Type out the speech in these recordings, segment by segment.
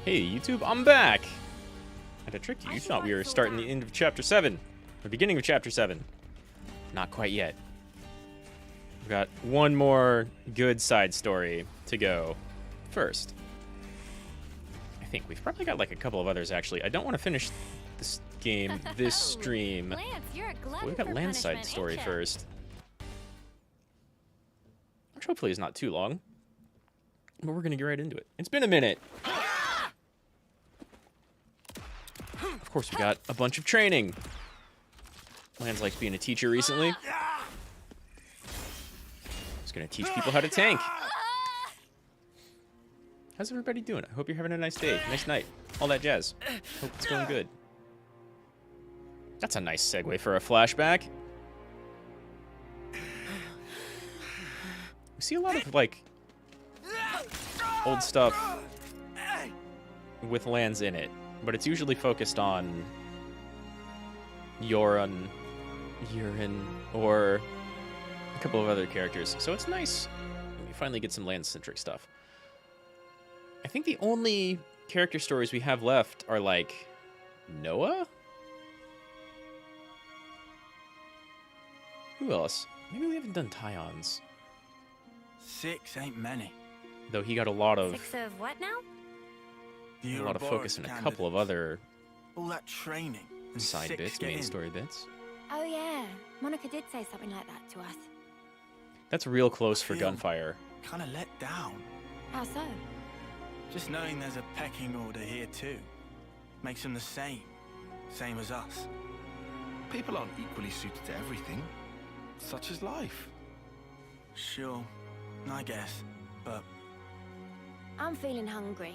Hey, YouTube, I'm back! I had to trick you. You thought we were starting the end of Chapter 7. The beginning of Chapter 7. Not quite yet. We've got one more good side story to go first. I think we've probably got like a couple of others, actually. I don't want to finish this game, this stream. Lance, you're a glutton We've got for Lanz side punishment, story ain't ya? first. Which hopefully is not too long. But we're going to get right into it. It's been a minute. Of course, we got a bunch of training. Lanz likes being a teacher recently. He's going to teach people how to tank. How's everybody doing? I hope you're having a nice day, nice night, all that jazz. Hope it's going good. That's a nice segue for a flashback. We see a lot of, like, old stuff with Lanz in it, but it's usually focused on Urine, or a couple of other characters. So it's nice when we finally get some Lanz-centric stuff. I think the only character stories we have left are, like, Noah? Who else? Maybe we haven't done Tyon's. 6 ain't many. Though he got a lot of 6 of what now? focus in a couple of other all that training and side 6 bits, get main in. story bits. Oh yeah, Monica did say something like that to us. That's real close for Feel- gunfire. Kinda let down. How so? Just knowing there's a pecking order here too. Makes them the same. Same as us. People aren't equally suited to everything. Such is life. Sure, I guess. But I'm feeling hungry.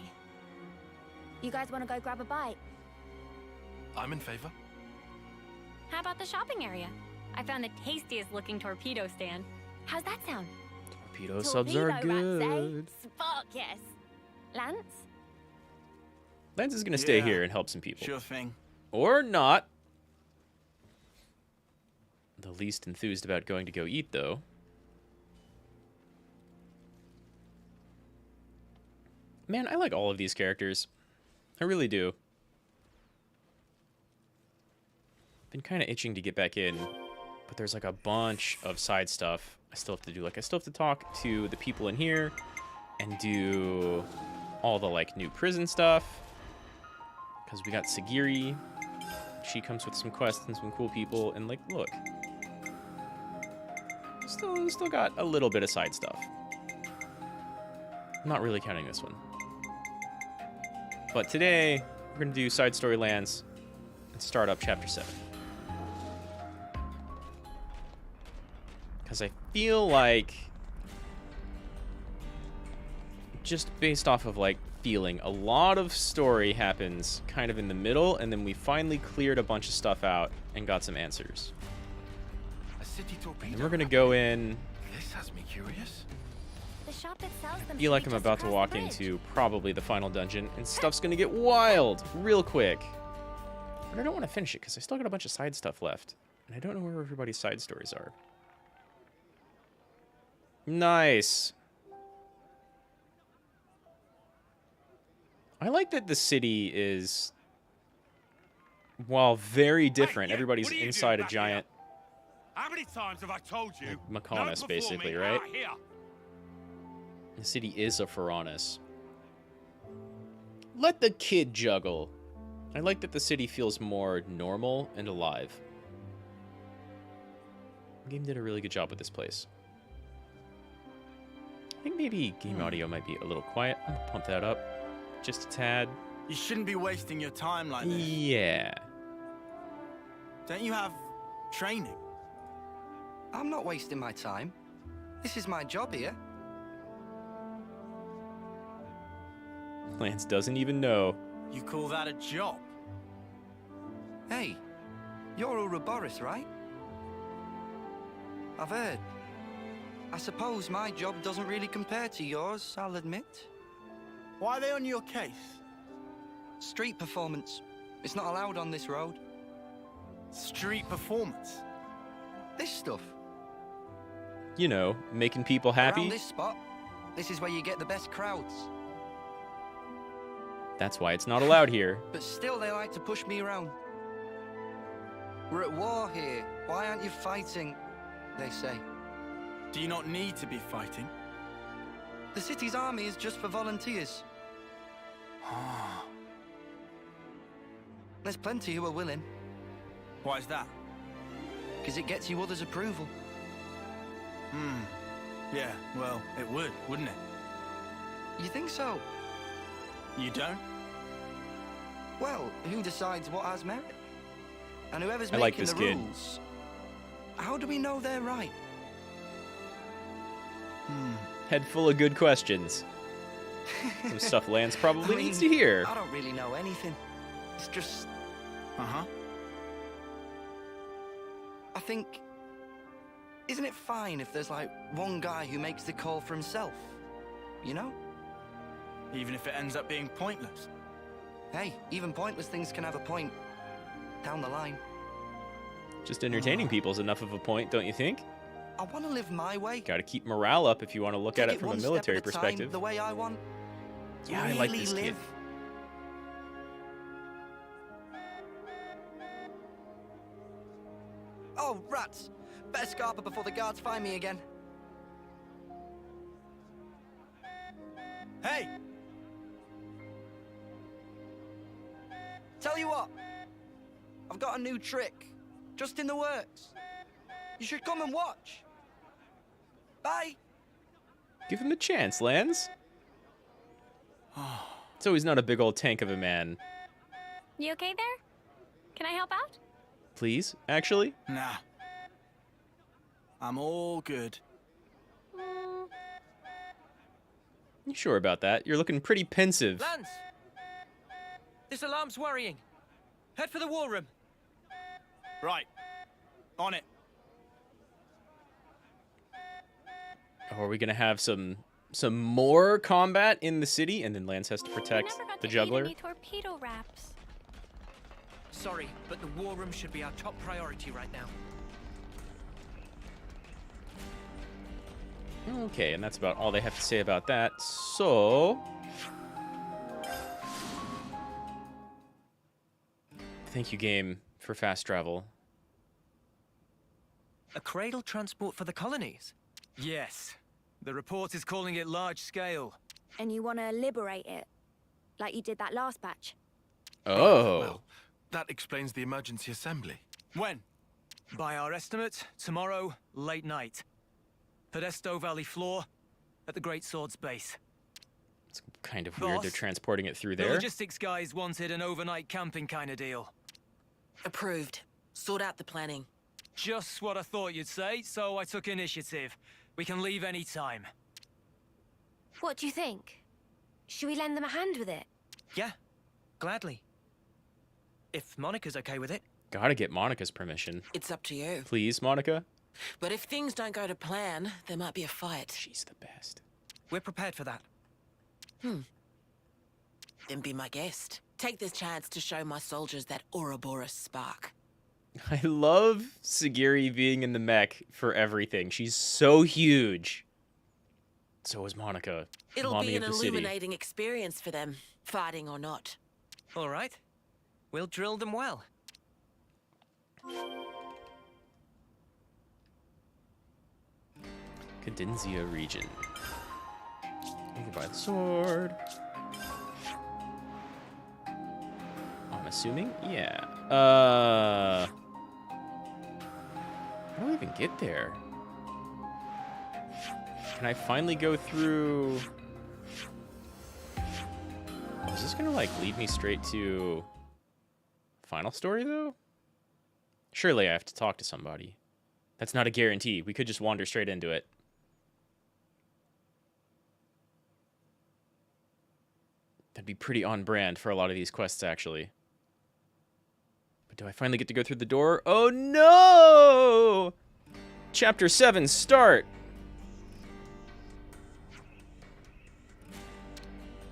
You guys want to go grab a bite? I'm in favor. How about the shopping area? I found the tastiest looking torpedo stand. How's that sound? Torpedo subs are Torpedo rats, eh? good. Spark, yes. Lance? Lanz is going to stay Yeah. here and help some people. sure thing. Or not. The least enthused about going to go eat, though. Man, I like all of these characters. I really do. Been kind of itching to get back in, but there's like a bunch of side stuff I still have to do. Like, I still have to talk to the people in here and do all the, like, new prison stuff. Because we got Sagiri. She comes with some quests and some cool people. And, like, look. Still got a little bit of side stuff. Not really counting this one. But today, we're going to do side story Lanz and start up Chapter 7. Because I feel like, just based off of, like, feeling, a lot of story happens kind of in the middle, and then we finally cleared a bunch of stuff out and got some answers. A city torpedo. And we're going to go in. This has me curious. The shop that sells them. I feel like should I'm be just about to across walk the bridge. into probably the final dungeon, and stuff's going to get wild real quick. But I don't want to finish it because I still got a bunch of side stuff left. And I don't know where everybody's side stories are. Nice. I like that the city is, while very different, Hey, everybody's what are you inside doing a back giant How many times have I told you? Like don't Maconis, perform basically, me right? out here. The city is a Pharaonis. Let the kid juggle. I like that the city feels more normal and alive. The game did a really good job with this place. I think maybe game audio might be a little quiet. I'm gonna pump that up just a tad. You shouldn't be wasting your time like this. Yeah. Don't you have training? I'm not wasting my time. This is my job here. Lance doesn't even know. You call that a job? Hey, you're Ouroboros, right? I've heard. I suppose my job doesn't really compare to yours, I'll admit. Why are they on your case? Street performance. It's not allowed on this road. Street performance. This stuff. You know, making people happy. Around this spot, this is where you get the best crowds. That's why it's not allowed here. But still, they like to push me around. We're at war here. Why aren't you fighting? They say. Do you not need to be fighting? The city's army is just for volunteers. There's plenty who are willing, Why is that? because it gets you others' approval. Yeah, well, it would, wouldn't it? You think so? You don't? Well, who decides what has merit? And whoever's I like making this the kid. rules, how do we know they're right? Head full of good questions. Some stuff Lance probably needs to hear. I don't really know anything. It's just, Uh-huh. I think, isn't it fine if there's like one guy who makes the call for himself? You know? Even if it ends up being pointless. Hey, even pointless things can have a point down the line. Just entertaining people's enough of a point, don't you think? I want to live my way. Got to keep morale up if you want to look at Take it from a one step military at a time, perspective. the way I want. Yeah, I like Really this kid. live. Oh, rats! Better scarper before the guards find me again. Hey! Tell you what, I've got a new trick, just in the works. You should come and watch. Bye. Give him a chance, Lanz. So he's not a big old tank of a man. You okay there? Can I help out? Please, actually? Nah. I'm all good. You sure about that? You're looking pretty pensive. Lanz! This alarm's worrying. Head for the war room. Right. On it. Are we gonna have some more combat in the city, and then Lance has to I protect never got the to juggler? eat any torpedo wraps. Sorry, but the war room should be our top priority right now. Okay, and that's about all they have to say about that. So, thank you, game, for fast travel. A cradle transport for the colonies? Yes. The report is calling it large scale. And you want to liberate it, like you did that last batch. Oh, Well, that explains the emergency assembly. When? By our estimate, tomorrow, late night. Podesto Valley floor, at the Great Sword's base. it's kind of weird they're Boss, transporting it through The there. logistics guys wanted an overnight camping kind of deal. Approved. Sort out the planning. Just what I thought you'd say, so I took initiative. We can leave any time. What do you think? Should we lend them a hand with it? Yeah, gladly. If Monica's okay with it. Gotta get Monica's permission. It's up to you. Please, Monica? But if things don't go to plan, there might be a fight. She's the best. We're prepared for that. Then be my guest. Take this chance to show my soldiers that Ouroboros spark. I love Sagiri being in the mech for everything. She's so huge. So is Monica. It'll Mommy be an of the city. illuminating experience for them, fighting or not. All right. We'll drill them well. Cadenzia region. Over by the sword. I'm assuming? Yeah. How do I even get there? Can I finally go through... Oh, is this gonna, like, lead me straight to... Final story, though? Surely I have to talk to somebody. That's not a guarantee. We could just wander straight into it. That'd be pretty on brand for a lot of these quests, actually. But do I finally get to go through the door? Oh, no! Chapter 7, start!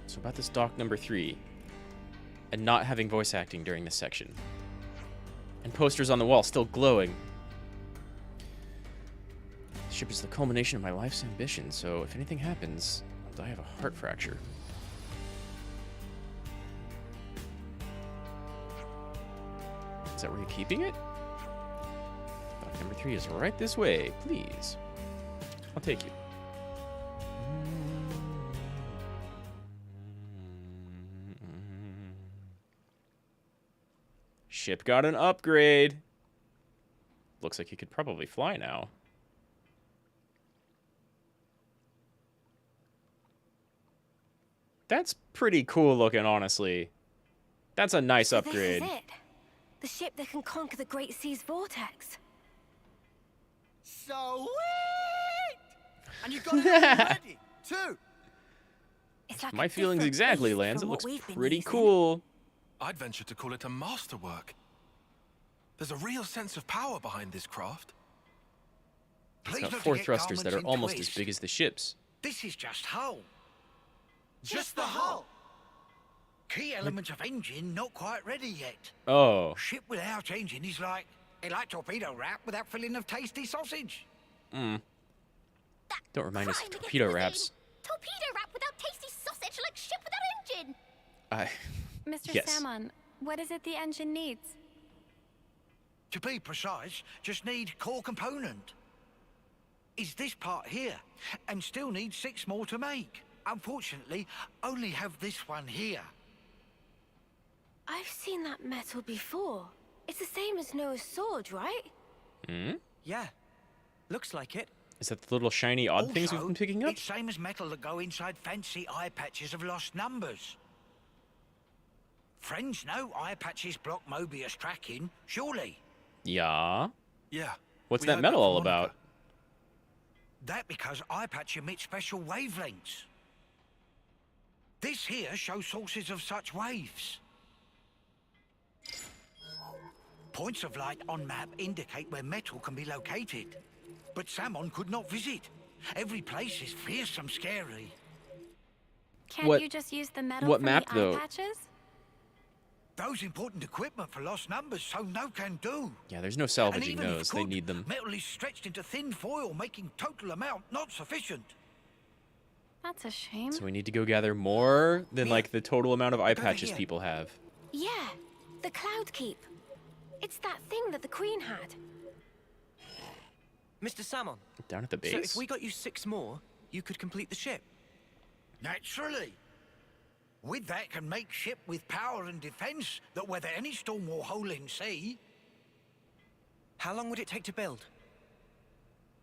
So about this dock number 3. And not having voice acting during this section. And posters on the wall still glowing. This ship is the culmination of my life's ambition, so if anything happens, I'll die of a heart fracture. Is that where you're keeping it? Dock number 3 is right this way. Please. I'll take you. Ship got an upgrade. Looks like you could probably fly now. That's pretty cool looking, honestly. That's a nice upgrade. This is it. The ship that can conquer the Great Sea's vortex. Sweet! And you got it all ready, too. It's like My a feelings different exactly, beast Lanz. It from what looks we've been pretty using. cool. I'd venture to call it a masterwork. There's a real sense of power behind this craft. It's Please got not to 4 get thrusters that are garments almost into as twist. big as the ship's. This is just hull. Just the hull. Key element of engine not quite ready yet. Oh. Ship without engine is like torpedo wrap without filling of tasty sausage. Don't remind us of Crime torpedo against the wraps. game. Torpedo wrap without tasty sausage like ship without engine. Mr. Yes. Salmon, what is it the engine needs? To be precise, just need core component. Is this part here, and still need 6 more to make. Unfortunately, only have this one here. I've seen that metal before. It's the same as Noah's sword, right? Hmm? Yeah, looks like it. Is that the little shiny odd things we've Also, been picking up? it's same as metal that go inside fancy eye patches of lost numbers. Friends know eye patches block Mobius tracking, surely. Yeah. Yeah. What's we that heard metal from all Monica. about? That because eye patch emits special wavelengths. This here shows sources of such waves. Points of light on map indicate where metal can be located. But Salmon could not visit. Every place is fearsome scary. Can't What- you just use the metal what from map, the though? eye patches? Those important equipment for lost numbers, so no can do. Yeah, there's no And salvaging even if those. They could, need them. metal is stretched into thin foil, making total amount not sufficient. That's a shame. So we need to go gather more than Yeah. like the total amount of eye Go patches here. people have. Yeah, the Cloud Keep. It's that thing that the Queen had. Mr. Salmon, Down at the so base? if we got you 6 more, you could complete the ship. Naturally. With that can make ship with power and defense that weather any storm or hole in sea. How long would it take to build?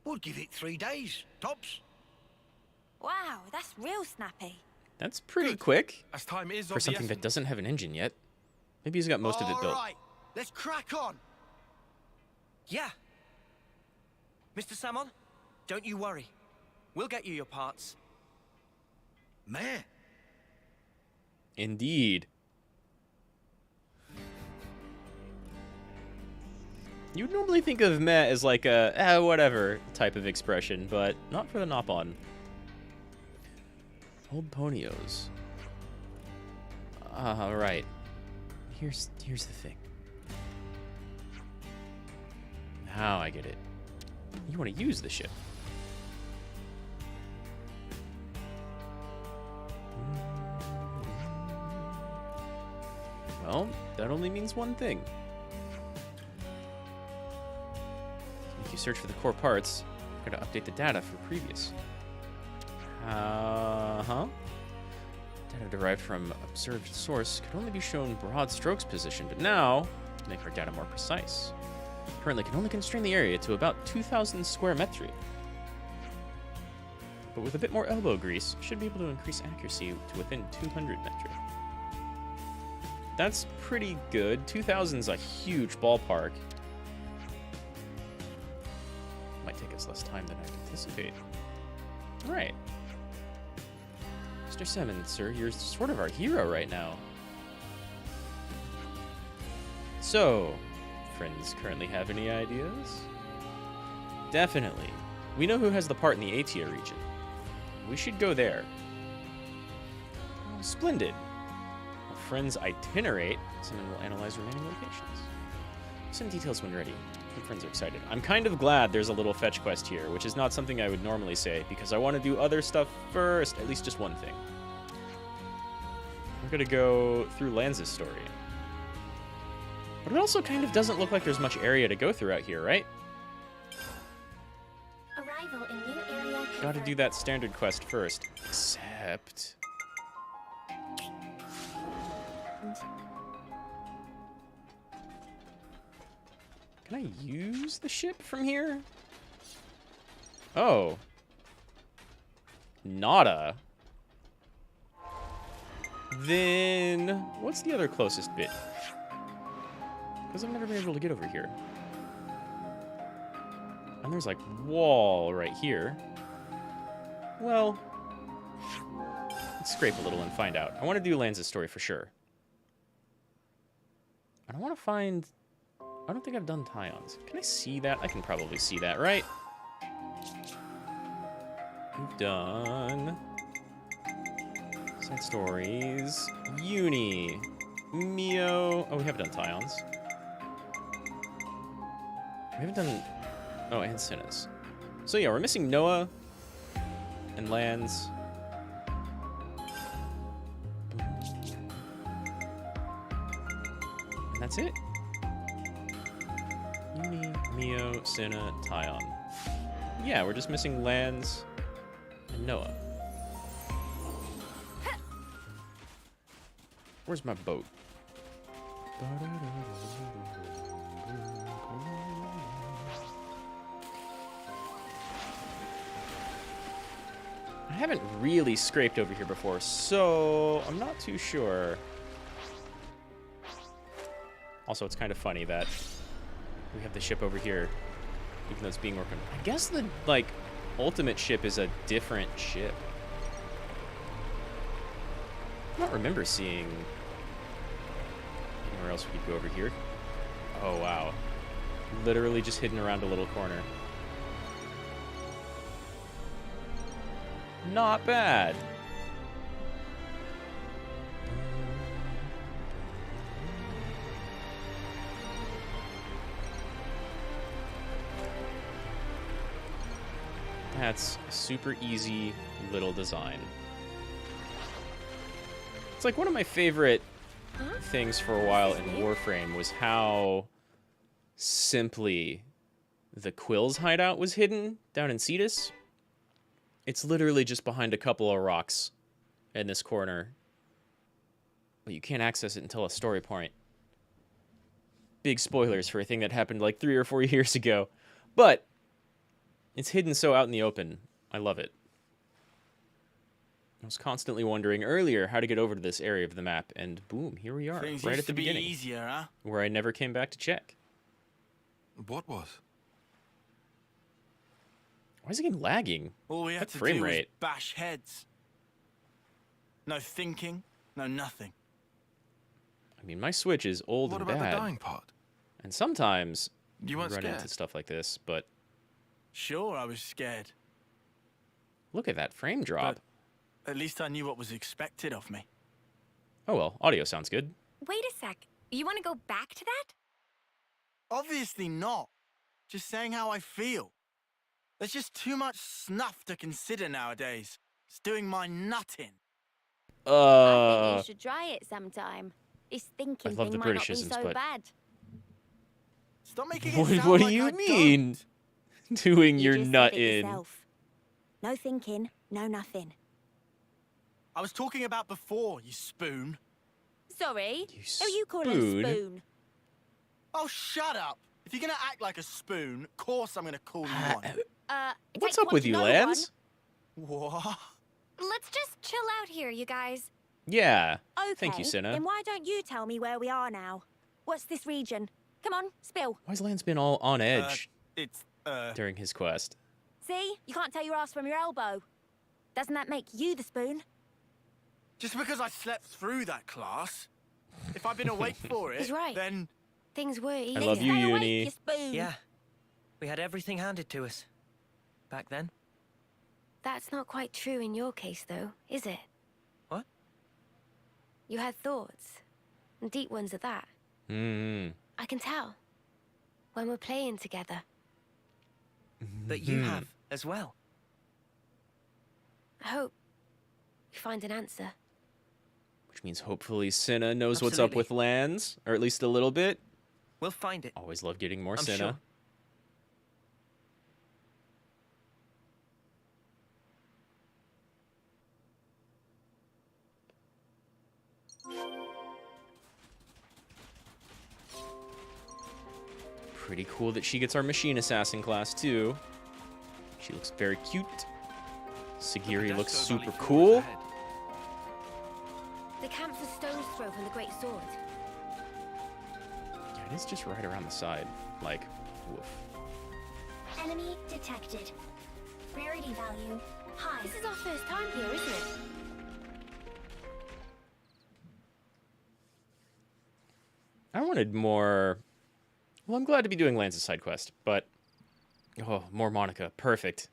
Would give it 3 days, tops. Wow, that's real snappy. That's pretty Good. quick As time is for of the something that essence. doesn't have an engine yet. Maybe he's got most of it built. All right, let's crack on. Yeah. Mr. Salmon, don't you worry. We'll get you your parts. Meh. Indeed. You'd normally think of meh as like a whatever type of expression, but not for the Nopon. Old Ponios. Right. Here's the thing. Now I get it. You want to use the ship. Well, that only means one thing. If you search for the core parts, you're going to update the data for previous. Data derived from observed source could only be shown broad strokes position, but now, to make our data more precise, currently can only constrain the area to about 2,000 square metri. But with a bit more elbow grease, should be able to increase accuracy to within 200 metri. That's pretty good. 2,000's a huge ballpark. Might take us less time than I anticipate. All right. Mr. 7, sir, you're sort of our hero right now. So, friends currently have any ideas? Definitely. We know who has the part in the A-tier region. We should go there. Oh, splendid. While friends itinerate, someone will analyze remaining locations. Some details when ready. My friends are excited. I'm kind of glad there's a little fetch quest here, which is not something I would normally say, because I want to do other stuff first, at least just one thing. We're going to go through Lanz's story. But it also kind of doesn't look like there's much area to go through out here, right? Arrival in new area. Gotta do that standard quest first. Except... Can I use the ship from here? Oh. Nada. Then, what's the other closest bit? Because I've never been able to get over here. And there's like wall right here. Well, let's scrape a little and find out. I want to do Lanz's story for sure. And I want to find... I don't think I've done Tyons. Can I see that? I can probably see that, right? We've done... Side stories. Uni. Mio. Oh, we haven't done Tyons. We haven't done... Oh, and Sinas. So yeah, we're missing Noah and Lanz. And that's it. Uni, Mio, Sina, Tyon. Yeah, we're just missing Lanz and Noah. Where's my boat? I haven't really scraped over here before, so I'm not too sure. Also, it's kind of funny that we have the ship over here, even though it's being worked on. I guess the, like, ultimate ship is a different ship. I don't remember seeing anywhere else we could go over here. Oh, wow. Literally just hidden around a little corner. Not bad. That's a super easy little design. It's like one of my favorite things for a while in Warframe was how simply the Quill's hideout was hidden down in Cetus. It's literally just behind a couple of rocks in this corner. But you can't access it until a story point. Big spoilers for a thing that happened like 3 or 4 years ago. But it's hidden so out in the open. I love it. I was constantly wondering earlier how to get over to this area of the map, and boom, here we are, Things right used at the to be beginning, easier, huh? where I never came back to check. What was? Why is it getting lagging? All we had That to frame do was rate. bash heads. No thinking, no nothing. I mean, my Switch is old What and about bad, the dying part? and sometimes You weren't run scared? into stuff like this, but Sure, I was scared. look at that frame drop. At least I knew what was expected of me. Oh well, audio sounds good. Wait a sec. You want to go back to that? Obviously not. Just saying how I feel. There's just too much snuff to consider nowadays. It's doing my nut in. I think you should try it sometime. This thinking love thing the might not be Britishisms, so but- bad. Stop making it What, sound what do like you I mean? don't. Doing You your just nut said it in. yourself. No thinking, no nothing. I was talking about before, you spoon. Sorry? You Who are you calling spoon? a spoon? Oh, shut up. If you're gonna act like a spoon, of course I'm gonna call you one. It What's takes up one with to you, know Lanz? What? Let's just chill out here, you guys. Yeah. one. Okay, Thank you, Senna. then why don't you tell me where we are now? What's this region? Come on, spill. Why's Lance been all on edge It's, during his quest? See? You can't tell your ass from your elbow. Doesn't that make you the spoon? just because I slept through that class. If I'd been awake for it, He's right. then Things were easy. I love you, Stay awake, Uni. you spoon. Yeah. We had everything handed to us. Back then. That's not quite true in your case, though, is it? What? You had thoughts. And deep ones at that. Hmm. I can tell. When we're playing together. That you have as well. I hope you find an answer. Which means hopefully Cinna knows what's up Absolutely. with Lanz, or at least a little bit. We'll find it. Always love getting more I'm Senna. sure. Pretty cool that she gets our machine assassin class too. She looks very cute. Sagiri looks super cool. The camp's a stone's throw from the Great Sword. Yeah, it is just right around the side. Like, woof. Enemy detected. Rarity value high. This is our first time here, isn't it? I wanted more. Well, I'm glad to be doing Lanz's side quest, but oh, more Monica. Perfect.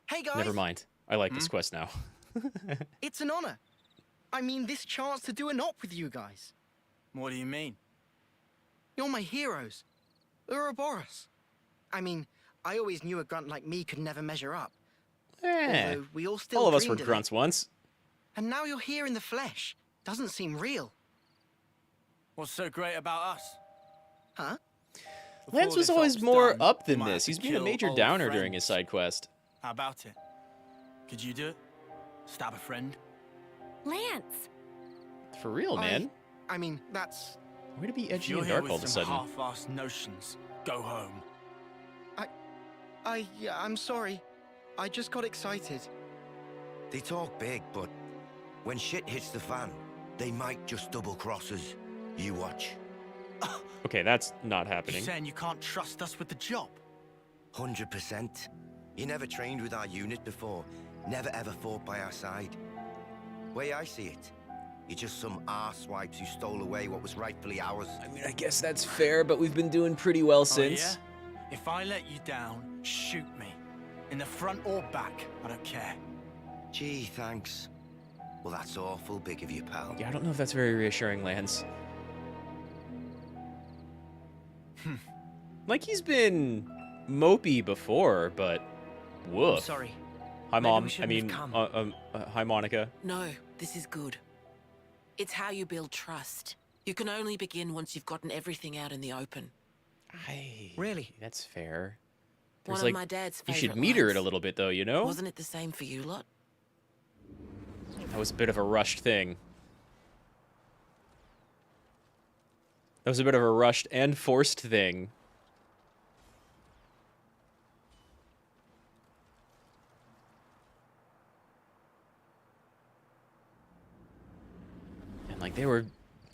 Hey guys, Never mind. I like this quest now. it's an honor. I mean, this chance to do an op with you guys. What do you mean? You're my heroes. Ouroboros. I mean, I always knew a grunt like me could never measure up. Although we all still All of us were dreamed of grunts it. once. And now you're here in the flesh. Doesn't seem real. What's so great about us? Huh? Lanz Before was this always op's more done, up than might have this. to He's been a kill major old downer during friends. his side quest. How about it? Could you do it? Stab a friend? Lance! For real, man. I mean, that's... Way to be If edgy you're and here dark all of with a some sudden. half-assed notions, go home. I'm sorry. I just got excited. They talk big, but when shit hits the fan, they might just double-cross us. You watch. Okay, that's not You're happening. saying you can't trust us with the job? 100%. You never trained with our unit before. Never ever fought by our side. Way I see it, you're just some arsewipes who stole away what was rightfully ours. I mean, I guess that's fair, but we've been doing pretty well since. Oh, yeah? If I let you down, shoot me. In the front or back, I don't care. Gee, thanks. Well, that's awful big of you, pal. Yeah, I don't know if that's very reassuring, Lanz. Like, he's been mopey before, but woof. I'm sorry. Hi, Maybe Mom. we I shouldn't mean, have come. hi, Monica. No, this is good. It's how you build trust. You can only begin once you've gotten everything out in the open. Really? That's fair. One There's of like, my dad's you favorite should meter it lines. a little bit, though, you know? Wasn't it the same for you lot? That was a bit of a rushed thing. That was a bit of a rushed and forced thing. And like they were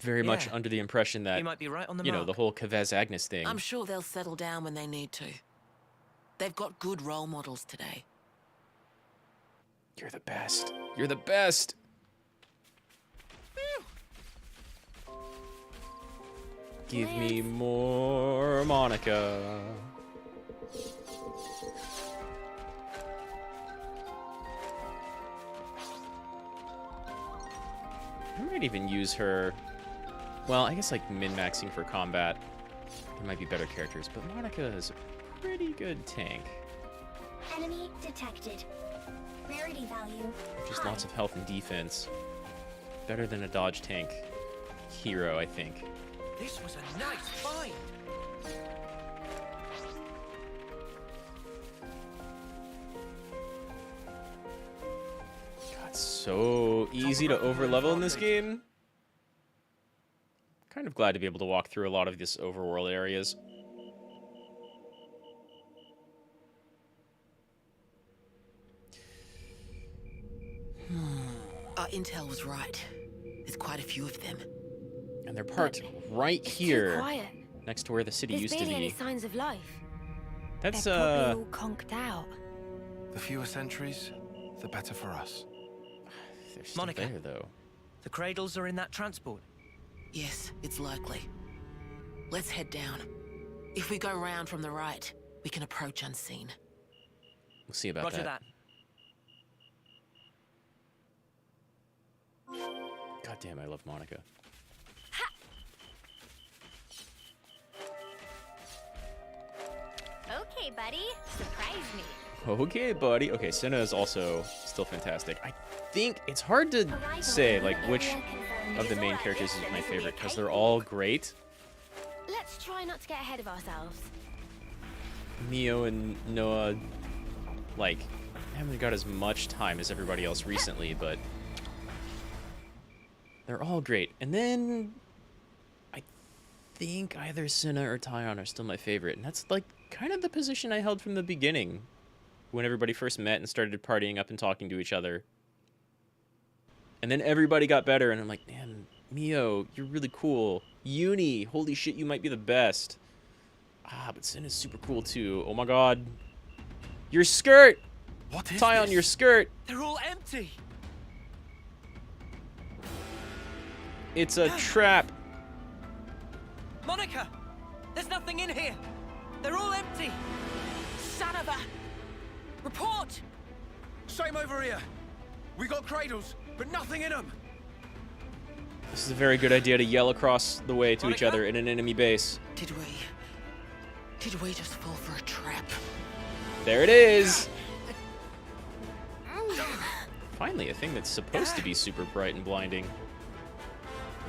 very much Yeah. under the impression that You might be right on the you know, mark. the whole Kavez Agnes thing. I'm sure they'll settle down when they need to. They've got good role models today. You're the best. You're the best. Give me more Monica. I might even use her. Well, I guess like min-maxing for combat. There might be better characters, but Monica is a pretty good tank. Enemy detected. Rarity value Just high. lots of health and defense. Better than a dodge tank hero, I think. This was a nice find. God, so easy to overlevel in this game. Kind of glad to be able to walk through a lot of these overworld areas. Our intel was right. There's quite a few of them. And they're parked right It's too here, quiet. next to where the city There's used to barely any be. signs of life. That's, They're probably all conked out. The fewer sentries, the better for us. They're still Monica. there, though. The cradles are in that transport. Yes, it's likely. Let's head down. If we go round from the right, we can approach unseen. We'll see about Roger that. that. God damn, I love Monica. Okay, buddy. Surprise me. Okay, buddy. Okay, Senna is also still fantastic. I think it's hard to say like which of the main characters is my favorite because they're all great. Let's try not to get ahead of ourselves. Mio and Noah, like, haven't got as much time as everybody else recently, but they're all great. And then I think either Cinna or Tyon are still my favorite, and that's like kind of the position I held from the beginning when everybody first met and started partying up and talking to each other. And then everybody got better, and I'm like, man, Mio, you're really cool. Uni, holy shit, you might be the best. Ah, but Sin is super cool too. Oh my god. Your skirt! What is Tie on this? your skirt! They're all empty. It's a trap. Monica, there's nothing in here. They're all empty. Son of a... Report! Same over here. We got cradles, but nothing in them. This is a very good idea to yell across the way to each other in an enemy base. Did we just fall for a trap? There it is! Finally, a thing that's supposed to be super bright and blinding.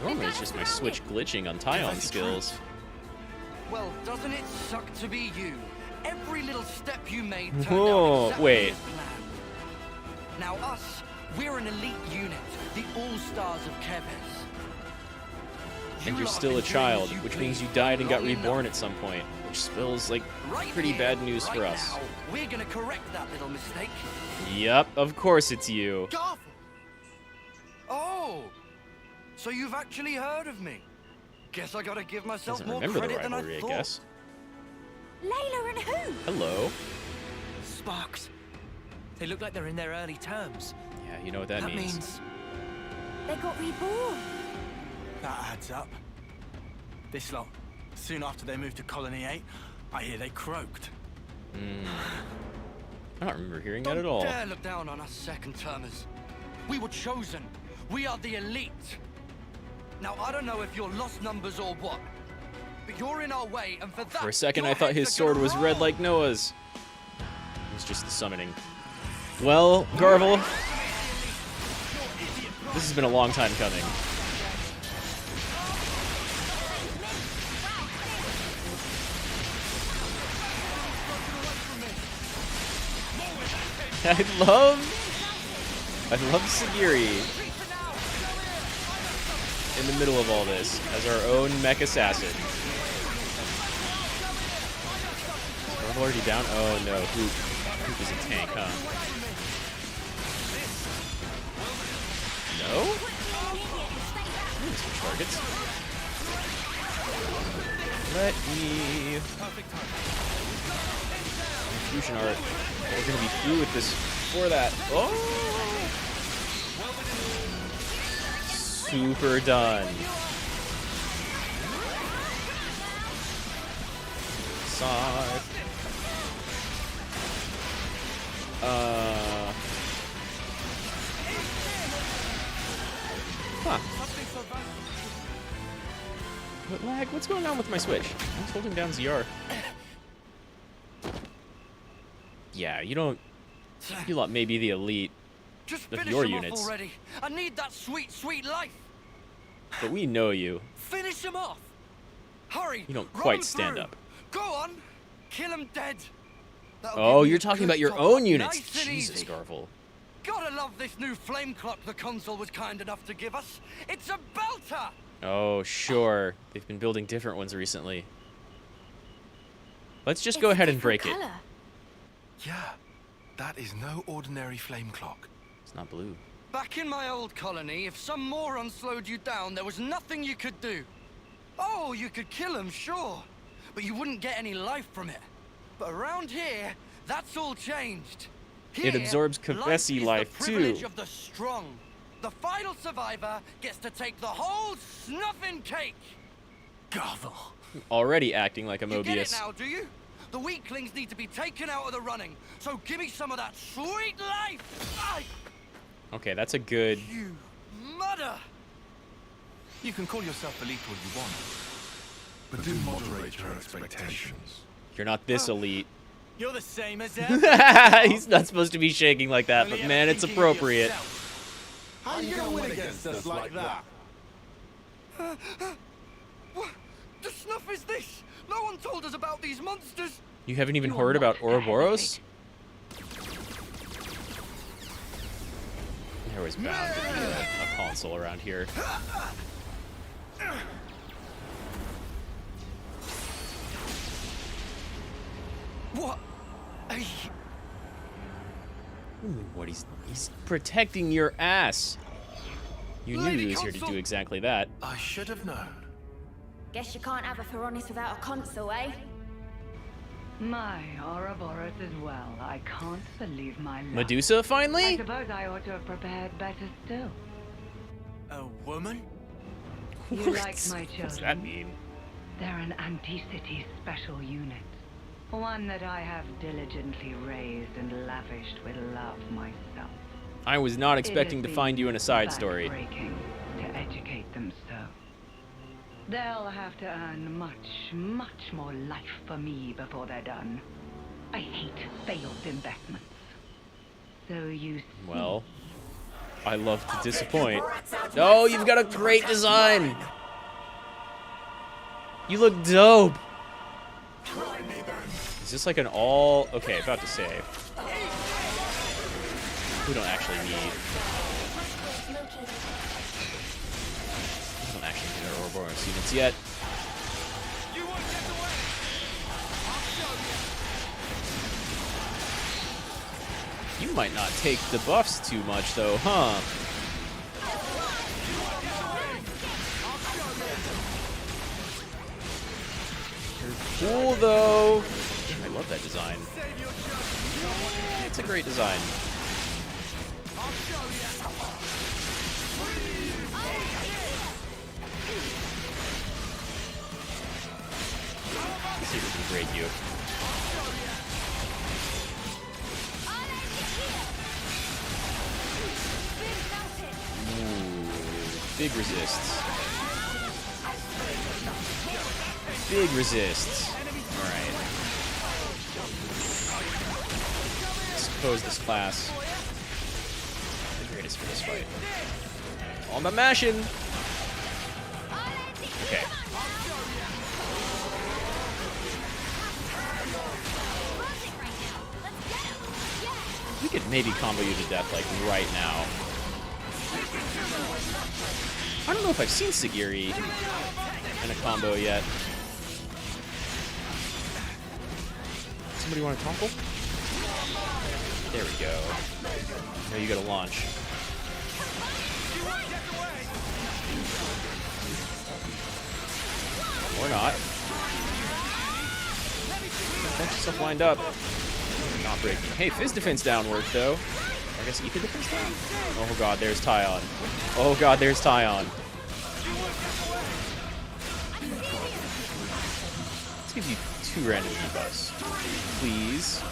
Normally it's just my Switch glitching on Tyon skills. Well, doesn't it suck to be you? Every little step you made turned Whoa, out exactly wait. as planned. Now us, we're an elite unit, the all-stars of Keves. And you're lot still a have been doing child, as you which please means you died and got long reborn enough. at some point, which spells like Right pretty here, bad news right for us. now, we're gonna correct that little mistake. Yup, of course it's you. Garfield! Oh! So you've actually heard of me? Guess I gotta give myself Doesn't more remember the credit than I rivalry, I thought. guess. Layla and who? Hello. Sparks. They look like they're in their early terms. Yeah, you know what that means. They got reborn. That adds up. This lot, soon after they moved to Colony 8, I hear they croaked. I don't remember hearing that at Don't all. dare look down on us second-termers. We were chosen. We are the elite. Now, I don't know if you're lost numbers or what, but you're in our way, and for that, For a second, your I thought heads his are sword gonna was red roll. like Noah's. It was just the summoning. Well, Garvel, this has been a long time coming. I love Sagiri in the middle of all this as our own mech assassin. Is Garvel already down? Oh no, Hoop is a tank, huh? No? Ooh, some targets. Let me... Fusion art. We're gonna be through with this before that. Oh! Super done. Side. Huh. What lag? What's going on with my Switch? I was holding down ZR. Yeah, you don't... You lot may be the elite Just of finish your them units, off already. I need that sweet, sweet life. but we know you. Finish them off. Hurry. You don't run quite them stand through. up. Go on. Kill them dead. That'll Oh, give me you're a talking good about your top own up, units. nice and Jesus, easy. Garvel. Gotta love this new flame clock the console was kind enough to give us. It's a belter. Oh, sure. They've been building different ones recently. Let's just go ahead and break it. Yeah, that is no ordinary flame clock. It's not blue. Back in my old colony, if some moron slowed you down, there was nothing you could do. Oh, you could kill him, sure, but you wouldn't get any life from it. But around here, that's all changed. It absorbs Kavesi life, the privilege too. of the strong. The final survivor gets to take the whole snuffing cake. Garvel. Already acting like a You get it Mobius. now, do you? The weaklings need to be taken out of the running. So give me some of that sweet life. Okay, that's a good... You mother! You can call yourself elite all you want, but do moderate your expectations. You're not this elite. You're the same as ever. He's not supposed to be shaking like that, but man, it's appropriate. How you gonna win against us like that? the snuff is this? No one told us about these monsters. You haven't even heard about Ouroboros? There was bound to be a console around here. What? Ooh, what he's protecting your ass. You knew he was here to do exactly that. I should have known. Guess you can't have a Feronis without a console, eh? My Ouroboros as well. I can't believe my luck. Medusa, finally? I suppose I ought to have prepared better still. A woman? You like my children? What's that mean? They're an anti-city special unit. One that I have diligently raised and lavished with love myself. I was not expecting to find you in a side story. Breaking to educate them so. They'll have to earn much, much more life for me before they're done. I hate failed investments. So you see... Well, I love to disappoint. Oh, you've got a great design! You look dope! Is this like an all... Okay, about to say. We don't actually need... We don't actually need our Ouroboros units yet. You might not take the buffs too much, though, huh? You're cool, though. I love that design. It's a great design. Let's see if we can break you. Ooh, big resists. Big resists. Alright. Suppose this class the greatest for this fight. On the mashing! Okay. We could maybe combo you to death, like, right now. I don't know if I've seen Sagiri in a combo yet. Somebody want a combo? There we go. Now you gotta launch. Or not. Bunch of stuff lined up. Not breaking. Hey, Fizz defense down worked though. I guess Ether defense down? Oh god, there's Tyon. Oh god, there's Tyon. Let's give you 2 random debuffs. Please.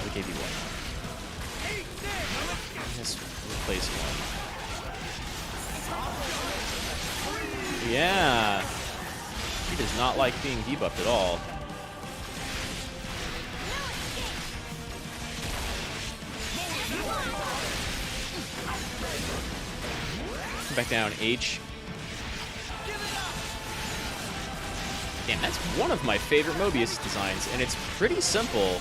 We gave you 1. Let's replace 1. Yeah. He does not like being debuffed at all. Back down, H. Damn, that's one of my favorite Mobius designs, and it's pretty simple.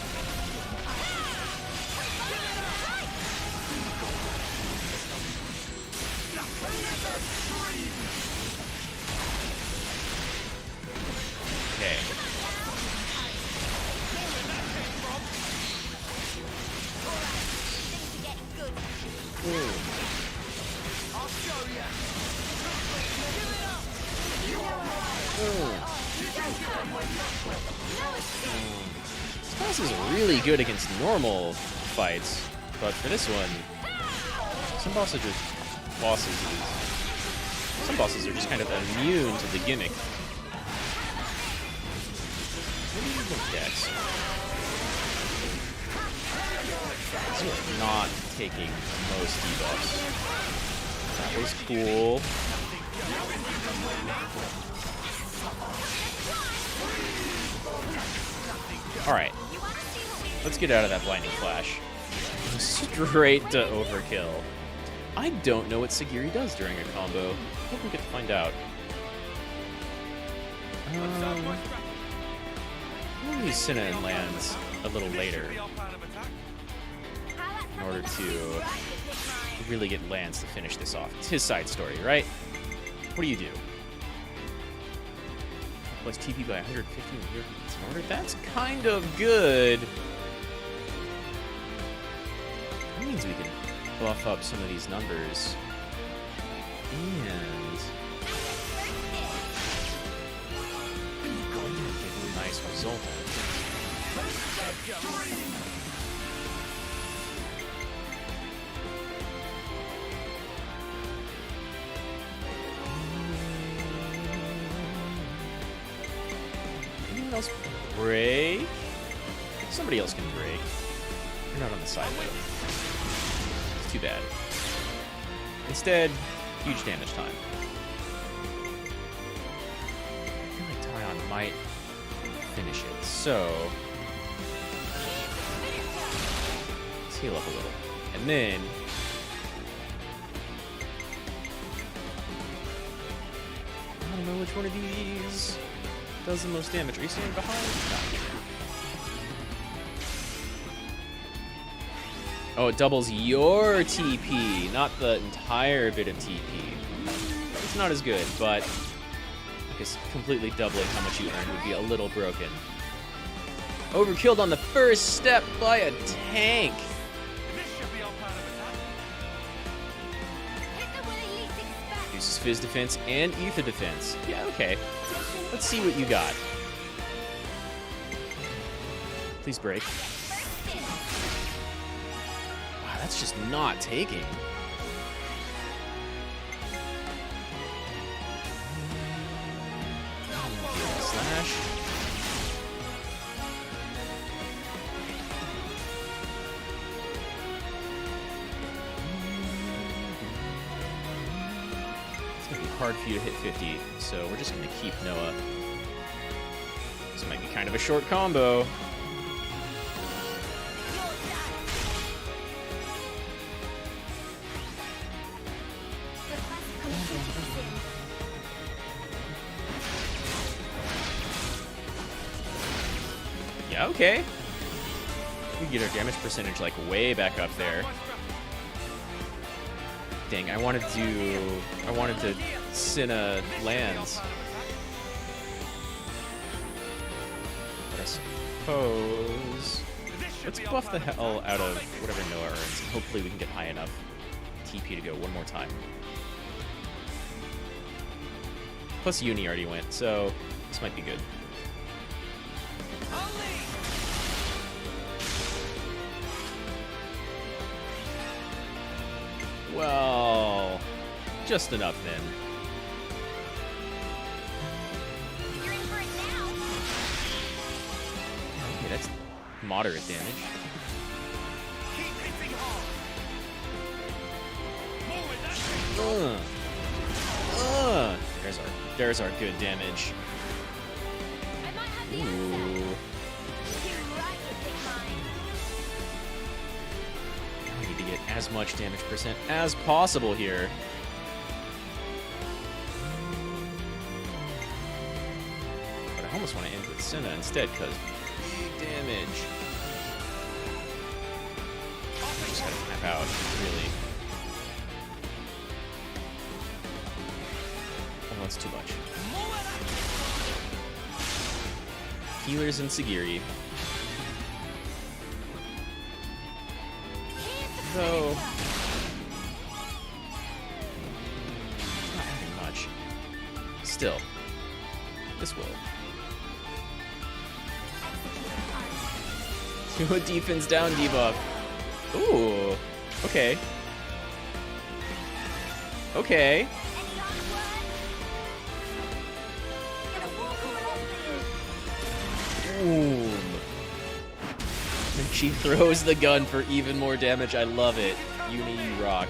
Okay. Ooh. This class is really good against normal fights, but for this one, some bosses are just kind of immune to the gimmick. Dex. You are not taking most debuffs. That was cool. Alright. Let's get out of that blinding flash. Straight to overkill. I don't know what Sagiri does during a combo. I hope we get to find out. We'll use Cinna and Lanz a little later in order to really get Lanz to finish this off. It's his side story, right? What do you do? Plus TP by 150 in order. That's kind of good. That means we can buff up some of these numbers. And get a nice result out of Anyone else break? Somebody else can break. You're not on the side though. It's too bad. Instead, huge damage time. I feel like Tyon might finish it, so let's heal up a little. And then I don't know which one of these does the most damage. Are you standing behind? Oh, it doubles your TP, not the entire bit of TP. It's not as good, but I guess completely doubling how much you earn would be a little broken. Overkilled on the first step by a tank. Uses Fizz defense and Ether defense. Yeah, okay. Let's see what you got. Please break. Wow, that's just not taking. Slash. It's gonna be hard for you to hit 50, so we're just gonna keep Noah. This might be kind of a short combo. Yeah, okay. We can get our damage percentage like way back up there. Dang, I wanted to Cinna Lanz. But I suppose let's buff the hell out of whatever Noah earns, and hopefully we can get high enough TP to go one more time. Plus Uni already went, so this might be good. Well, just enough then. You're in for it now. Okay, that's moderate damage. Keep hitting hard. There's our good damage. I might have the Ooh. answer. You're right to pick mine. We need to get as much damage percent as possible here. But I almost want to end with Cinna instead, because big damage. I just gotta tap out, really. Oh, that's too much. Healers and Sagiri. Though, not adding much. Still, this will. Do a defense down debuff. Ooh, okay. Okay. Boom. And she throws the gun for even more damage. I love it. Uni, you rock.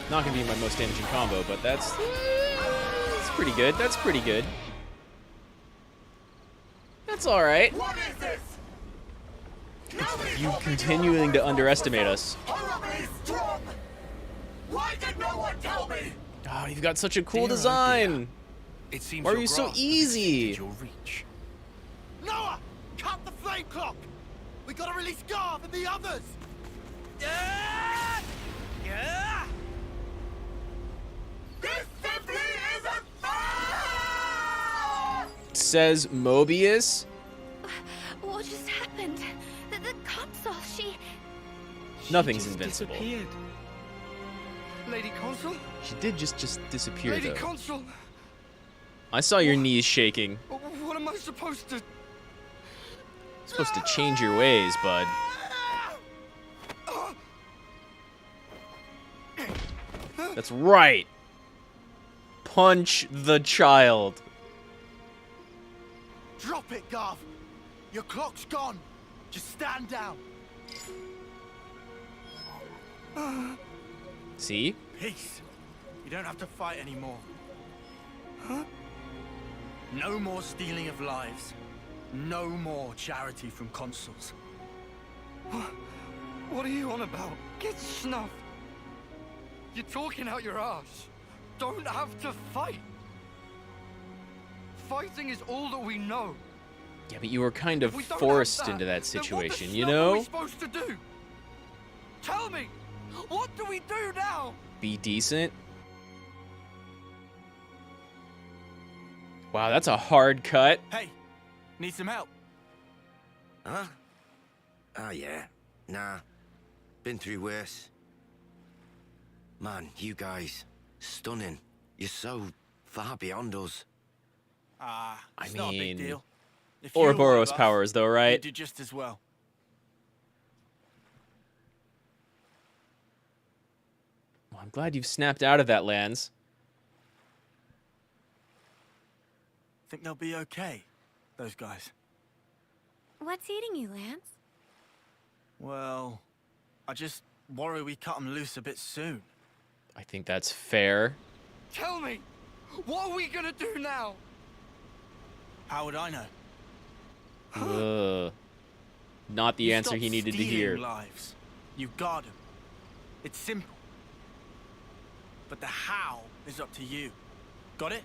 Not gonna be my most damaging combo, but that's pretty good. That's pretty good. That's all right. What is this? You continuing to underestimate us. Why did no one tell me? Oh, you've got such a cool design. It seems Why are you so easy? your reach. Noah, cut the flame clock. We gotta release Garv and the others. Yeah! Yeah! This simply isn't fair! Says Mobius. What just happened? The console, she Nothing's just invincible. disappeared. Lady Consul? She did just disappear Lady though. Consul! I saw your knees shaking. What am I supposed to... Supposed to change your ways, bud. That's right. Punch the child. Drop it, Garv. Your clock's gone. Just stand down. See? Peace. You don't have to fight anymore. Huh? No more stealing of lives. No more charity from consuls. What are you on about? Get snuffed. You're talking out your ass. Don't have to fight. Fighting is all that we know. Yeah, but you were kind of If we don't forced have that, into that then what situation, the you snuff are we know? supposed to do? Tell me, what do we do now? Be decent. Wow, that's a hard cut. Hey, need some help? Huh? Oh, yeah. Nah. Been through worse. Man, you guys. Stunning. You're so far beyond us. It's not a big deal. If Ouroboros you were powers, though, you'd right? do just as well. Well, I'm glad you've snapped out of that, Lanz. Think they'll be okay, those guys. What's eating you, Lance? Well, I just worry we cut them loose a bit soon. I think that's fair. Tell me, what are we gonna do now? How would I know? Not the You answer stop he needed to stealing hear. lives. You guard them. It's simple. But the how is up to you. Got it?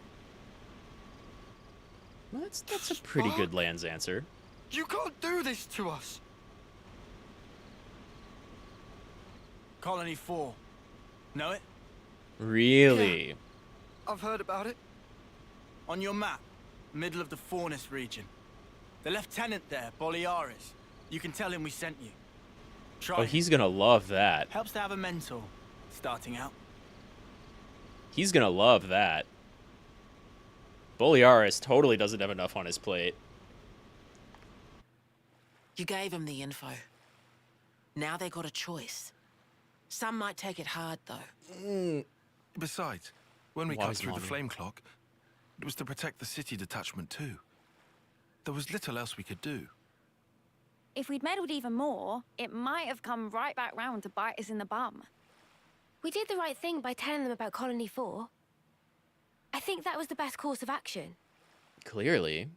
Well, that's a pretty good Lanz answer. You can't do this to us. Colony 4. Know it? Really? Yeah, I've heard about it. On your map, middle of the Faunus region. The lieutenant there, Boliaris. You can tell him we sent you. Try Oh, him. he's gonna love that. Helps to have a mentor, starting out. He's gonna love that. Boliaris totally doesn't have enough on his plate. You gave them the info. Now they got a choice. Some might take it hard, though. Besides, when we Wise cut through the mommy. flame clock, it was to protect the city detachment too. There was little else we could do. If we'd meddled even more, it might have come right back round to bite us in the bum. We did the right thing by telling them about Colony 4. I think that was the best course of action. Clearly.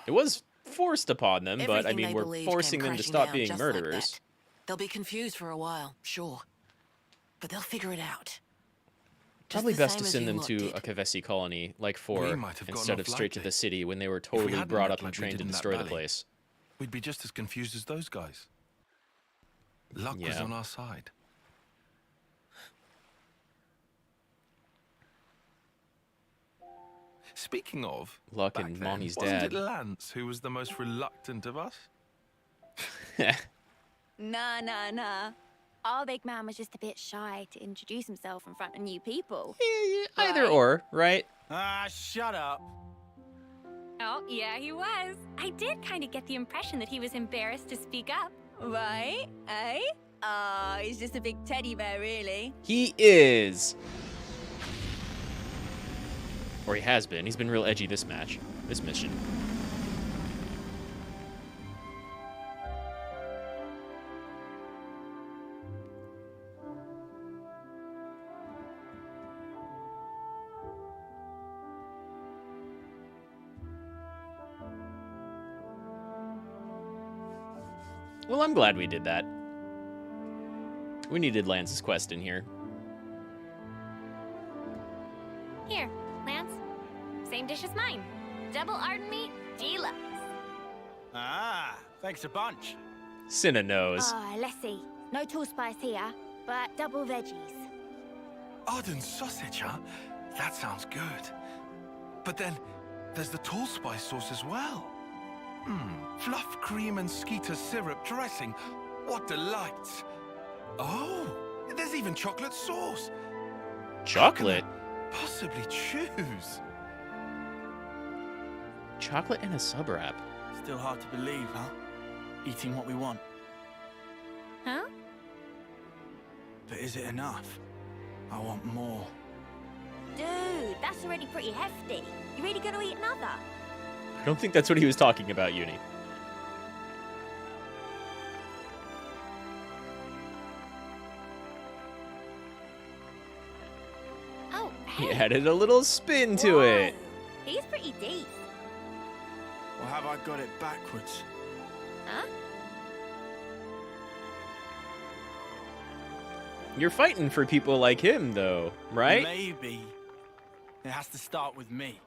It was forced upon them, but I Everything mean, they we're believed forcing came them to crashing stop down being just like murderers. that. They'll be confused for a while, sure. But they'll figure it out. Just Probably the best same to as send you them lot to did. a Kavesi colony, like We 4, might have gotten instead of off straight to lightly. the city when they were If we totally hadn't brought looked up and like we trained did to in that destroy the valley, place. We'd be just as confused as those guys. Luck was Yeah. on our side. Speaking of, Luck back and then, Mommy's wasn't dad. it Lance who was the most reluctant of us? Nah. Our big man was just a bit shy to introduce himself in front of new people. Either or, right? Shut up. Oh, yeah, he was. I did kind of get the impression that he was embarrassed to speak up. Right? Eh? He's just a big teddy bear, really. He is. Or he has been. He's been real edgy this mission. Well, I'm glad we did that. We needed Lance's quest in here. Here, Lance. Same dish as mine. Double ardent meat, deluxe. Ah, thanks a bunch. Cinna knows. Ah, let's see. No tall spice here, but double veggies. Ardent sausage, huh? That sounds good. But then, there's the tall spice sauce as well. Fluff cream and skeeter syrup dressing. What delights. Oh, there's even chocolate sauce. Chocolate? Possibly choose. Chocolate and a sub-wrap. Still hard to believe, huh? Eating what we want. Huh? But is it enough? I want more. Dude, that's already pretty hefty. You really gonna eat another? I don't think that's what he was talking about, Uni. Oh, He hey. added a little spin to it. He's pretty deep. Or have I got it backwards? Huh? You're fighting for people like him, though, right? Maybe. It has to start with me.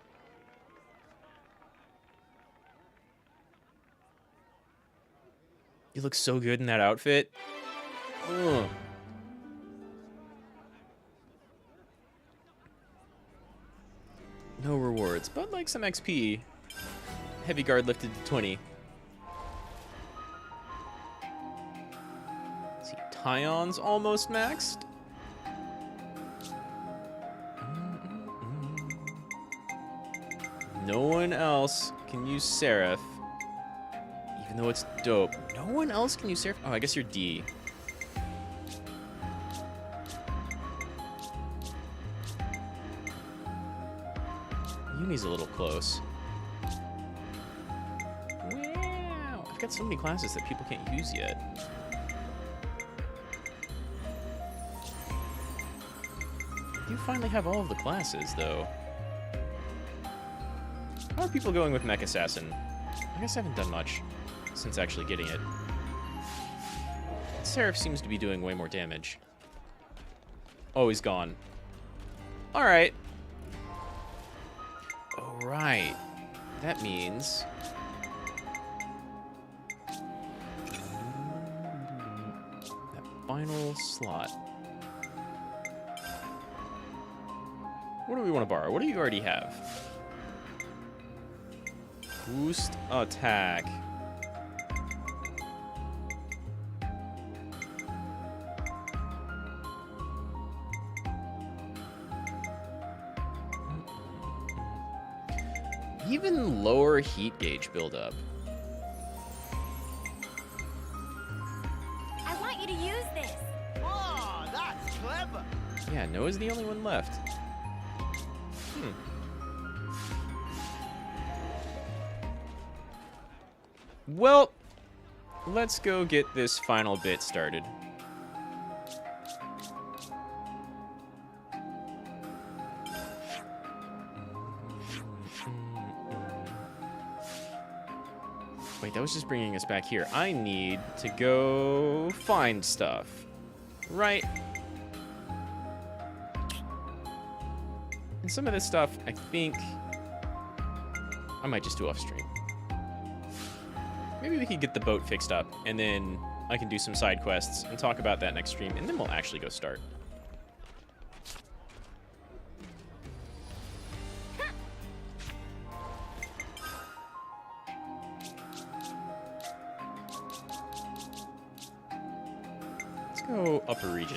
You look so good in that outfit. Ugh. No rewards, but like some XP. Heavy guard lifted to 20. Let's see, Tyon's almost maxed. No one else can use Seraph. Even though it's dope. No one else can use Seraph. Oh, I guess you're D. Uni's a little close. Wow. I've got so many classes that people can't use yet. You finally have all of the classes, though. How are people going with Mech Assassin? I guess I haven't done much since actually getting it. Seraph seems to be doing way more damage. Oh, he's gone. Alright. Alright. That means... that final slot. What do we want to borrow? What do you already have? Boost attack. Even lower heat gauge buildup. I want you to use this. Oh, that's clever. Yeah, Noah's the only one left. Well, let's go get this final bit started. Wait, that was just bringing us back here. I need to go find stuff. Right. And some of this stuff, I think I might just do off stream. Maybe we could get the boat fixed up, and then I can do some side quests and talk about that next stream, and then we'll actually go start. Let's go upper region.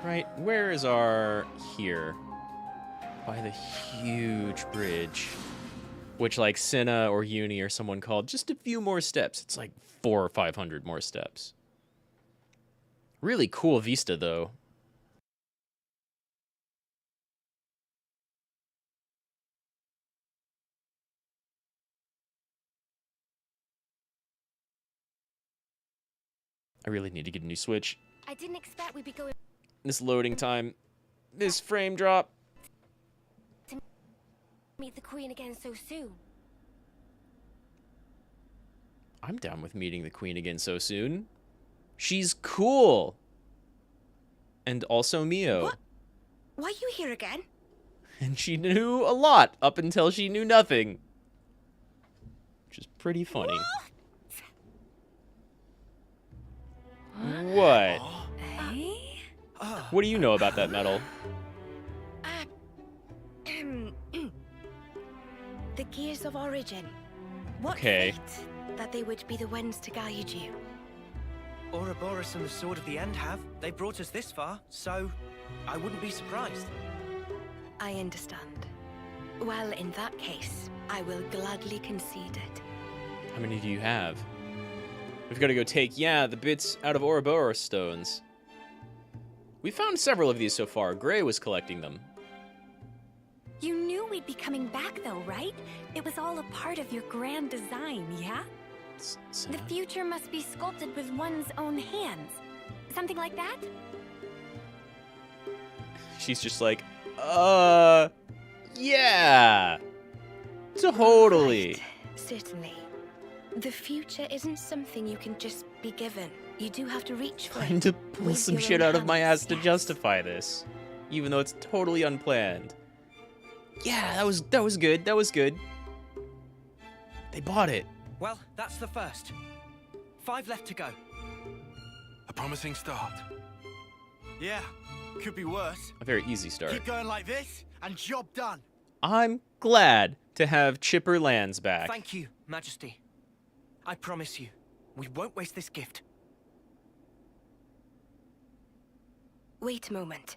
Right, where is our here? By the huge bridge. Which, like, Cinna or Uni or someone called just a few more steps. It's like 400 or 500 more steps. Really cool vista, though. I really need to get a new Switch. I didn't expect we'd be going This loading time. This frame drop. to meet the Queen again so soon. I'm down with meeting the queen again so soon. She's cool. And also Mio. What? Why are you here again? And she knew a lot up until she knew nothing. Which is pretty funny. What? What do you know about that metal? The Gears of Origin. What Okay. fate that they would be the ones to guide you. Ouroboros and the Sword of the End have. They brought us this far, so I wouldn't be surprised. I understand. Well, in that case, I will gladly concede it. How many do you have? We've got to go take, the bits out of Ouroboros stones. We found several of these so far. Gray was collecting them. You knew we'd be coming back, though, right? It was all a part of your grand design, yeah? The future must be sculpted with one's own hands. Something like that? She's just like, yeah. Totally. Right. Certainly. The future isn't something you can just be given. You do have to reach for Trying it. to pull with some your shit own out of my hands, ass to yes. justify this. Even though it's totally unplanned. Yeah, that was good. That was good. They bought it. Well, that's the first. 5 left to go. A promising start. Yeah, could be worse. A very easy start. Keep going like this, and job done. I'm glad to have Chipper Lanz back. Thank you, Majesty. I promise you, we won't waste this gift. Wait a moment.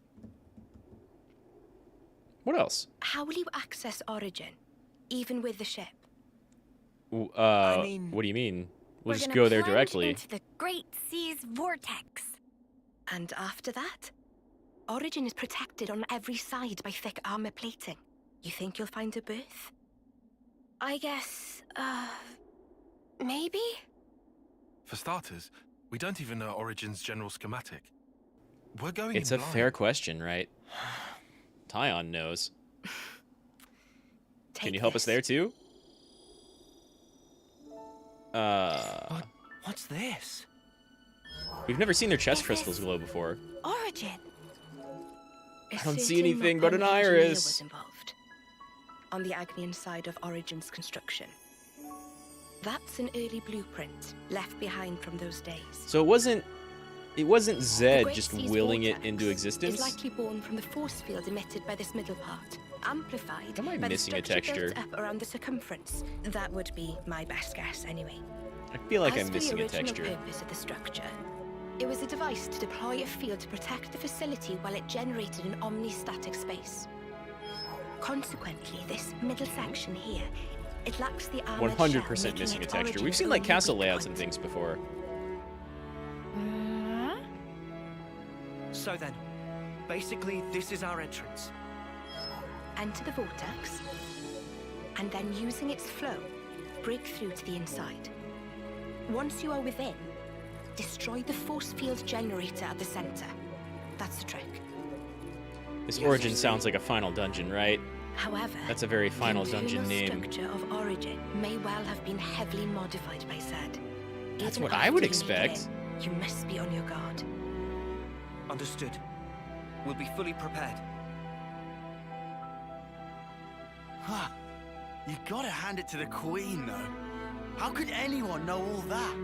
What else? How will you access Origin, even with the ship? What do you mean? We'll We're just gonna go there plunge directly. into the Great Sea's vortex. And after that? Origin is protected on every side by thick armor plating. You think you'll find a berth? I guess, maybe? For starters, we don't even know Origin's general schematic. We're going It's in a blind. fair question, right? Tyon knows. Can you help us there too? What's this? We've never seen their chest crystals glow before. Origin. I don't see anything but an iris. Was involved on the Agnian side of Origin's construction. That's an early blueprint left behind from those days. So it wasn't The Zed Great just Sea's willing it vortex into existence? is likely born from the force field emitted by this middle part, amplified Am I by the missing a structure texture? built up around the circumference. That would be my best guess, anyway. I feel like As I'm for missing the a original texture. purpose of the structure, it was a device to deploy a field to protect the facility while it generated an omnistatic space. Consequently, this middle section here, it lacks the armored shell, 100% making missing a it texture. We've Origin's seen like only castle weak layouts and point. things before. So then, basically, this is our entrance. Enter the vortex, and then using its flow, break through to the inside. Once you are within, destroy the force field generator at the center. That's the trick. This Origin sounds like a final dungeon, right? However, That's a very final the dungeon internal name. structure of Origin may well have been heavily modified by Zed. That's Even what I would after you make it expect. in, you must be on your guard. Understood. We'll be fully prepared. Huh. You gotta hand it to the Queen, though. How could anyone know all that?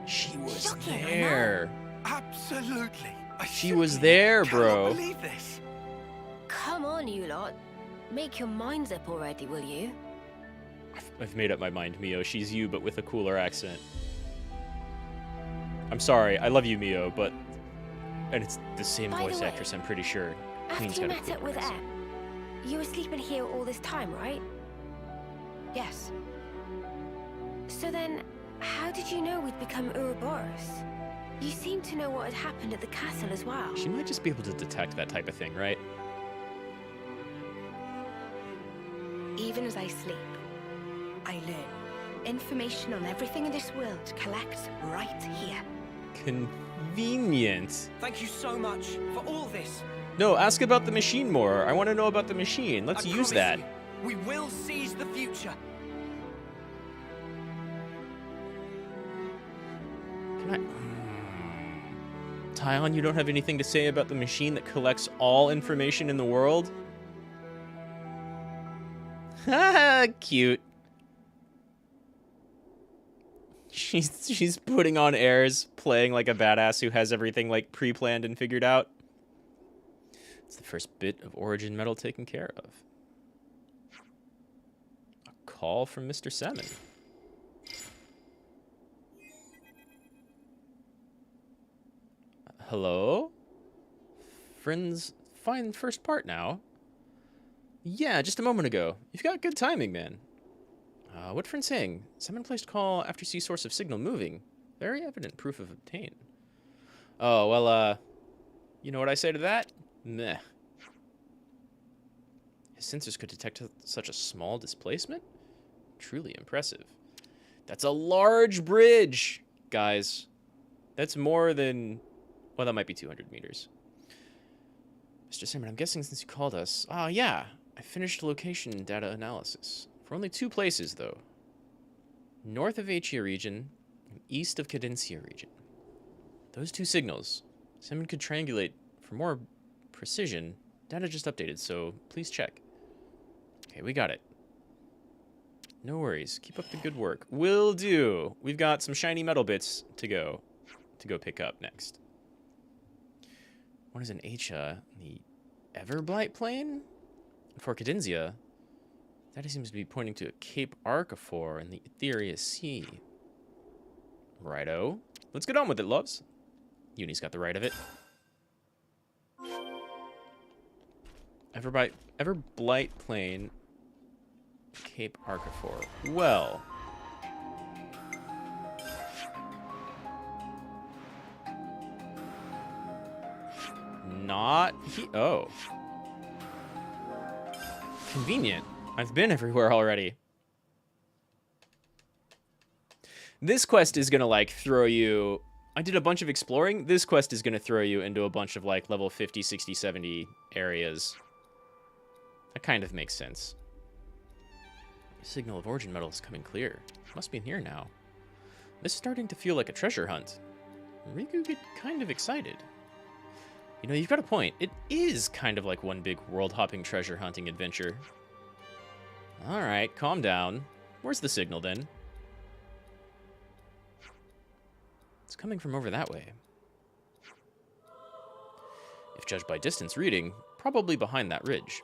She was Shocking, I know. there. Absolutely. I She was simply there, cannot bro. believe this. Come on, you lot. Make your minds up already, will you? I've made up my mind, Mio. She's you, but with a cooler accent. I'm sorry. I love you, Mio, but... And it's the same By the voice way, actress, I'm pretty sure. Queen's After you got a met up cooler with accent. Em, you were sleeping here all this time, right? Yes. So then, how did you know we'd become Ouroboros? You seem to know what had happened at the castle as well. She might just be able to detect that type of thing, right? Even as I sleep, I learn. Information on everything in this world collects right here. Convenient. Thank you so much for all this. No, ask about the machine more. I want to know about the machine. Let's I use promise that. you, we will seize the future. Tyon, you don't have anything to say about the machine that collects all information in the world? Haha, cute. She's putting on airs, playing like a badass who has everything like pre-planned and figured out. It's the first bit of origin metal taken care of. A call from Mr. 7. Hello? Friends, fine first part now. Yeah, just a moment ago. You've got good timing, man. What friend saying? 7 placed call after see source of signal moving. Very evident proof of obtain. Oh, well, you know what I say to that? Meh. His sensors could detect such a small displacement? Truly impressive. That's a large bridge, guys. That's more than... Well, that might be 200 meters. Mr. Simon, I'm guessing since you called us... Oh, yeah. I finished location data analysis. For only 2 places, though. North of Achia region and east of Cadencia region. Those 2 signals. Simon could triangulate for more precision. Data just updated, so please check. Okay, we got it. No worries. Keep up the good work. Will do. We've got some shiny metal bits to go pick up next. One is in Achia, the Everblight plane? For Cadencia, that seems to be pointing to a Cape Arcafor in the Etheria Sea. Righto. Let's get on with it, loves. Uni's got the right of it. Everblight plane, Cape Arcafor. Well. Not he. Oh. Convenient. I've been everywhere already. This quest is gonna, like, throw you... I did a bunch of exploring. This quest is gonna throw you into a bunch of, like, level 50, 60, 70 areas. That kind of makes sense. Signal of origin metal is coming clear. Must be in here now. This is starting to feel like a treasure hunt. Riku get kind of excited. You know, you've got a point. It is kind of like one big world-hopping treasure hunting adventure. Alright, calm down. Where's the signal, then? It's coming from over that way. If judged by distance reading, probably behind that ridge.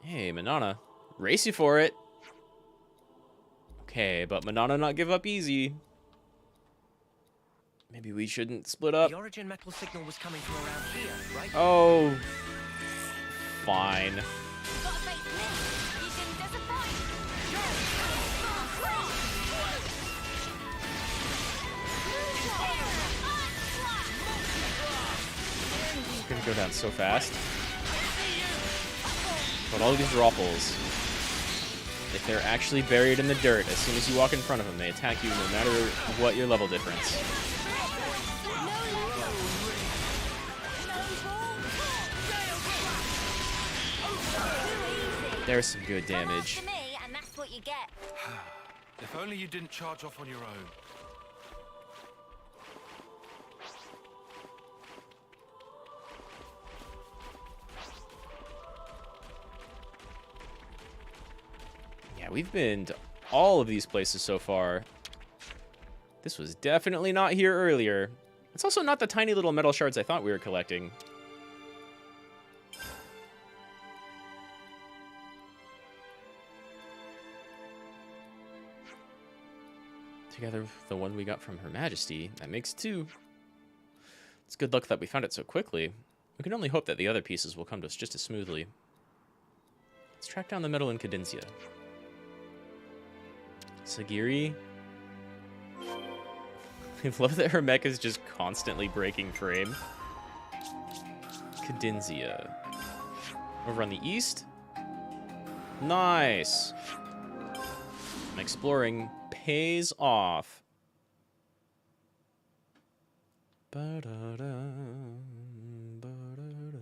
Hey, Manana. Race you for it! Okay, but Manana not give up easy. Maybe we shouldn't split up. The origin metal signal was coming from around here, right? Oh. Fine. It's gonna go down so fast. But all these Ropples, if they're actually buried in the dirt, as soon as you walk in front of them, they attack you no matter what your level difference. There's some good damage. If only you didn't charge off on your own. Yeah, we've been to all of these places so far. This was definitely not here earlier. It's also not the tiny little metal shards I thought we were collecting. Together with the one we got from Her Majesty, that makes 2. It's good luck that we found it so quickly. We can only hope that the other pieces will come to us just as smoothly. Let's track down the metal in Cadencia. Sagiri. I love that her mech is just constantly breaking frame. Cadencia. Over on the east? Nice. I'm exploring pays off. Ba-da-da, ba-da-da.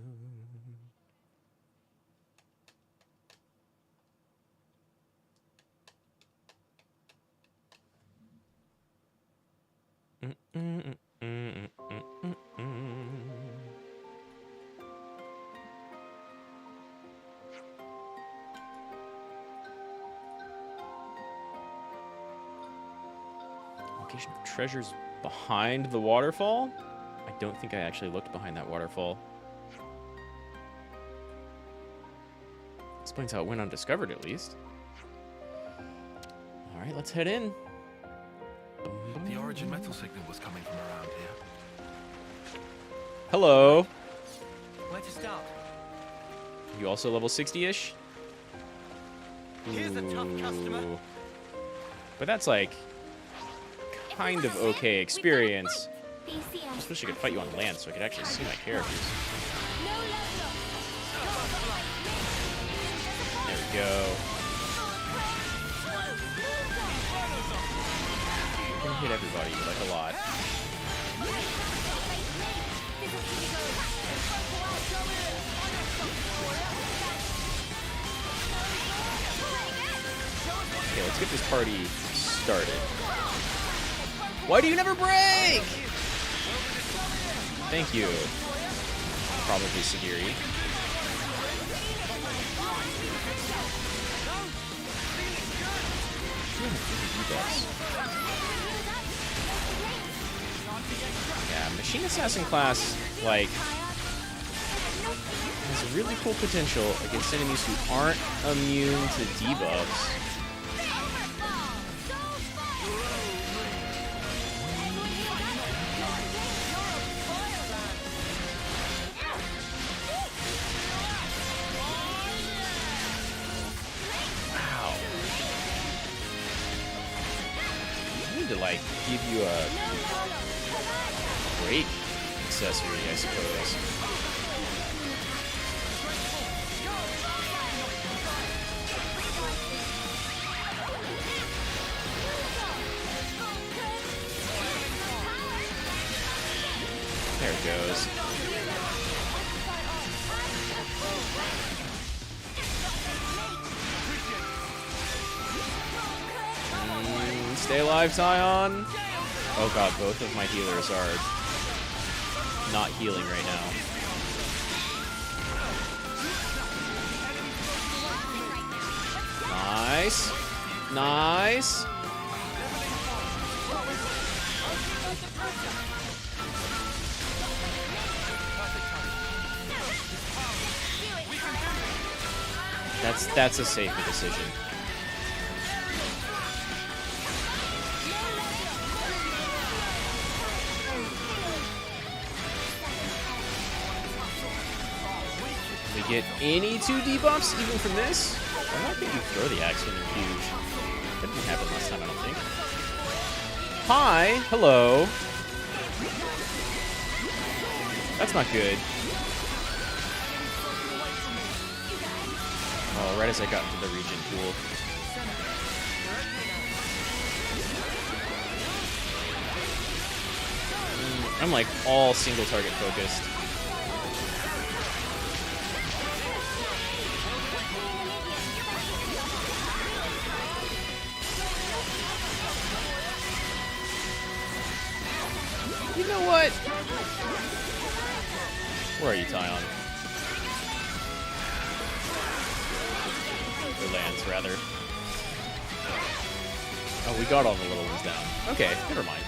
Location of treasures behind the waterfall? I don't think I actually looked behind that waterfall. Explains how it went undiscovered, at least. All right, let's head in. The origin metal signal was coming from around here. Hello. Where to start? You also level 60-ish? Here's a tough customer. But that's like kind of okay experience. I just wish I could fight you on land so I could actually see my characters. There we go. I'm gonna hit everybody, like a lot. Okay, let's get this party started. Why do you never break? Thank you. Probably Sagiri. Yeah, Machine Assassin class, like, has really cool potential against enemies who aren't immune to debuffs. To like give you a break accessory, I suppose. There it goes. Stay alive, Scion. Oh god, both of my healers are not healing right now. Nice. Nice. That's a safer decision. Get any 2 debuffs even from this? I don't think you throw the axe when they're huge. That didn't happen last time, I don't think. Hi, hello. That's not good. Oh, right as I got into the region, cool. I'm like all single target focused. You know what? Where are you, Tyon? Or Lanz, rather. Oh, we got all the little ones down. Okay, never mind.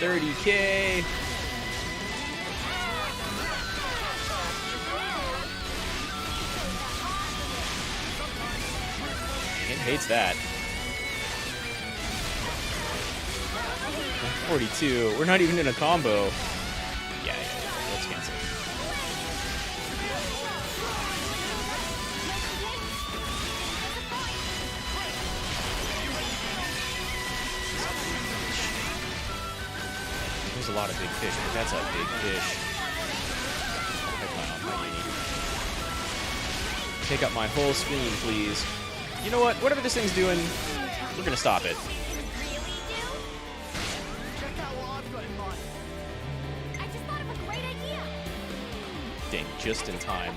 $30K. Hates that. 42. We're not even in a combo. Yeah. Let's cancel. There's a lot of big fish, but that's a big fish. Take up my whole screen, please. You know what? Whatever this thing's doing, we're gonna stop it. Dang, just in time.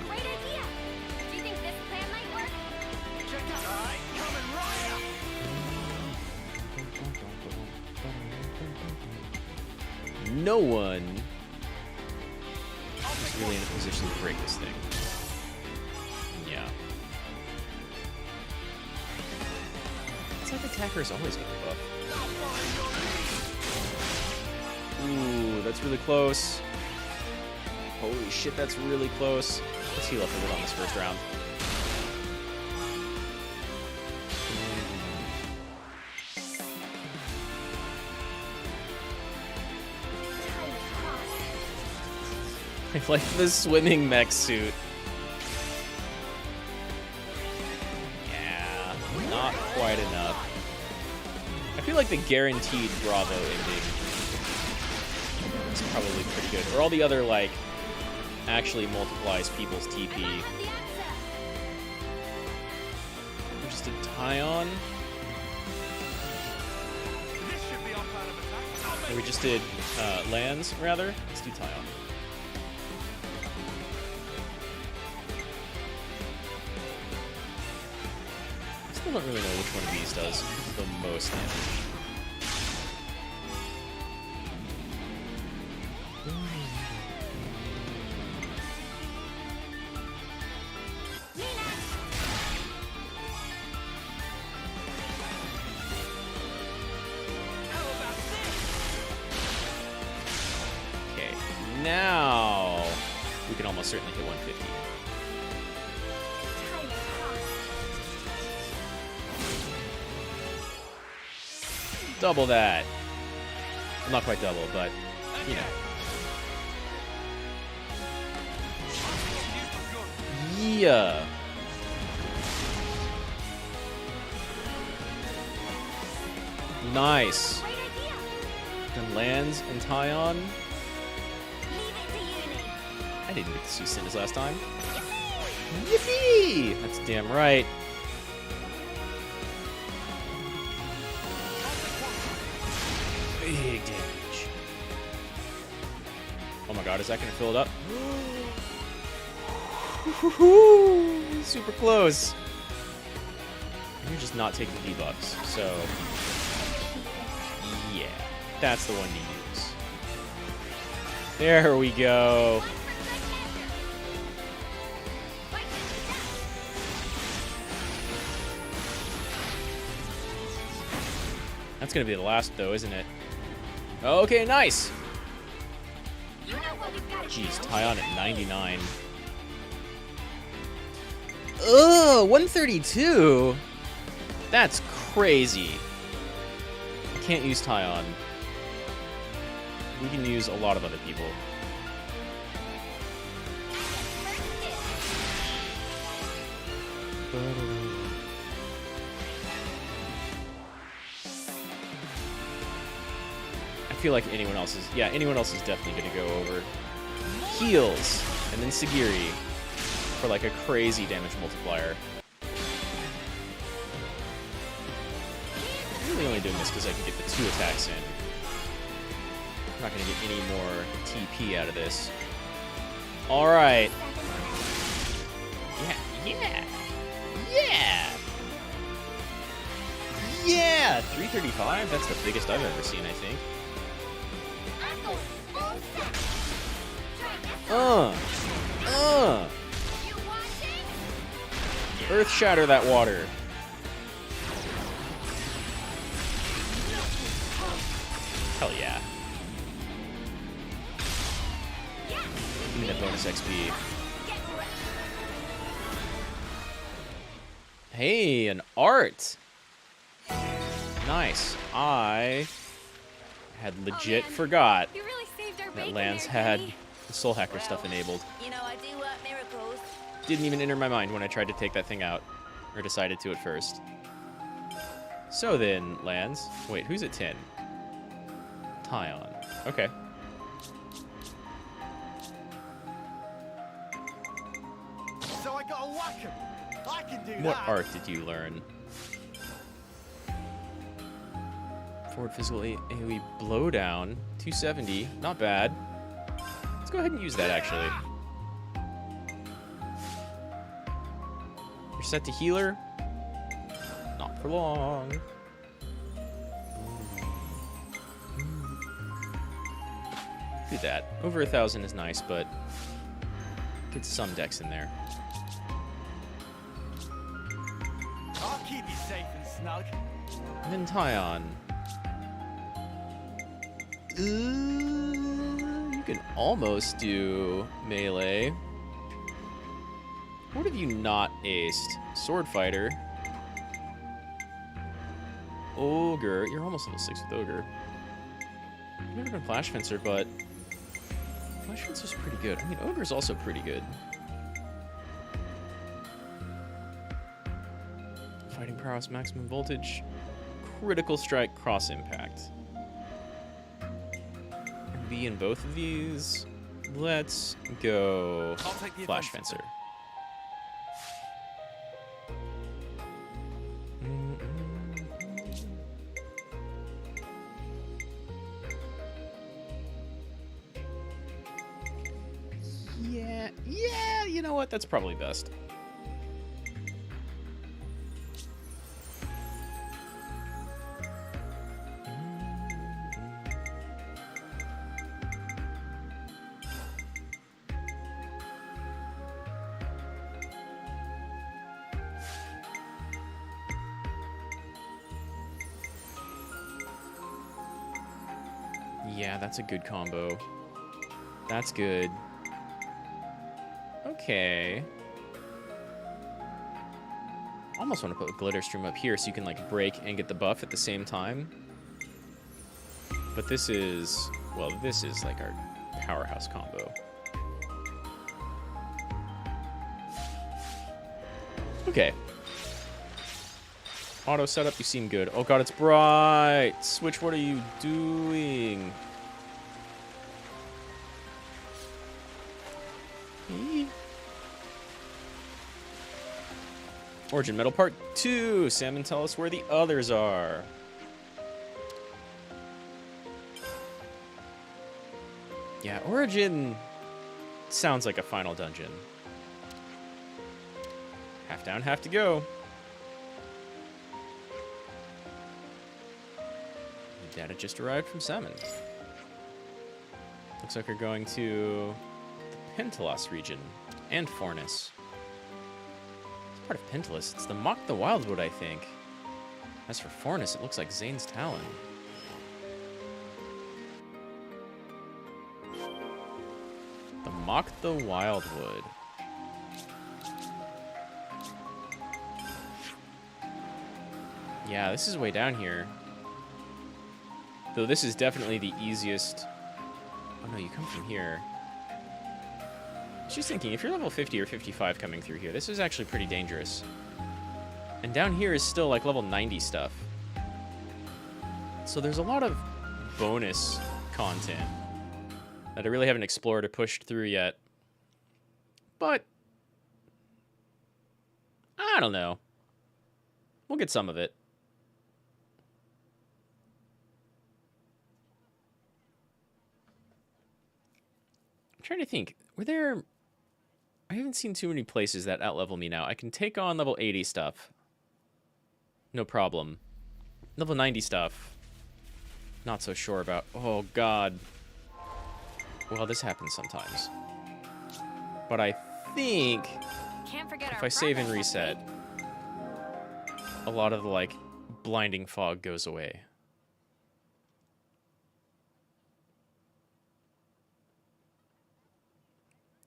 No one really in a position to break this thing. Yeah. It's like attacker is always getting buffed. Ooh, that's really close. Holy shit, that's really close. Let's heal up a bit on this first round. I like the swimming mech suit. Yeah, not quite enough. I feel like the guaranteed Bravo ending is probably pretty good. Or all the other, like, actually multiplies people's TP. We just did Tyon. Or we just did Lanz, rather. Let's do Tyon. I don't really know which one of these does the most damage. Okay, now we can almost certainly hit 150. Double that. Well, not quite double, but, you know. Yeah. Nice. Done Lanz and Tyon. I didn't get to see Cinna's last time. Yippee! That's damn right. Big damage. Oh my god, is that gonna fill it up? Super close. And you're just not taking debuffs, so yeah, that's the one to use. There we go. That's gonna be the last though, isn't it? Okay, nice. Jeez, Tyon at 99. Ugh, 132? That's crazy. I can't use Tyon. We can use a lot of other people. I feel like anyone else is, yeah, anyone else is definitely going to go over. Heals, and then Sagiri for like a crazy damage multiplier. I'm really only doing this because I can get the 2 attacks in. I'm not going to get any more TP out of this. Alright. Yeah. Yeah! 335? That's the biggest I've ever seen, I think. Earth shatter that water. Hell yeah. Give me that bonus XP. Hey, an art. Nice. I had legit forgot that Lanz had the Soul Hacker stuff enabled. You know, I do work miracles. Didn't even enter my mind when I tried to take that thing out. Or decided to at first. So then, Lanz. Wait, who's at 10? Tyon. Okay. So I gotta whack him. I can do What that. art did you learn? Forward physical AoE blowdown. 270. Not bad. Let's go ahead and use that, actually. You're set to healer? Not for long. Do that. Over 1,000 is nice, but get some decks in there. I'll keep you safe and snug. And then Tyon. You can almost do melee. What have you not aced? Sword fighter. Ogre. You're almost level 6 with Ogre. I've never been Flash Fencer, but Flash Fencer's pretty good. I mean, Ogre's also pretty good. Fighting prowess, maximum voltage, critical strike, cross impact. Be in both of these. Let's go Flash Fencer. Yeah, you know what? That's probably best. Yeah, that's a good combo. That's good. Okay. Almost want to put Glitter Stream up here so you can like break and get the buff at the same time. But this is, well, this is like our powerhouse combo. Okay. Auto setup, you seem good. Oh god, it's bright. Switch, what are you doing? Origin Metal Part 2. Salmon, tell us where the others are. Yeah, Origin sounds like a final dungeon. Half down, half to go. Data just arrived from Salmon. Looks like we're going to the Pentelos region and Fornis. It's part of Pentelos. It's the Mock the Wildwood, I think. As for Fornis, it looks like Zane's Talon. The Mock the Wildwood. Yeah, this is way down here. Though this is definitely the easiest. Oh no, you come from here. I was just thinking, if you're level 50 or 55 coming through here, this is actually pretty dangerous. And down here is still like level 90 stuff. So there's a lot of bonus content that I really haven't explored or pushed through yet. But I don't know. We'll get some of it. I'm trying to think. Were there... I haven't seen too many places that outlevel me now. I can take on level 80 stuff. No problem. Level 90 stuff. Not so sure about. Oh, God. Well, this happens sometimes. But I think if I save and reset, a lot of the, like, blinding fog goes away.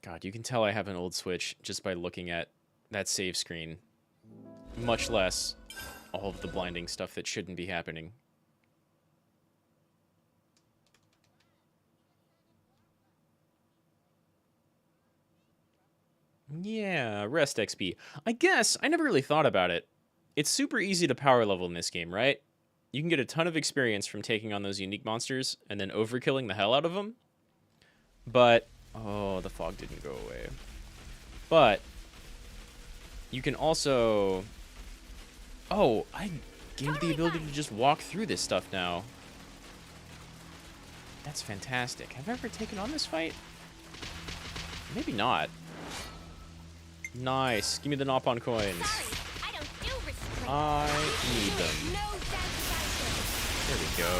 God, you can tell I have an old Switch just by looking at that save screen. Much less all of the blinding stuff that shouldn't be happening. Yeah, rest XP. I guess I never really thought about it. It's super easy to power level in this game, right? You can get a ton of experience from taking on those unique monsters and then overkilling the hell out of them. But, oh, the fog didn't go away. But you can also... Oh, I gained the ability to just walk through this stuff now. That's fantastic. Have I ever taken on this fight? Maybe not. Nice. Give me the Nopon coins. I need them. There we go.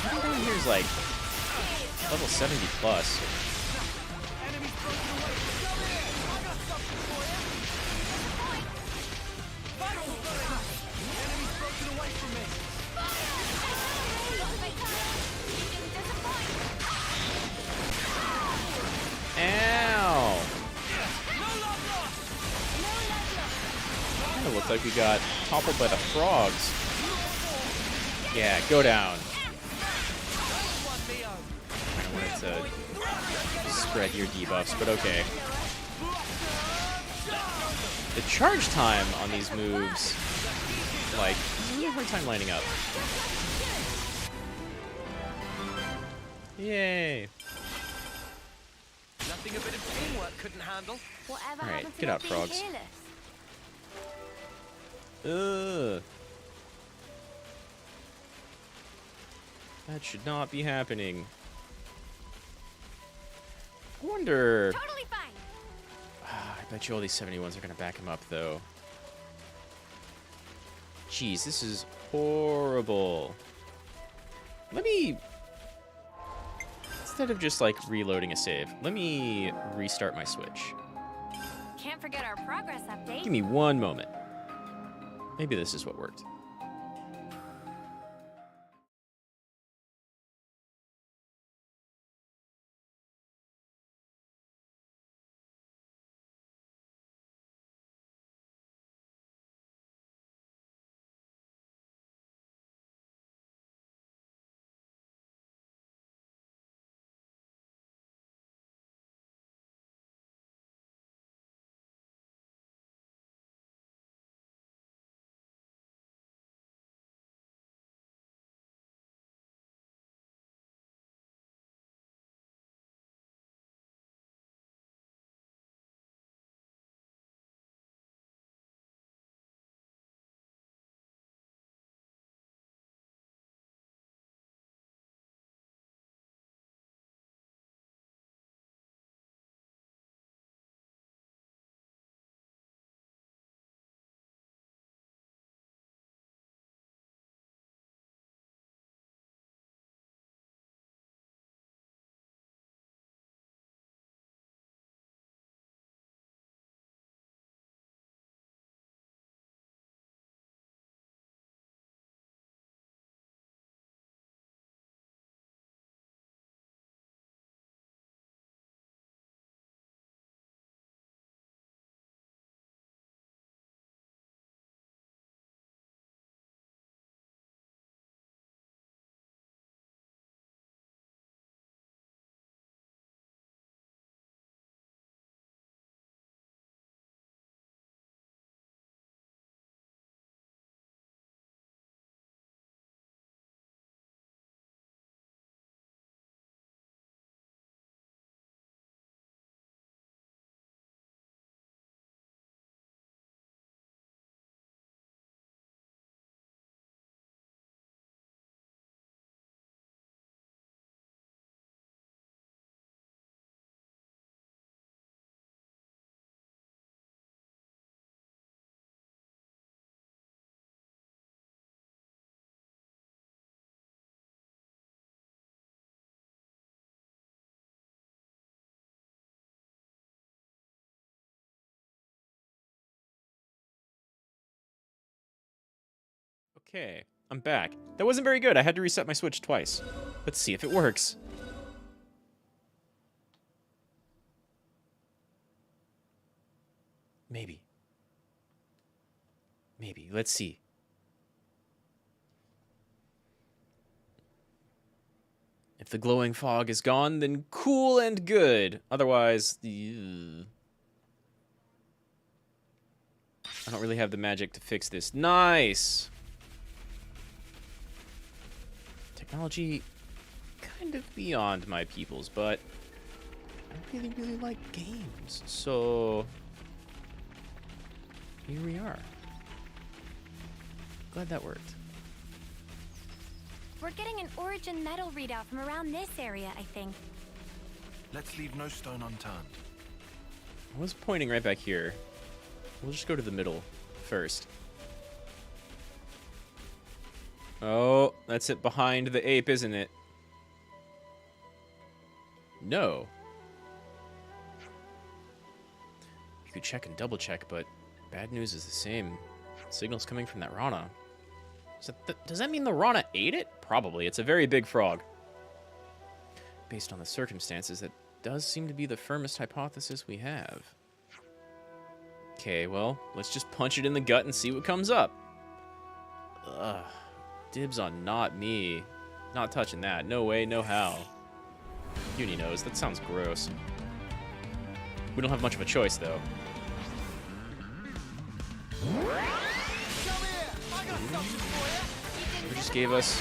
Everything down here is like level 70 plus. Ow! Kinda looks like we got toppled by the frogs. Yeah, go down. I wanted to spread your debuffs, but okay. The charge time on these moves, like, I have a hard time lining up. Yay. Nothing a bit of teamwork couldn't handle. Whatever All right, happened to get not out, being frogs. careless? Ugh. That should not be happening. I wonder... Totally fine. I bet you all these 71s are going to back him up, though. Jeez, this is horrible. Let me... Instead of just, like, reloading a save, let me restart my Switch. Can't forget our progress update. Give me one moment. Maybe this is what worked. Okay, I'm back. That wasn't very good. I had to reset my Switch twice. Let's see if it works. Maybe. Maybe. Let's see. If the glowing fog is gone, then cool and good. Otherwise, I don't really have the magic to fix this. Nice! Technology kind of beyond my people's, but I really, really like games. So here we are. Glad that worked. We're getting an origin metal readout from around this area, I think. Let's leave no stone unturned. I was pointing right back here. We'll just go to the middle first. Oh, that's it behind the ape, isn't it? No. could check and double check, but bad news is the same. Signal's coming from that Rana. Does that mean the Rana ate it? Probably. It's a very big frog. Based on the circumstances, that does seem to be the firmest hypothesis we have. Okay, well, let's just punch it in the gut and see what comes up. Ugh. Dibs on not me. Not touching that. No way, no how. Uni knows. That sounds gross. We don't have much of a choice, though. Who just gave us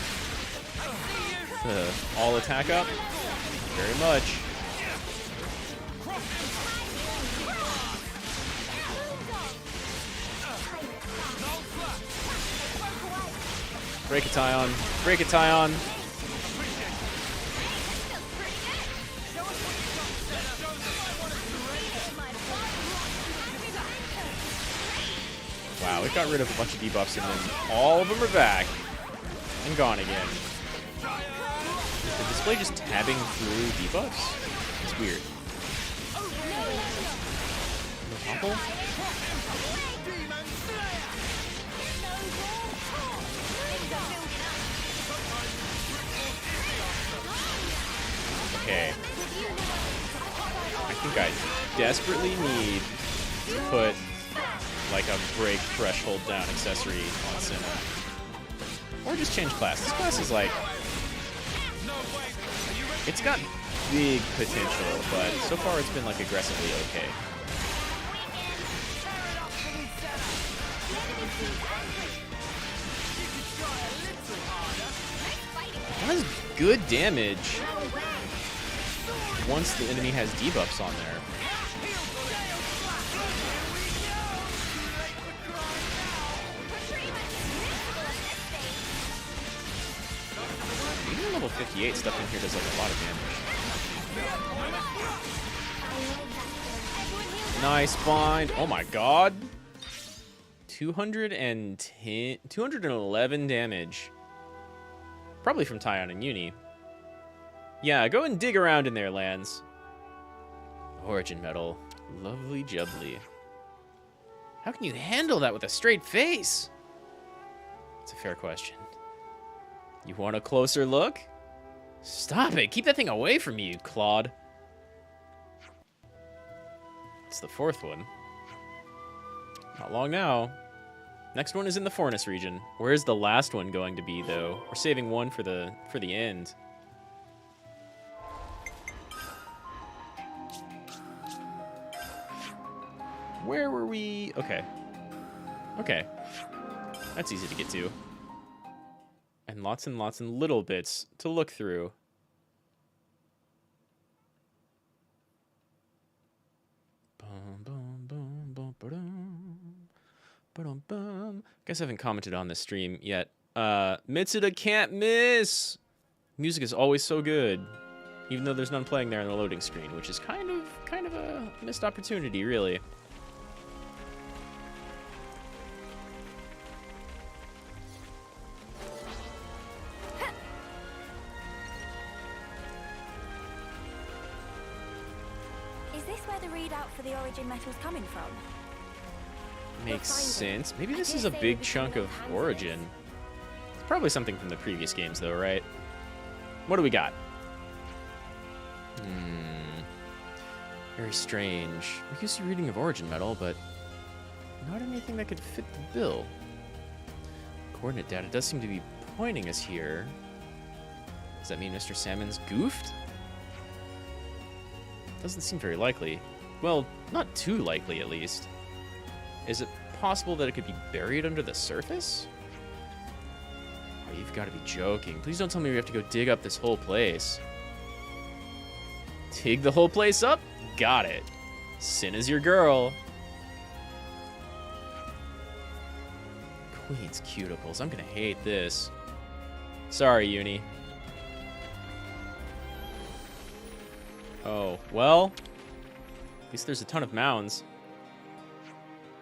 the all attack up? Very much. Break a Tyon. Break a Tyon. Wow, it got rid of a bunch of debuffs and then all of them are back and gone again. Is the display just tabbing through debuffs? It's weird. No topple? Okay. I think I desperately need to put like a break threshold down accessory on Senna. Or just change class. This class is like... It's got big potential, but so far it's been like aggressively okay. It does good damage once the enemy has debuffs on there. Even level 58 stuff in here does like a lot of damage. Nice bind. Oh my god. 211 damage. Probably from Tyon and Uni. Yeah, go and dig around in there, Lanz. Origin medal. Lovely jubbly. How can you handle that with a straight face? It's a fair question. You want a closer look? Stop it! Keep that thing away from you, Claude. It's the fourth one. Not long now. Next one is in the Fornus region. Where's the last one going to be, though? We're saving one for the end. Where were we? Okay. Okay. That's easy to get to. And lots and little bits to look through. Guess I haven't commented on this stream yet. Mitsuda can't miss! Music is always so good. Even though there's none playing there on the loading screen, which is kind of a missed opportunity, really. For the origin metal's coming from. Makes sense. Maybe this is a big chunk of origin. It's probably something from the previous games, though, right? What do we got? Very strange. We used to reading of origin metal, but not anything that could fit the bill. Coordinate data does seem to be pointing us here. Does that mean Mr. Salmon's goofed? Doesn't seem very likely. Well, not too likely, at least. Is it possible that it could be buried under the surface? Oh, you've got to be joking. Please don't tell me we have to go dig up this whole place. Dig the whole place up? Got it. Sin is your girl. Queen's cuticles. I'm gonna hate this. Sorry, Uni. Oh, well... At least there's a ton of mounds.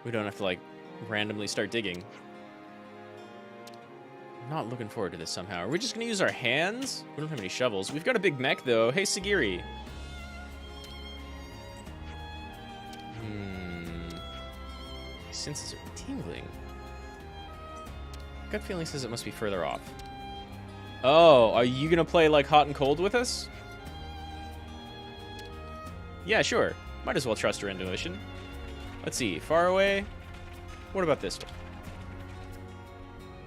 We don't have to, like, randomly start digging. I'm not looking forward to this somehow. Are we just going to use our hands? We don't have any shovels. We've got a big mech, though. Hey, Sagiri. senses are tingling. Gut feeling says it must be further off. Oh, are you gonna play like hot and cold with us? Yeah, sure. Might as well trust her intuition. Let's see, far away. What about this one?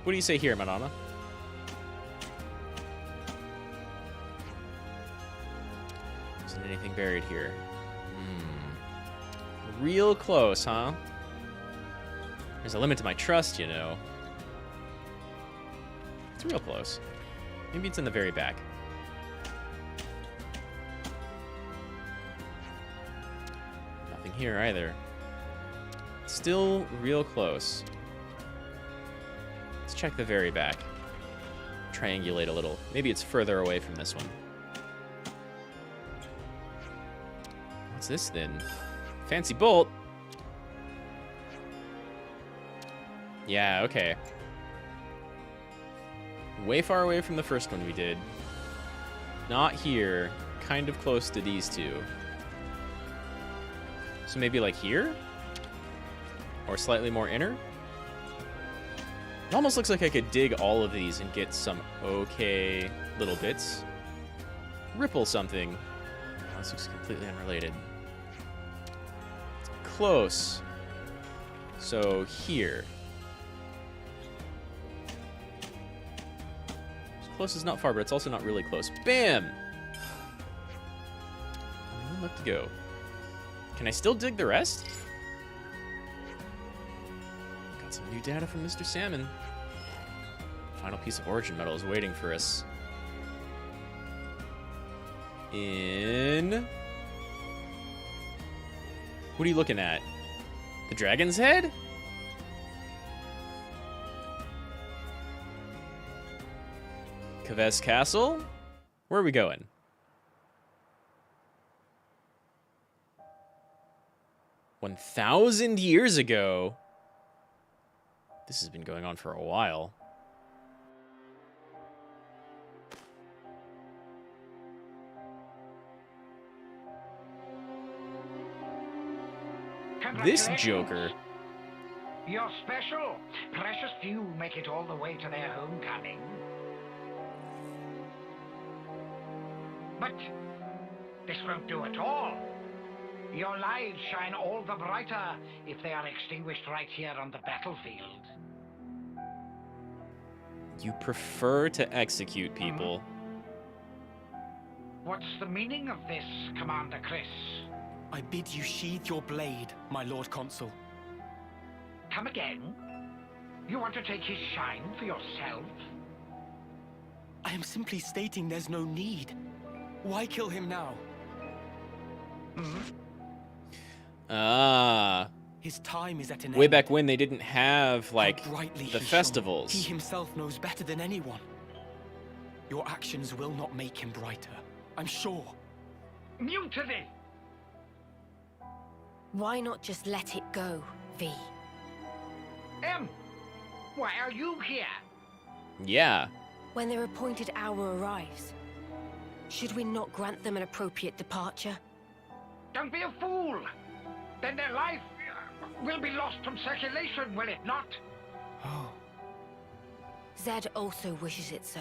What do you say here, Madonna? Isn't anything buried here? Real close, huh? There's a limit to my trust, you know. It's real close. Maybe it's in the very back. Nothing here either. Still real close. Let's check the very back. Triangulate a little. Maybe it's further away from this one. What's this then? Fancy bolt. Yeah, okay. Way far away from the first one we did. Not here. Kind of close to these two. So maybe like here? Or slightly more inner? It almost looks like I could dig all of these and get some okay little bits. Ripple something. Oh, this looks completely unrelated. Close. So here. Close is not far, but it's also not really close. Bam! One left to go. Can I still dig the rest? Got some new data from Mr. Salmon. Final piece of origin metal is waiting for us. In... What are you looking at? The dragon's head? Kavez Castle? Where are we going? "1,000 years ago? This has been going on for a while. This Joker. You're special. Precious few make it all the way to their homecoming. But this won't do at all. Your lives shine all the brighter if they are extinguished right here on the battlefield. You prefer to execute people. What's the meaning of this, Commander Chris? I bid you sheathe your blade, my Lord Consul. Come again? You want to take his shine for yourself? I am simply stating there's no need. Why kill him now? Ah. His time is at an Way end. back when they didn't have, like, Brightly the he festivals. shone. He himself knows better than anyone. Your actions will not make him brighter, I'm sure. Mutiny! Why not just let it go, V? Why are you here? Yeah. When their appointed hour arrives, should we not grant them an appropriate departure? Don't be a fool! Then their life will be lost from circulation, will it not? Oh. Zed also wishes it so.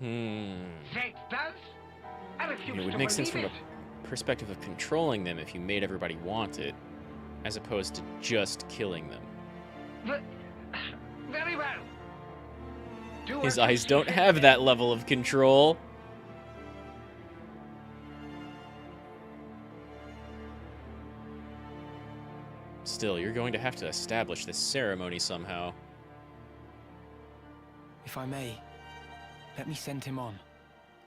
Zed does? I refuse It would to make sense from believe a perspective of controlling them if you made everybody want it, as opposed to just killing them. Very well. Do His as you eyes don't see have fit. that level of control. Still, you're going to have to establish this ceremony somehow. If I may, let me send him on.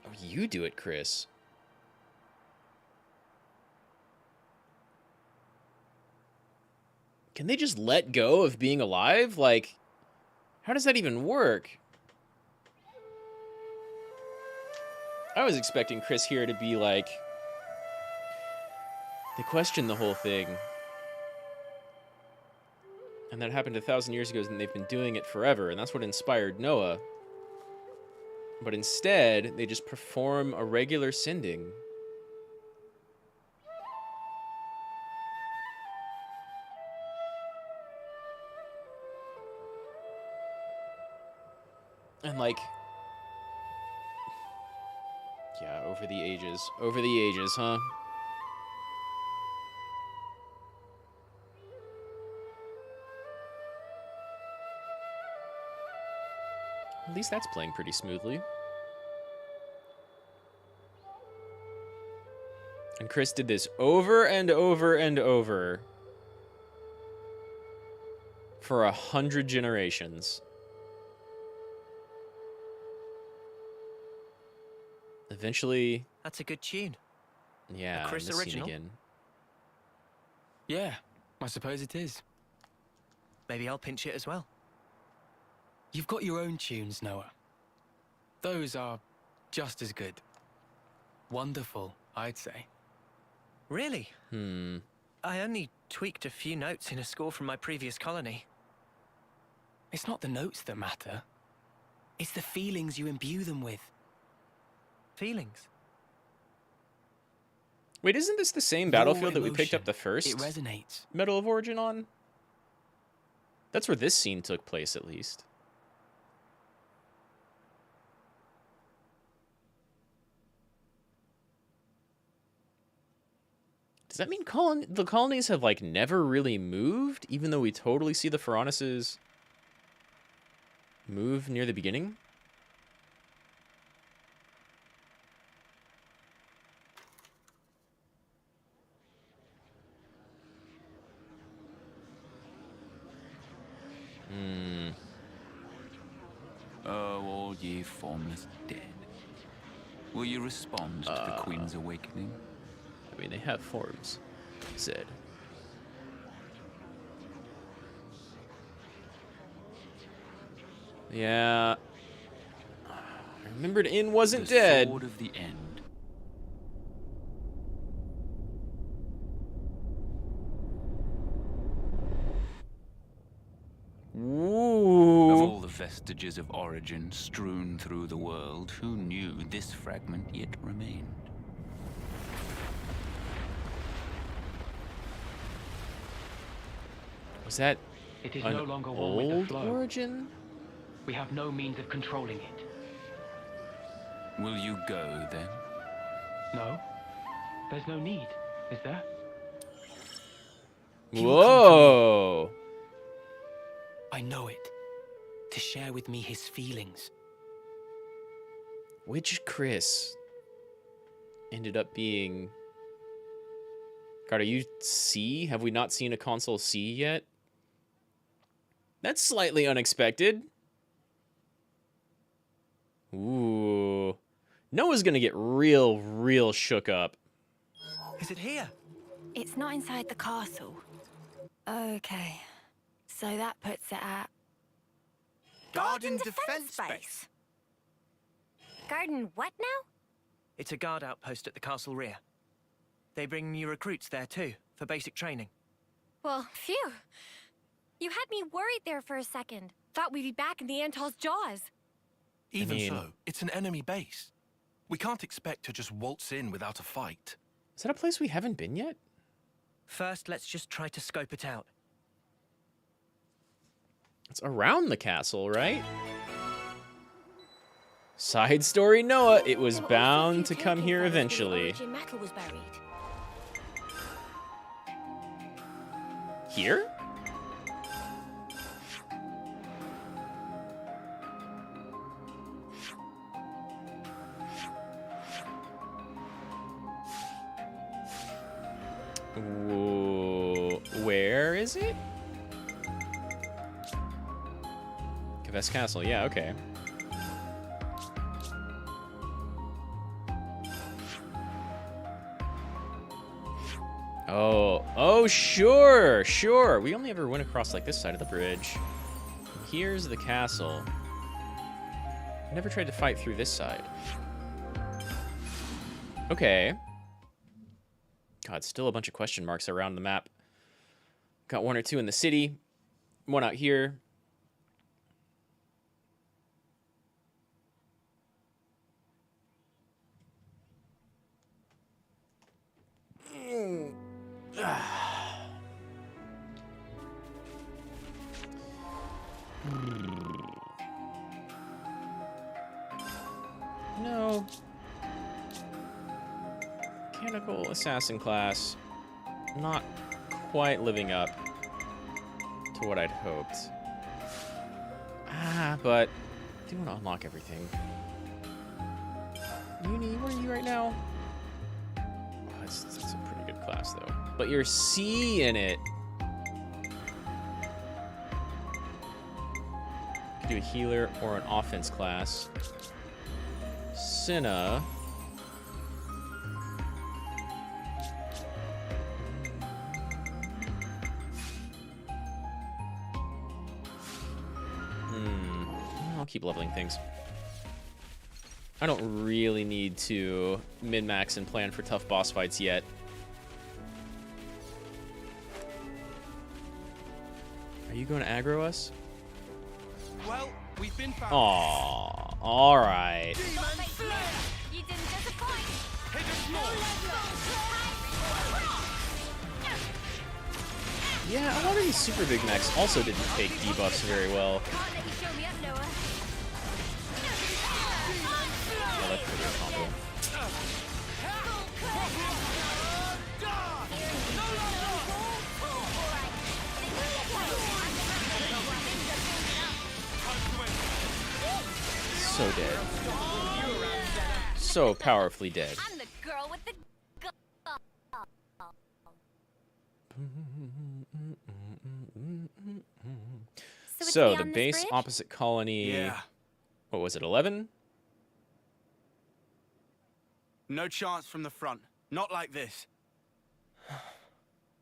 Oh, you do it, Chris. Can they just let go of being alive? Like, how does that even work? I was expecting Chris here to be like... They question the whole thing. And that happened 1,000 years ago, and they've been doing it forever, and that's what inspired Noah. But instead, they just perform a regular sending. And like, yeah, over the ages. Over the ages, huh? At least that's playing pretty smoothly. And Chris did this over and over and over for 100 generations. Eventually... That's a good tune. Yeah, a Chris this scene original. again. Yeah, I suppose it is. Maybe I'll pinch it as well. You've got your own tunes, Noah. Those are just as good. Wonderful, I'd say. Really? Hmm. I only tweaked a few notes in a score from my previous colony. It's not the notes that matter. It's the feelings you imbue them with. Feelings? Wait, isn't this the same Raw battlefield that we picked up emotion. the first It resonates. Medal of Origin on? That's where this scene took place, at least. Does that mean the colonies have, like, never really moved? Even though we totally see the Pharaonesses move near the beginning? Hmm. Oh, all ye formless dead. Will you respond to the Queen's awakening? I mean, they have forms, said. Yeah. I remembered Inn wasn't dead. The Sword of the End. Ooh. Of all the vestiges of origin strewn through the world, who knew this fragment yet remained? Was that It is an no longer one with the old flow. origin? We have no means of controlling it. Will you go, then? No. There's no need, is there? Whoa! I know it. To share with me his feelings. Which Chris ended up being... God, are you C? Have we not seen a console C yet? That's slightly unexpected. Ooh. Noah's gonna get real shook up. Is it here? It's not inside the castle. Okay. So that puts it at... Garden Defense Base. Garden what now? It's a guard outpost at the castle rear. They bring new recruits there too, for basic training. Well, phew. You had me worried there for a second. Thought we'd be back in the Antol's jaws. Even so, it's an enemy base. We can't expect to just waltz in without a fight. Is that a place we haven't been yet? First, let's just try to scope it out. It's around the castle, right? Side story Noah, it was bound to come here eventually. Metal was buried. Here? Whoa. Where is it? Kavess Castle, yeah, okay. Oh, sure. We only ever went across like this side of the bridge. Here's the castle. I never tried to fight through this side. Okay. God, still a bunch of question marks around the map. Got one or two in the city. One out here. Mechanical assassin class. Not quite living up to what I'd hoped. But I do want to unlock everything. Uni, where are you right now? Oh, that's a pretty good class, though. But you're C in it. You could do a healer or an offense class. Cinna. I'll keep leveling things. I don't really need to min-max and plan for tough boss fights yet. Are you going to aggro us? Well, we've been found. Aww, alright. You didn't disappoint. Yeah, a lot of these super big mechs also didn't take debuffs very well. Can't let you show me up, Noah. I like the combo. So dead. So powerfully dead. I'm the girl with the So the base opposite colony. Yeah. What was it? 11? No chance from the front. Not like this.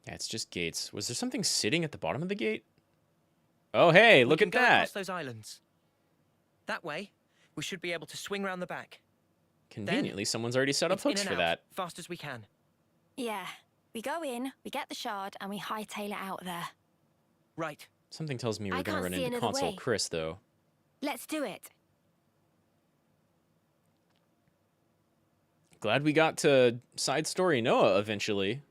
Yeah, it's just gates. Was there something sitting at the bottom of the gate? Oh, hey, look at Go that. across those islands. That way, we should be able to swing round the back. Conveniently, someone's already set up It's in hooks and for out, that. fast as we can. Yeah. We go in, we get the shard, and we hightail it out there. Right. Something tells me I we're going to can't run see into another Console way. Chris, though. Let's do it. Glad we got to side story Noah eventually.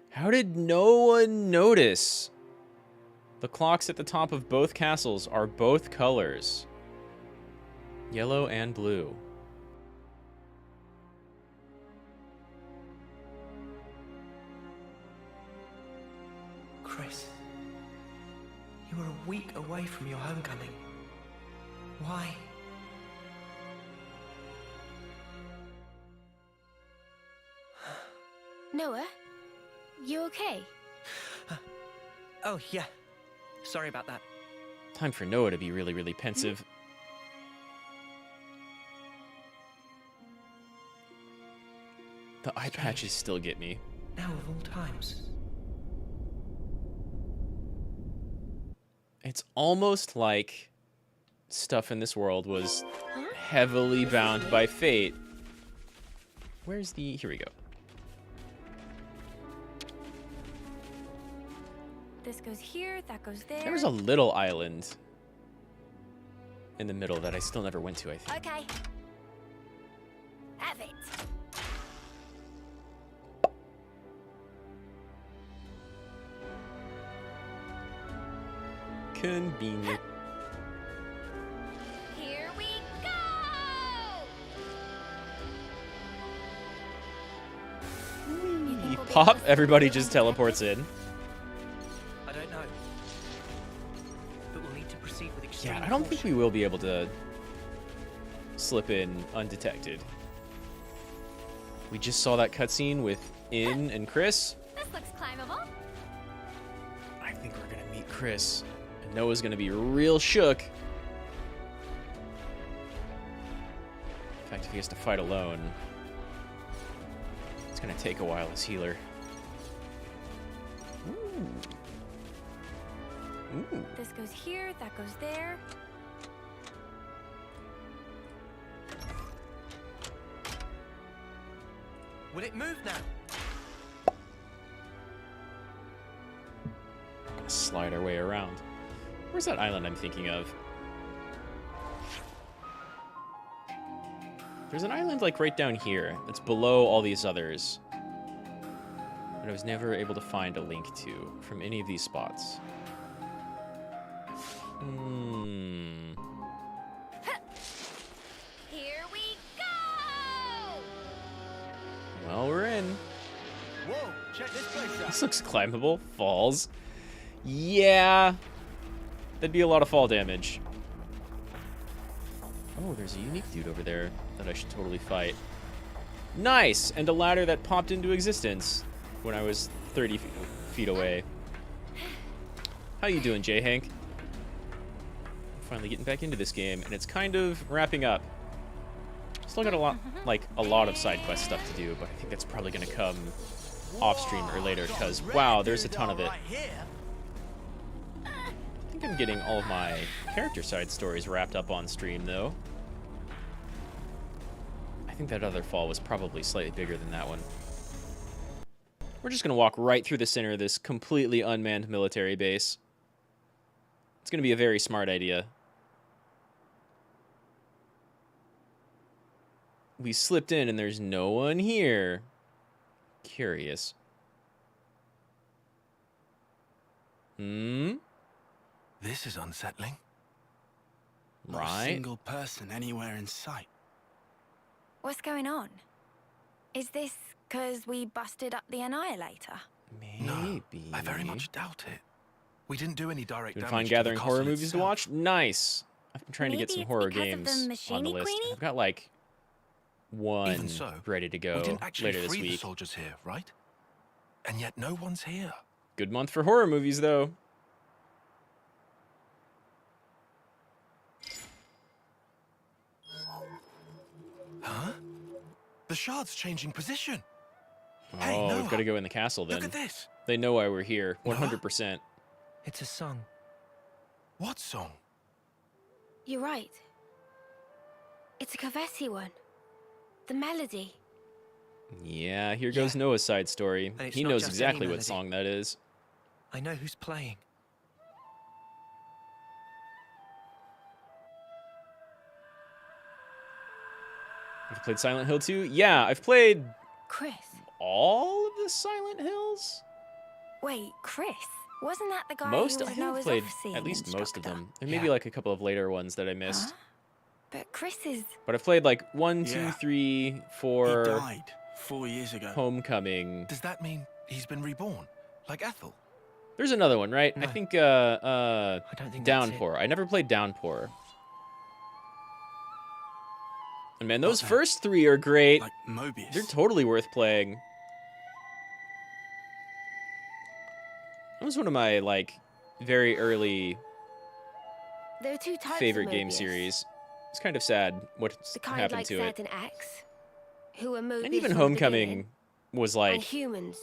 How did no one notice? The clocks at the top of both castles are both colors. Yellow and blue. Chris, you were a week away from your homecoming. Why? Noah, you okay? Oh, yeah. Sorry about that. Time for Noah to be really, really pensive. The eye patches still get me. Now of all times. It's almost like stuff in this world was heavily bound by fate. Where's the... Here we go. This goes here, that goes there. There was a little island in the middle that I still never went to, I think. Okay. Have it. Convenient. Here we go! You pop, everybody just teleports in. I don't know. But we'll need to proceed with extreme Yeah, I don't think we will be able to slip in undetected. We just saw that cutscene with In and Chris. This looks climbable. I think we're gonna meet Chris. And Noah's gonna be real shook. In fact, if he has to fight alone, it's gonna take a while as healer. Ooh. Ooh. This goes here, that goes there. Will it move now? Gonna slide our way around. Where's that island I'm thinking of? There's an island like right down here that's below all these others that I was never able to find a link to from any of these spots. Here we go! This looks climbable. Falls. Yeah. That'd be a lot of fall damage. Oh, there's a unique dude over there that I should totally fight. Nice! And a ladder that popped into existence when I was 30 feet away. How you doing, J-Hank? Finally getting back into this game, and it's kind of wrapping up. Still got a lot of side quest stuff to do, but I think that's probably going to come off stream or later, because wow, there's a ton of it. I think I'm getting all of my character side stories wrapped up on stream, though. I think that other fall was probably slightly bigger than that one. We're just going to walk right through the center of this completely unmanned military base. It's going to be a very smart idea. We slipped in and there's no one here. Curious. This is unsettling. Not a single person anywhere in sight. What's going on? Is this because we busted up the Annihilator? Maybe. No, I very much doubt it. We didn't do any direct Been damage fine to gathering the horror castle movies to itself. watch? Nice. I've been trying to get Maybe some it's horror because of the games on the machine-y list. queenie? I've got like one Even so, ready to go we didn't actually later this free the week. soldiers here, right? And yet no one's here. Good month for horror movies, though. Huh? The shard's changing position. Oh, Hey, we've Noah, got to go in the castle then. Look at this. They know why we're here. 100%. It's a song. What song? You're right. It's a Kavesi one. The melody. Yeah, here goes Noah's side story. And it's He not knows just exactly any what melody. song that is. I know who's playing. Have you played Silent Hill 2? Yeah, I've played Chris. all of the Silent Hills. Wait, Chris? Wasn't that the guy Most, who I was think I've Noah's played officer at least most of instructor? them. There may be like a couple of later ones that I missed. Huh? But Chris is... But I've played like 1, 2, Yeah. 3, 4. He died 4 years ago. Homecoming. Does that mean he's been reborn? Like Ethel? There's another one, right? I No. think I don't think that's it. Downpour. I never played Downpour. And man, those What, first 3 are great. Like Mobius. They're totally worth playing. That was one of my like very early There are two types favorite of game Mobius. series. It's kind of sad what's The kind happened like to it. certain X, who were Mobius And even from the Homecoming beginning, was and like humans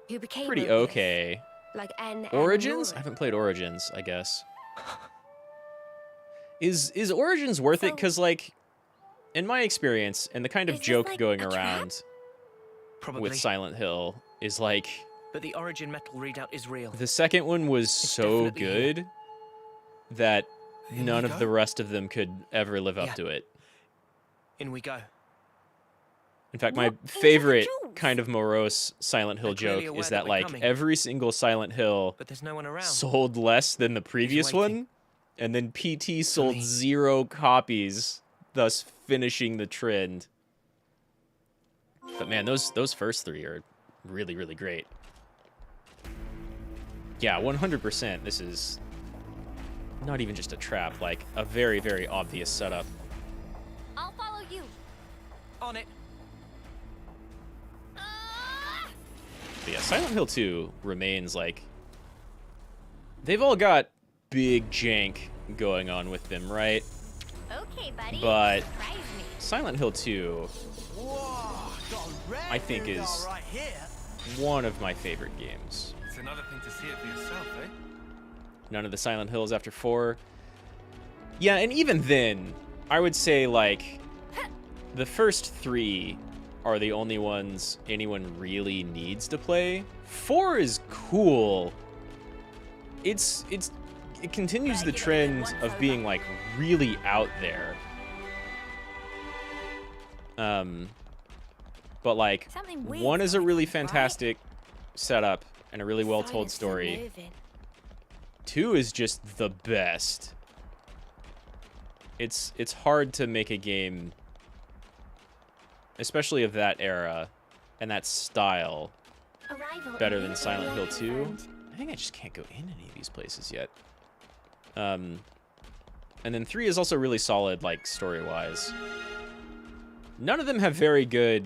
who became pretty Mobius, okay. like N Origins? I and haven't played Origins, I guess. Is Origins worth it? Because like, in my experience, and the kind of Is this joke like going a trap? around Probably. with Silent Hill is like, But the origin metal readout is real. the second one was so definitely here. good that In none we of go? the rest of them could ever live up Yeah. to it. In we go. In fact, my What is favorite the juice? kind of morose Silent Hill They're clearly joke aware is that that we're like coming. every single Silent Hill But there's no one around. sold less than the previous waiting. one, and then PT sold me. 0 copies, thus finishing the trend. But man, those first 3 are really, really great. Yeah, 100%. This is not even just a trap, like a very, very obvious setup. I'll follow you. On it. But yeah, Silent Hill 2 remains like... They've all got big jank going on with them, right? Okay, buddy. But Surprise me. Silent Hill 2, Whoa, got a red I think dude is right here. one of my favorite games. It's another thing to see it for yourself, eh? None of the Silent Hills after 4. Yeah, and even then, I would say, like, the first 3 are the only ones anyone really needs to play. 4 is cool. It continues the trend of being, like, really out there. But, like, Something weird 1 is a really going on, right? fantastic setup and a really well-told Silence still story. moving. 2 is just the best. It's hard to make a game, especially of that era and that style, better than Silent Hill 2. I think I just can't go in any of these places yet. And then 3 is also really solid, like, story-wise. None of them have very good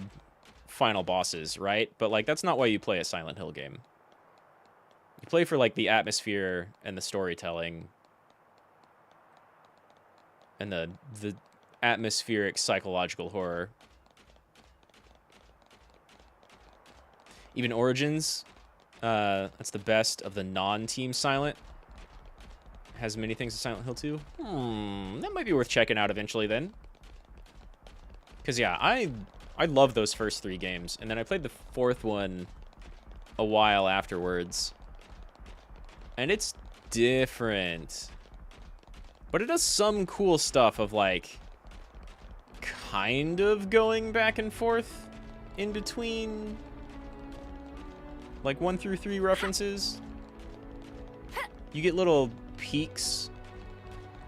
final bosses, right? But, like, that's not why you play a Silent Hill game. You play for, like, the atmosphere and the storytelling. And the atmospheric psychological horror. Even Origins, that's the best of the non-Team Silent. Has many things to Silent Hill 2. That might be worth checking out eventually then. Because, yeah, I love those first 3 games. And then I played the 4th one a while afterwards. And it's different. But it does some cool stuff of, like, kind of going back and forth in between, like, 1 through 3 references. You get little peeks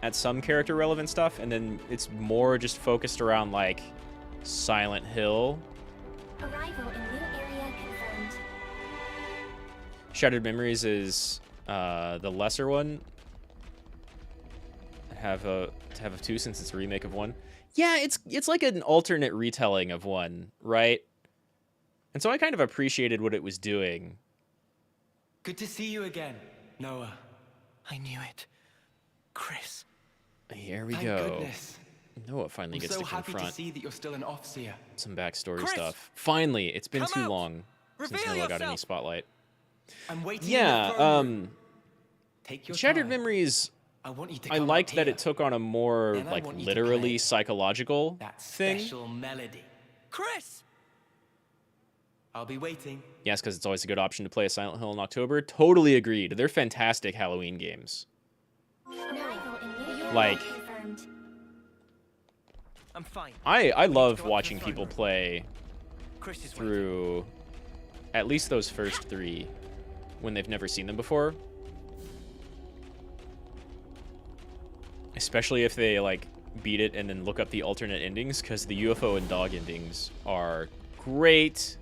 at some character relevant stuff, and then it's more just focused around, like, Silent Hill. Arrival in new area confirmed. Shattered Memories is the lesser one. Have a 2 since it's a remake of 1. Yeah, it's like an alternate retelling of 1, right? And so I kind of appreciated what it was doing. Good to see you again, Noah. I knew it. Chris. Here we Thank go. Goodness. Noah finally I'm gets so to happy confront to see that you're still an Offseer. some backstory Chris! stuff. Finally, it's been Come too out! long since Reveal Noah got any yourself! spotlight. I'm waiting. Yeah, Take your Shattered time. Memories, I want you to I come liked up that here. it took on a more, Then I like, want you to literally play psychological that thing. special melody. Chris! I'll be waiting. Yes, because it's always a good option to play a Silent Hill in October. Totally agreed. They're fantastic Halloween games. Arrival in new area Like, confirmed. I'm fine. I love go up to watching the throne people room. play Chris is through at least those first 3 when they've never seen them before. Especially if they, like, beat it and then look up the alternate endings, because the UFO and dog endings are great.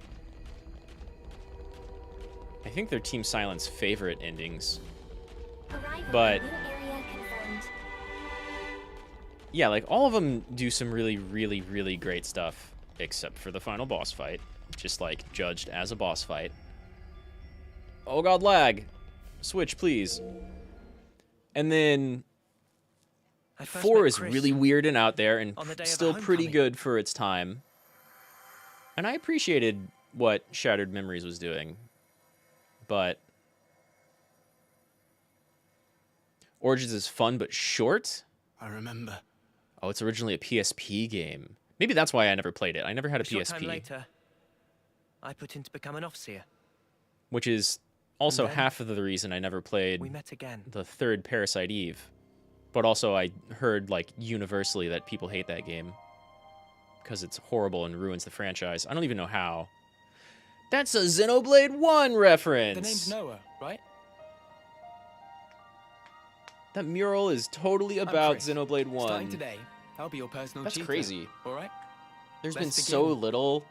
I think they're Team Silent's favorite endings. Arrival But in new area confirmed. yeah, like, all of them do some really, really, really great stuff, except for the final boss fight. Just, like, judged as a boss fight. Oh god, lag. Switch, please. And then 4 is really weird and out there and on the day of still our pretty homecoming. good for its time. And I appreciated what Shattered Memories was doing. But Origins is fun but short. I remember. Oh, it's originally a PSP game. Maybe that's why I never played it. I never had a short time PSP. later, I put in to become an Offseer. Which is also then half of the reason I never played we met again. the 3rd Parasite Eve. But also I heard, like, universally that people hate that game. Because it's horrible and ruins the franchise. I don't even know how. That's a Xenoblade 1 reference! The name's Noah, right? That mural is totally I'm about Chris. Xenoblade 1. Starting today, I'll be your personal That's tutor. crazy. All right? There's Let's been begin. so little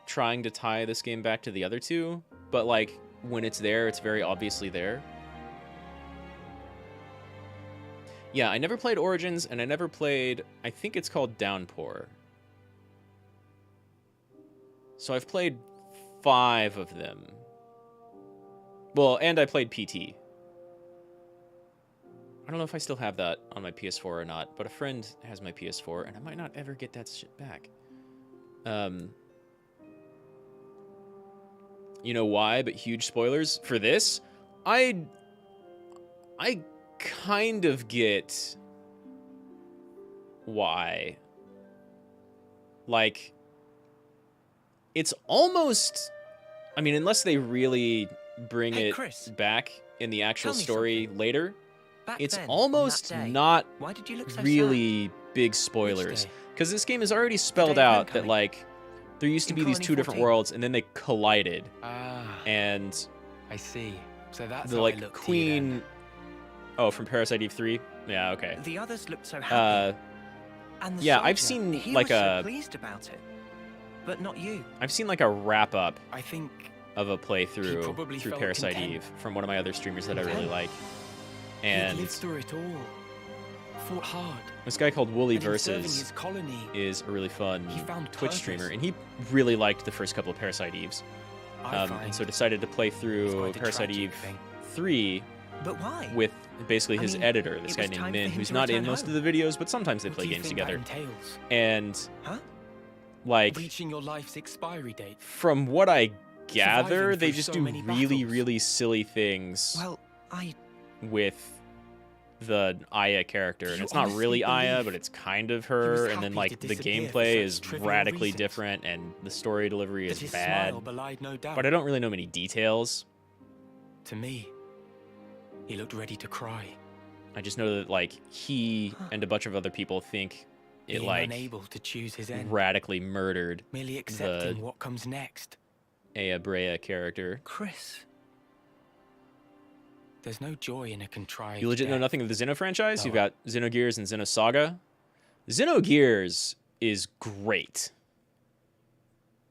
trying to tie this game back to the other 2, but, like, when it's there, it's very obviously there. Yeah, I never played Origins, and I never played, I think it's called Downpour. So I've played 5 of them. Well, and I played PT. I don't know if I still have that on my PS4 or not, but a friend has my PS4, and I might not ever get that shit back. You know why, but huge spoilers for this? I kind of get why. Like, it's almost, I mean, unless they really bring Hey, it Chris. back in the actual Tell me story later, Back it's then, on almost that day, not why did you look so really big spoilers. day? Because this game is already spelled Day of out that, Homecoming. like, there used to In be these Colony 2 different 14. worlds, and then they collided. Ah, And I see. So that's the, how I like, look to you then. Queen... Oh, from Parasite Eve 3? Yeah, okay. The others looked so happy. And the yeah, I've soldier, seen, he like, was so a... pleased about it. But not you. I've seen, like, a wrap-up I think of a playthrough probably through felt Parasite content. Eve from one of my other streamers that I really Content. like. He'd And lived through it all. Fought hard. this guy called Wooly And in serving Versus his colony, is a really fun he found Twitch purpose. streamer, and he really liked the first couple of Parasite Eves. I And find so decided to play it's through quite a Parasite tragic Eve thing. 3 But why? with basically I his mean, editor, this it guy was named time for Min, him who's to not in return most home. of the videos, but sometimes they What play do you games think together. that entails? And Huh? like, Reaching your life's expiry date. from what I gather, Surviving they through just so do many really, battles. really silly things Well, I... with the Aya character, and You it's not honestly really Aya, believe but it's kind of was her. And then happy like to the disappear for gameplay such is trivial radically reasons? different, and the story delivery That is his bad. smile belied no doubt. But I don't really know many details. To me, he looked ready to cry. I just know that like he and a bunch of other people think it Being like unable to choose his end. radically murdered Merely accepting the what comes next. Aya Brea character. Chris. There's no joy in a contrived You legit know death. nothing of the Xeno franchise? No. You've got Xenogears and Xenosaga. Xenogears is great.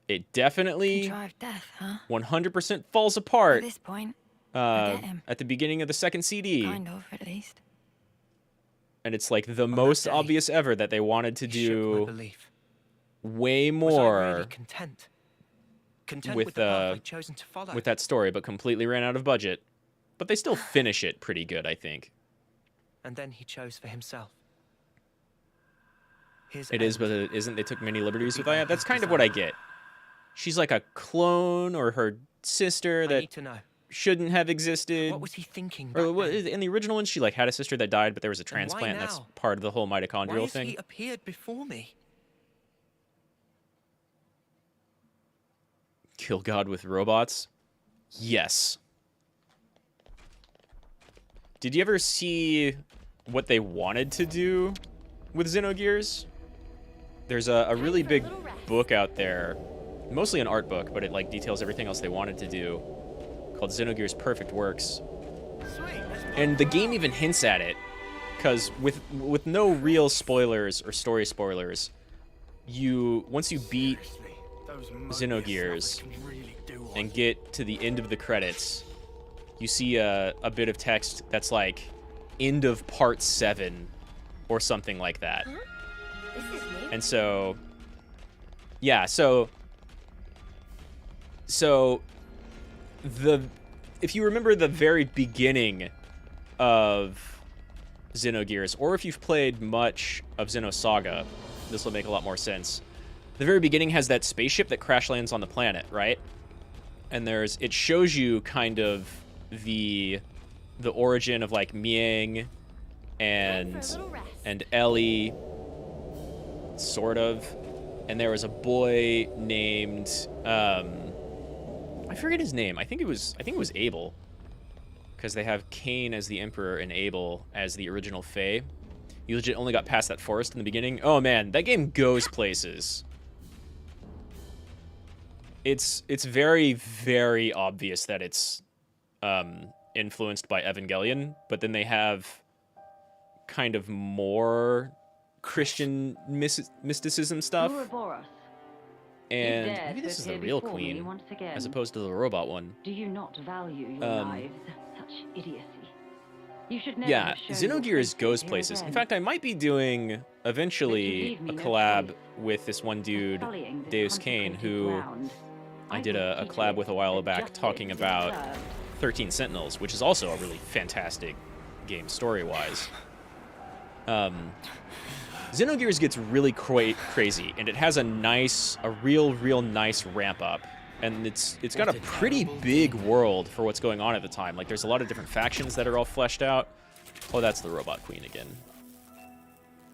It definitely Contrived death, huh? 100% falls At apart this point, I get him. at the beginning of the second CD. Kind of, at least. And it's like the most day, obvious ever that they wanted to He shook my do belief. way Was I more really content? Content with with the path I'd chosen to follow. with that story, but completely ran out of budget. But they still finish it pretty good, I think. And then he chose for himself. His It is, end but it isn't. They took many liberties with my Aya. That's heart's kind of what I desire. get. She's like a clone or her sister I that need to know. shouldn't have existed. What was he thinking Or back what, then? in the original one, she like had a sister that died, but there was a And why transplant. And that's now? part of the whole Why mitochondrial has thing. he appeared before me? Kill God with robots? Yes. Did you ever see what they wanted to do with Xenogears? There's a really big book out there, mostly an art book, but it like details everything else they wanted to do, called Xenogears Perfect Works. And the game even hints at it, because with no real spoilers or story spoilers, once you beat Xenogears and get to the end of the credits, you see a bit of text that's like end of part 7 or something like that. And so yeah, so if you remember the very beginning of Xenogears, or if you've played much of Xenosaga, this will make a lot more sense. The very beginning has that spaceship that crash lands on the planet, right? And it shows you kind of the origin of like Miang and Ellie, sort of. And there was a boy named I forget his name. I think it was Abel, because they have Cain as the Emperor and Abel as the original Fae. You legit only got past that forest in the beginning. Oh man, that game goes places. It's very, very obvious that it's influenced by Evangelion, but then they have kind of more Christian mysticism stuff. Ouroboros, And you dared maybe this to is the appear real before me queen, once again. as opposed to the robot one. Do you not value your lives? Such idiocy. You should never Yeah, have shown your Xenogears face goes here places. In again. fact, I might be doing eventually leave me a no collab choice. with this one dude, Sullying this Deus Kane, who ground. I did a collab with a while back talking about 13 Sentinels, which is also a really fantastic game story-wise. Xenogears gets really crazy, and it has a real nice ramp up. And it's got a pretty big world for what's going on at the time. Like, there's a lot of different factions that are all fleshed out. Oh, that's the Robot Queen again.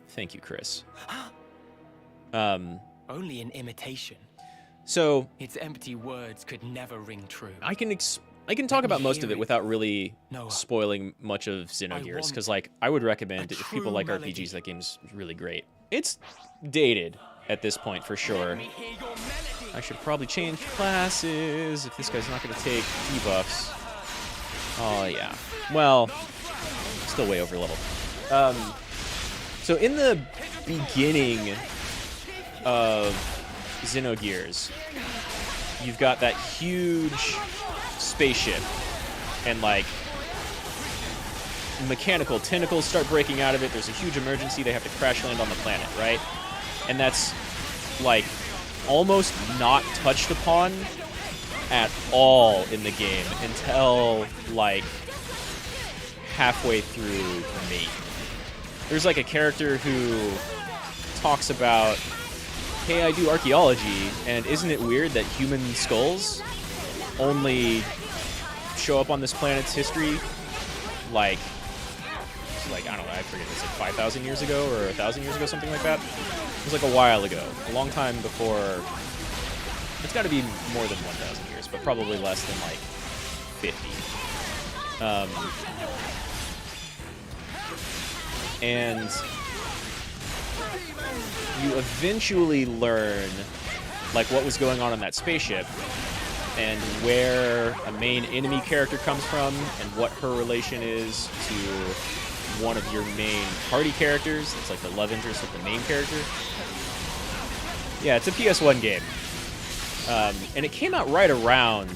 Thank you, Chris. Only an imitation. So Its empty words could never ring true. I can talk about most of it without really Noah, spoiling much of Xenogears, because like I would recommend if people like RPGs, that game's really great. It's dated at this point for sure. I should probably change classes if this guy's not going to take debuffs. Oh yeah. Well, still way over leveled. So in the beginning of Xenogears, you've got that huge spaceship, and like mechanical tentacles start breaking out of it. There's a huge emergency. They have to crash land on the planet, right? And that's like almost not touched upon at all in the game until like halfway through me. There's like a character who talks about, hey, I do archaeology, and isn't it weird that human skulls only show up on this planet's history like I don't know, I forget, it's like 5,000 years ago or 1,000 years ago, something like that. It was like a while ago, a long time before. It's got to be more than 1,000 years, but probably less than like 50. And you eventually learn like what was going on in that spaceship and where a main enemy character comes from and what her relation is to one of your main party characters. It's like the love interest of the main character. Yeah, it's a PS1 game. And it came out right around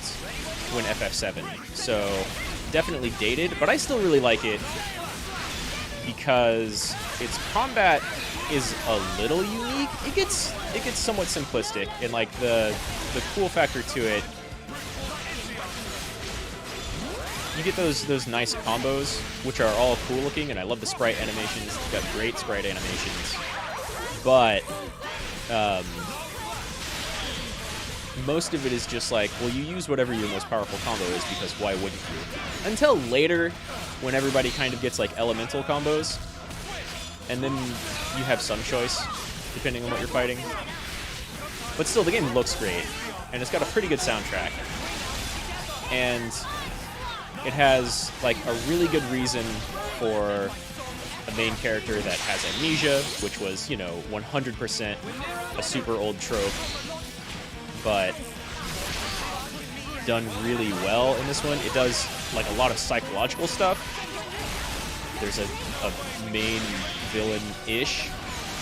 when FF7, so definitely dated, but I still really like it because its combat is a little unique. It gets somewhat simplistic, and like the cool factor to it, you get those nice combos, which are all cool looking, and I love the sprite animations. It's got great sprite animations, but most of it is just like, well, you use whatever your most powerful combo is because why wouldn't you? Until later, when everybody kind of gets like elemental combos, and then you have some choice depending on what you're fighting. But still, the game looks great, and it's got a pretty good soundtrack. And it has like a really good reason for a main character that has amnesia, which was, you know, 100% a super old trope, but done really well in this one. It does like a lot of psychological stuff. There's a main villain-ish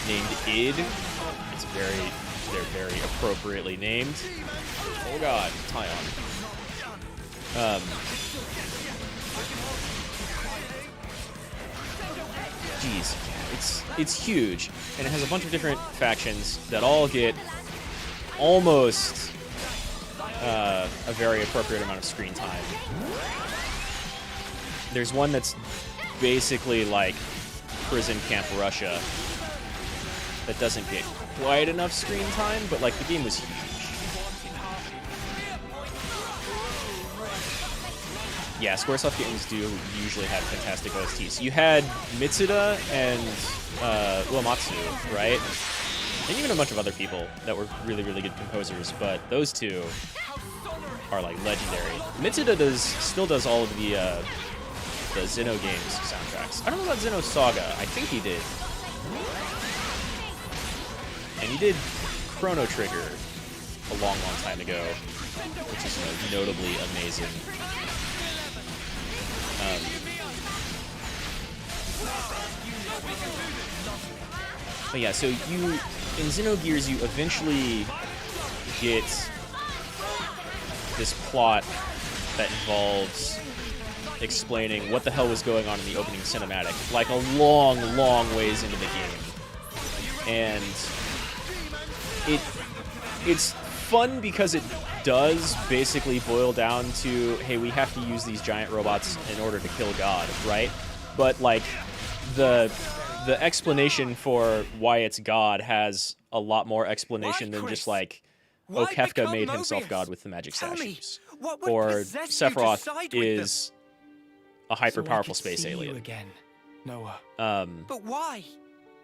named Id. They're very appropriately named. Oh god, Tyon. Geez, it's huge, and it has a bunch of different factions that all get almost a very appropriate amount of screen time. There's one that's basically like prison camp Russia that doesn't get quite enough screen time, but like the game was huge. Yeah, Squaresoft games do usually have fantastic OSTs. You had Mitsuda and Uematsu, right? And even a bunch of other people that were really, really good composers, but those two are like legendary. Mitsuda still does all of the Xeno games soundtracks. I don't know about Xeno Saga. I think he did. And he did Chrono Trigger a long, long time ago, which is, you know, notably amazing. But yeah, so in Xenogears, you eventually get this plot that involves explaining what the hell was going on in the opening cinematic, like a long, long ways into the game. And it's fun because it does basically boil down to, hey, we have to use these giant robots in order to kill God, right? But like the explanation for why it's God has a lot more explanation than just like, oh, Kefka made himself God with the magic statues, or Sephiroth is a hyper-powerful space alien. Again, Noah. But why?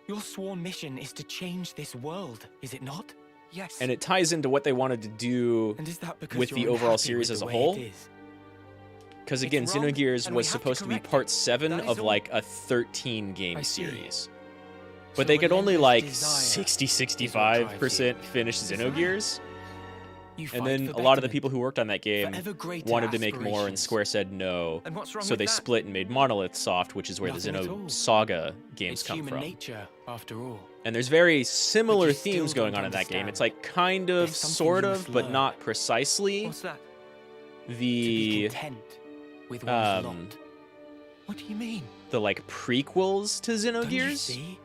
Your sworn mission is to change this world, is it not? Yes. And it ties into what they wanted to do with the overall series as a whole. Because again, Xenogears was supposed to be part 7 of like a 13-game series. But they could only like 60-65% finish Xenogears. And then a lot of the people who worked on that game wanted to make more, and Square said no. So they split and made Monolith Soft, which is where the Xeno Saga games come from. Nature, after all. And there's very similar themes going on in that game. It's like kind of, sort of, but not precisely. What's that? The with one's lot. What do you mean? The like prequels to Don't you Xenogears. see?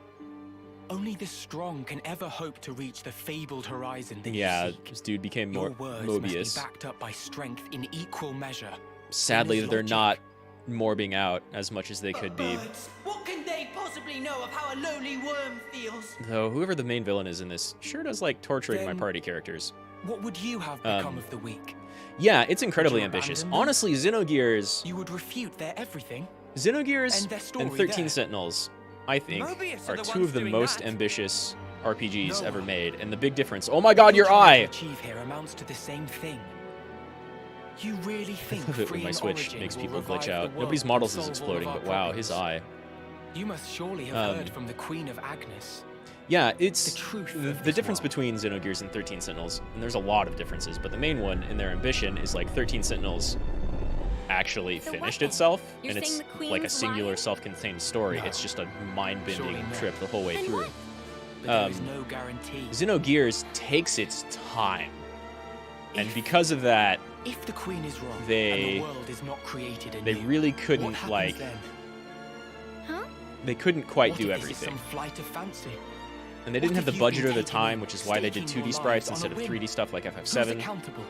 Only the strong can ever hope to reach the fabled horizon that Yeah, you seek. this dude became more Your words Mobius. must be backed up by strength in equal measure. Sadly, Then there's they're logic. not morbing out as much as they could be. What can they possibly know of how a lowly worm feels? Though whoever the main villain is in this sure does like torturing my Then- party characters. What would you have become of the weak? Yeah, it's incredibly you ambitious. abandon them? Honestly, Xenogears, You would refute their everything. Xenogears End their story and 13 there. Sentinels, I think, Mobius are are the two ones of the doing most that. ambitious RPGs No ever one. made. And the big difference, oh my god, your What eye! you achieve here amounts to the same thing. You really think I love it when freeing my Switch Origin makes will people revive glitch the out. world Nobody's and models is solve all of exploding, our but wow, his problems? eye. You must surely have Um, heard from the Queen of Agnes. Yeah, it's The truth the of this difference world. between Xenogears and 13 Sentinels, and there's a lot of differences, but the main one in their ambition is like 13 Sentinels actually So finished what then? itself, You're and it's saying the like a Queen's singular lying? self-contained story. No. It's just a Surely mind-bending not. trip the whole way Then through. what? But there is no guarantee. Xenogears takes its time, and because of that, If the Queen is wrong They- and the world is not created anew, they really what couldn't happens like then? Huh? they couldn't quite What do if this is everything, some flight of fancy? and they didn't what have the if you've budget been or the taking time, in, which is why they did staking 2D your sprites lives on instead a of whim? 3D stuff like Who's FF7. accountable?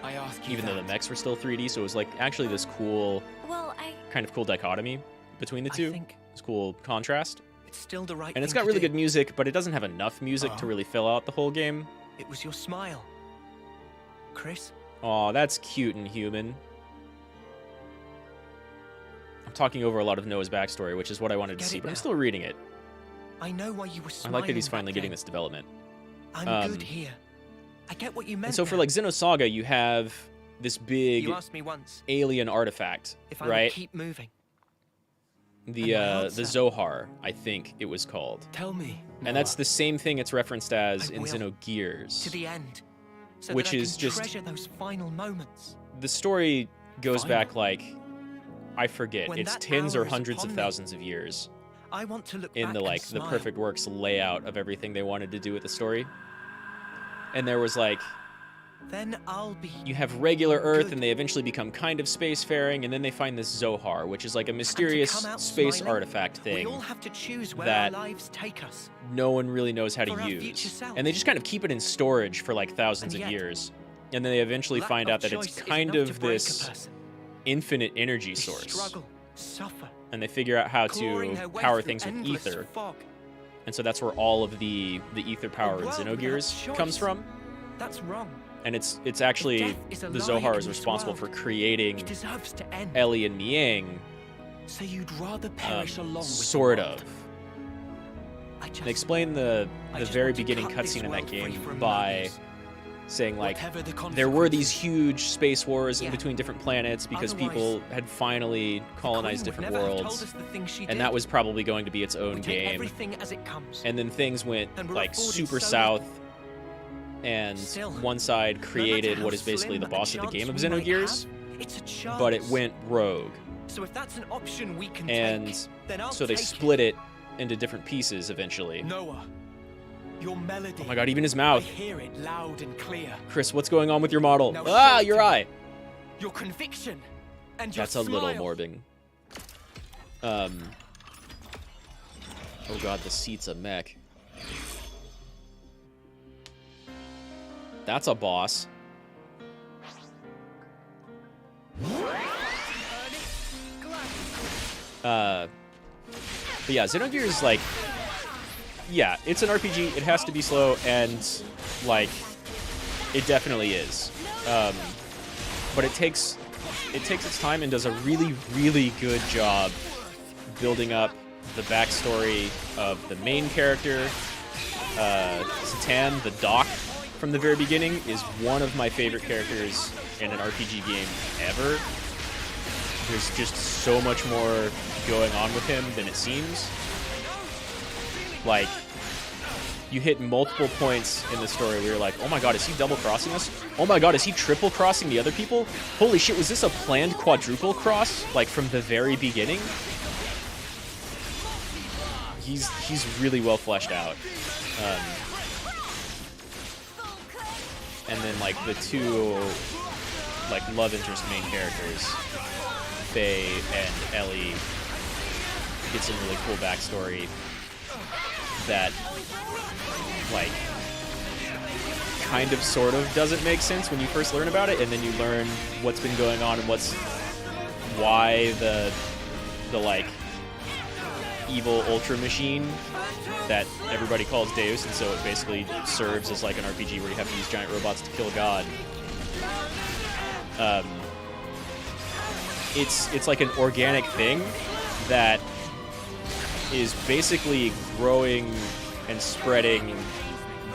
I ask you Even though the that. mechs were still 3D, so it was like actually this cool, Well, kind of cool dichotomy between the two. think It's cool contrast. it's still the right And it's thing got to really do. good music, but it doesn't have enough music to really fill out the whole game. It was your smile. Chris? Aw, that's cute and human. I'm talking over a lot of Noah's backstory, which is what I wanted to Get see, it but I'm now. still reading it. I know why you were I smiling. like that he's finally back getting then. this development. I'm good here. I get what you meant. And so for now. like Xenosaga, you have this big You asked me once alien artifact, if I right? would keep moving. The And my answer- Zohar, I think it was called. Tell me. And that's the same thing it's referenced as I in will. Xenogears. To the end. So Which that I is can just- treasure those final moments. The story goes Final. back like, I forget, When it's that tens hour or is hundreds of upon me, thousands of years I want to look in back the and like the smile. Perfect Works layout of everything they wanted to do with the story. And there was like, Then I'll be. you have regular Earth good. and they eventually become kind of spacefaring, and then they find this Zohar, which is like a mysterious come out space smiling, artifact We thing all have to choose where that our lives take us. no one really knows how For to our use. future selves. And they just kind of keep it in storage for like thousands And of yet, years. And then they eventually lack find of out that it's choice is kind enough to of break a this person. infinite energy They source. struggle, suffer, And they figure out how clawing to their way power through things with endless ether. fog. And so that's where all of the ether power in world without Xenogears choice. comes from. That's wrong. And it's actually death is a the lie Zohar in is this responsible world, for creating It deserves to end. Ellie and Miang, So you'd rather perish along with the sort world. of. I just, They explain the just very want to beginning cut this cutscene in that world free game from by Mobius. saying like Whatever the there were these consequences. huge space wars in Yeah. between different planets because Otherwise, people had finally colonized The Queen would different never have worlds, told us the things she and did. that was probably going to be its own We take game. everything as it comes. And then things went And we're like afforded super so south, little. and Still, one side created how what is basically slim the a boss of the chance game of we might Xenogears, have, it's a chance. but it went rogue, So if that's an option we can and take, then I'll so they take split it into different pieces eventually. Noah, your melody. Oh my god, even his I mouth. hear it loud and clear. Chris, what's going on with your model? Now Ah, show it your to me. eye. Your conviction and your That's a little smile. morbing. Oh god, the seat's a mech. That's a boss. But yeah, Xenogears, like, yeah, it's an RPG. It has to be slow, and like, it definitely is. But it takes its time and does a really, really good job building up the backstory of the main character. Satan, the doc, from the very beginning, is one of my favorite characters in an RPG game ever. There's just so much more going on with him than it seems. Like, you hit multiple points in the story where you're like, oh my god, is he double crossing us? Oh my god, is he triple crossing the other people? Holy shit, was this a planned quadruple cross, like from the very beginning? He's really well fleshed out. And then like the two like love interest main characters, Faye and Ellie, get some really cool backstory that like kind of sort of doesn't make sense when you first learn about it, and then you learn what's been going on and why the like evil ultra machine that everybody calls Deus, and so it basically serves as like an RPG where you have to use giant robots to kill God. It's like an organic thing that is basically growing and spreading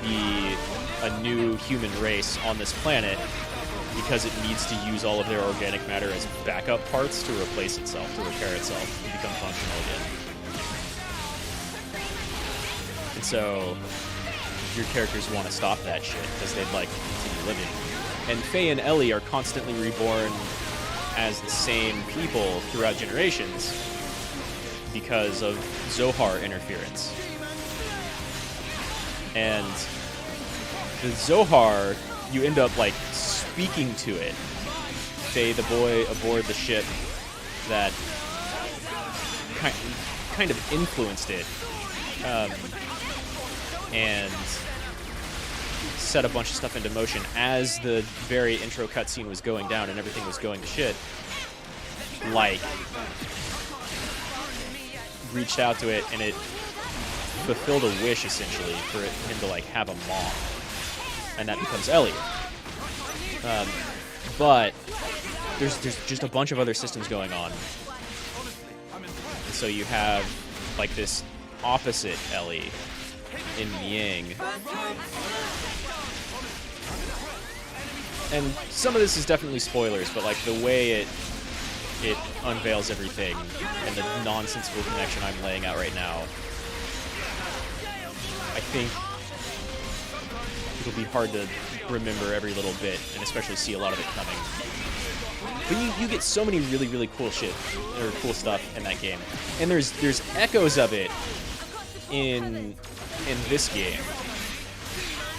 a new human race on this planet because it needs to use all of their organic matter as backup parts to replace itself, to repair itself, and become functional again. And so your characters want to stop that shit because they'd like to continue living. And Faye and Ellie are constantly reborn as the same people throughout generations because of Zohar interference. And the Zohar, you end up like speaking to it. Faye, the boy aboard the ship that kind of influenced it, and set a bunch of stuff into motion as the very intro cutscene was going down and everything was going to shit. Like, reached out to it, and it fulfilled a wish essentially for him to like have a mom, and that becomes Ellie. But there's just a bunch of other systems going on, and so you have like this opposite Ellie in Yang. And some of this is definitely spoilers, but like the way it unveils everything and the nonsensical connection I'm laying out right now, I think it'll be hard to remember every little bit, and especially see a lot of it coming. But you get so many really, really cool shit, or cool stuff in that game. And there's echoes of it in this game.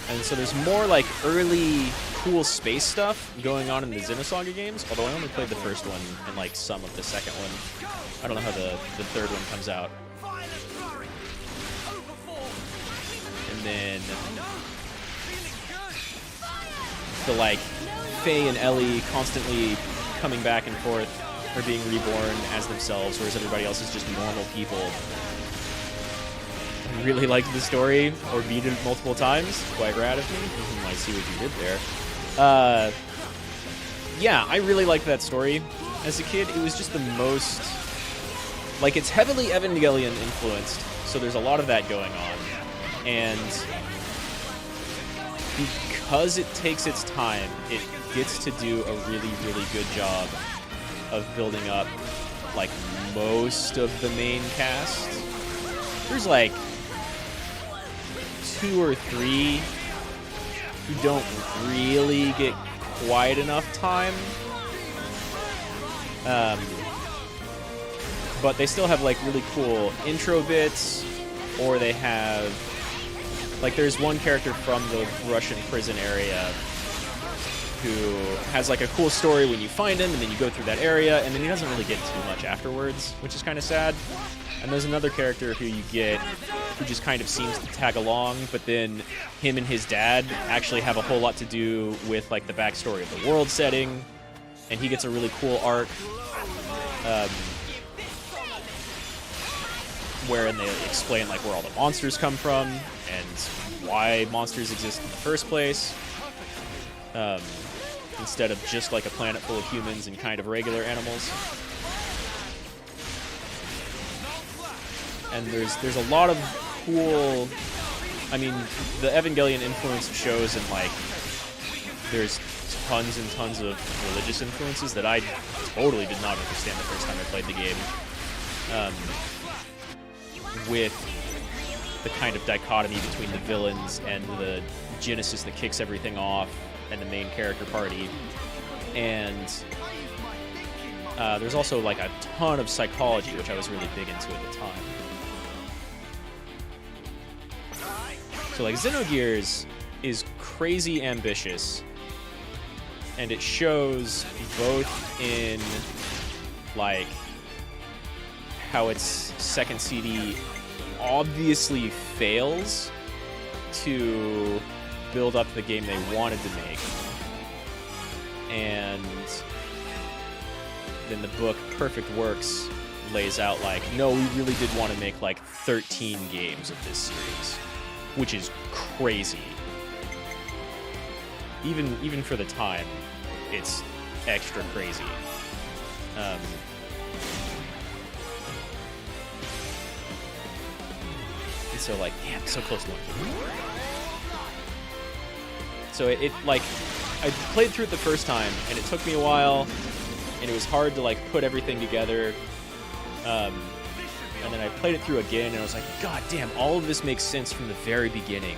And so there's more like early cool space stuff going on in the Xenosaga games, although I only played the first one and like some of the second one. I don't know how the third one comes out. And then the like Faye and Ellie constantly coming back and forth, or being reborn as themselves, whereas everybody else is just normal people. I really liked the story, or beat it multiple times. Quite rad of me. I see what you did there. Yeah, I really liked that story. As a kid, it was just the most... Like, it's heavily Evangelion influenced, so there's a lot of that going on. And because it takes its time, it gets to do a really, really good job of building up, like, most of the main cast. There's, like, 2 or 3 who don't really get quite enough time. But they still have, like, really cool intro bits, or they have... Like, there's one character from the Russian prison area who has, like, a cool story when you find him, and then you go through that area, and then he doesn't really get too much afterwards, which is kind of sad. And there's another character who you get who just kind of seems to tag along, but then him and his dad actually have a whole lot to do with, like, the backstory of the world setting, and he gets a really cool arc. Wherein they explain like where all the monsters come from and why monsters exist in the first place, instead of just like a planet full of humans and kind of regular animals. And there's a lot of cool... I mean, the Evangelion influence shows, and like there's tons and tons of religious influences that I totally did not understand the first time I played the game. With the kind of dichotomy between the villains and the Genesis that kicks everything off, and the main character party. And there's also like a ton of psychology, which I was really big into at the time. So like Xenogears is crazy ambitious, and it shows both in like how its second CD obviously fails to build up the game they wanted to make, and then the book Perfect Works lays out like, no, we really did want to make like 13 games of this series, which is crazy. Even for the time, it's extra crazy. And so like, damn, so close to one. So it like, I played through it the first time, and it took me a while, and it was hard to like put everything together. And then I played it through again, and I was like, God damn, all of this makes sense from the very beginning.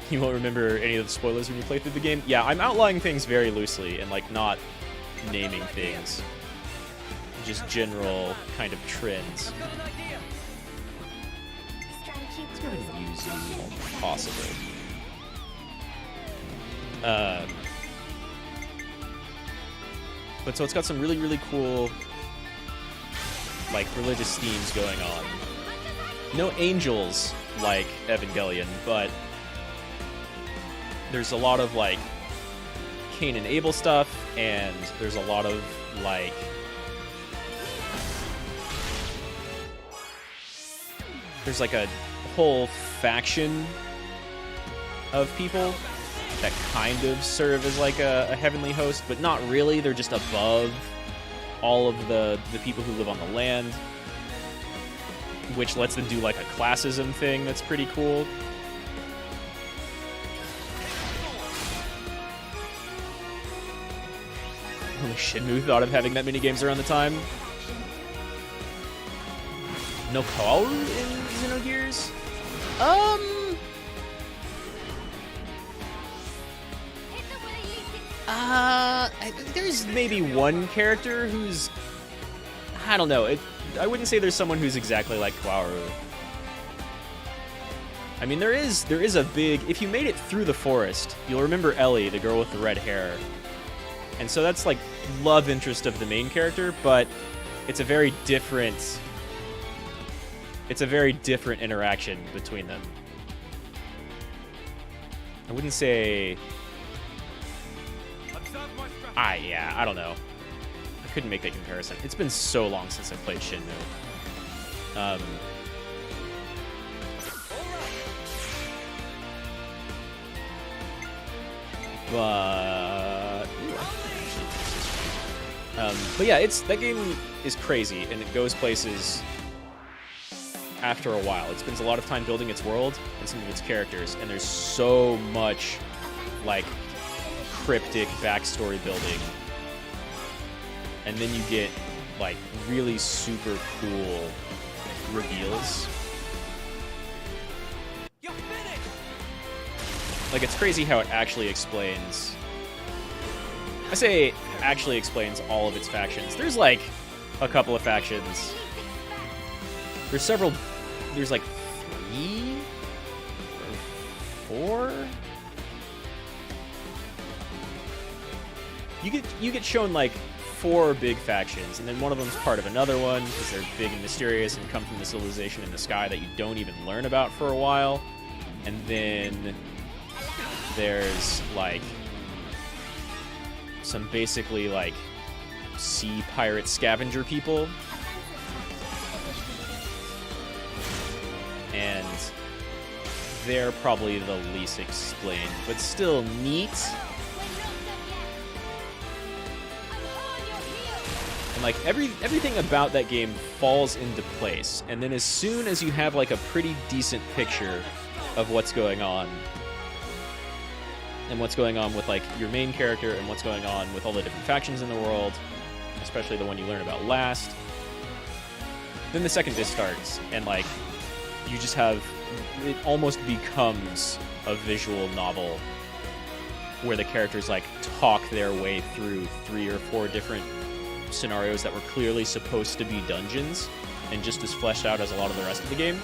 You won't remember any of the spoilers when you play through the game? Yeah, I'm outlining things very loosely and like not naming things. Just general kind of trends. It's gonna use all possible. But so it's got some really, really cool like religious themes going on. No angels like Evangelion, but there's a lot of like Cain and Abel stuff, and there's a lot of like there's like a whole faction of people that kind of serve as like a heavenly host, but not really. They're just above all of the people who live on the land, which lets them do like a classism thing that's pretty cool. Only Shenmue thought of having that many games around the time. No Kaoru in Xenogears? There's maybe one character who's, I don't know. I wouldn't say there's someone who's exactly like Kaoru. I mean, there is a big. If you made it through the forest, you'll remember Ellie, the girl with the red hair, and so that's like love interest of the main character, but it's a very different. It's a very different interaction between them. I wouldn't say. Yeah, I don't know. I couldn't make that comparison. It's been so long since I played Shenmue. But yeah, that game is crazy, and it goes places after a while. It spends a lot of time building its world and some of its characters, and there's so much like cryptic backstory building, and then you get like really super cool reveals. Like, it's crazy how it actually explains. I say actually explains all of its factions. There's like a couple of factions. There's several. There's like 3 or 4. You get shown like 4 big factions, and then one of them's part of another one because they're big and mysterious and come from the civilization in the sky that you don't even learn about for a while. And then there's like some basically like sea pirate scavenger people, and they're probably the least explained, but still neat. And like everything about that game falls into place, and then as soon as you have like a pretty decent picture of what's going on, and what's going on with like your main character, and what's going on with all the different factions in the world, especially the one you learn about last, then the second disc starts, and like you just have, it almost becomes a visual novel where the characters like talk their way through 3 or 4 different scenarios that were clearly supposed to be dungeons and just as fleshed out as a lot of the rest of the game.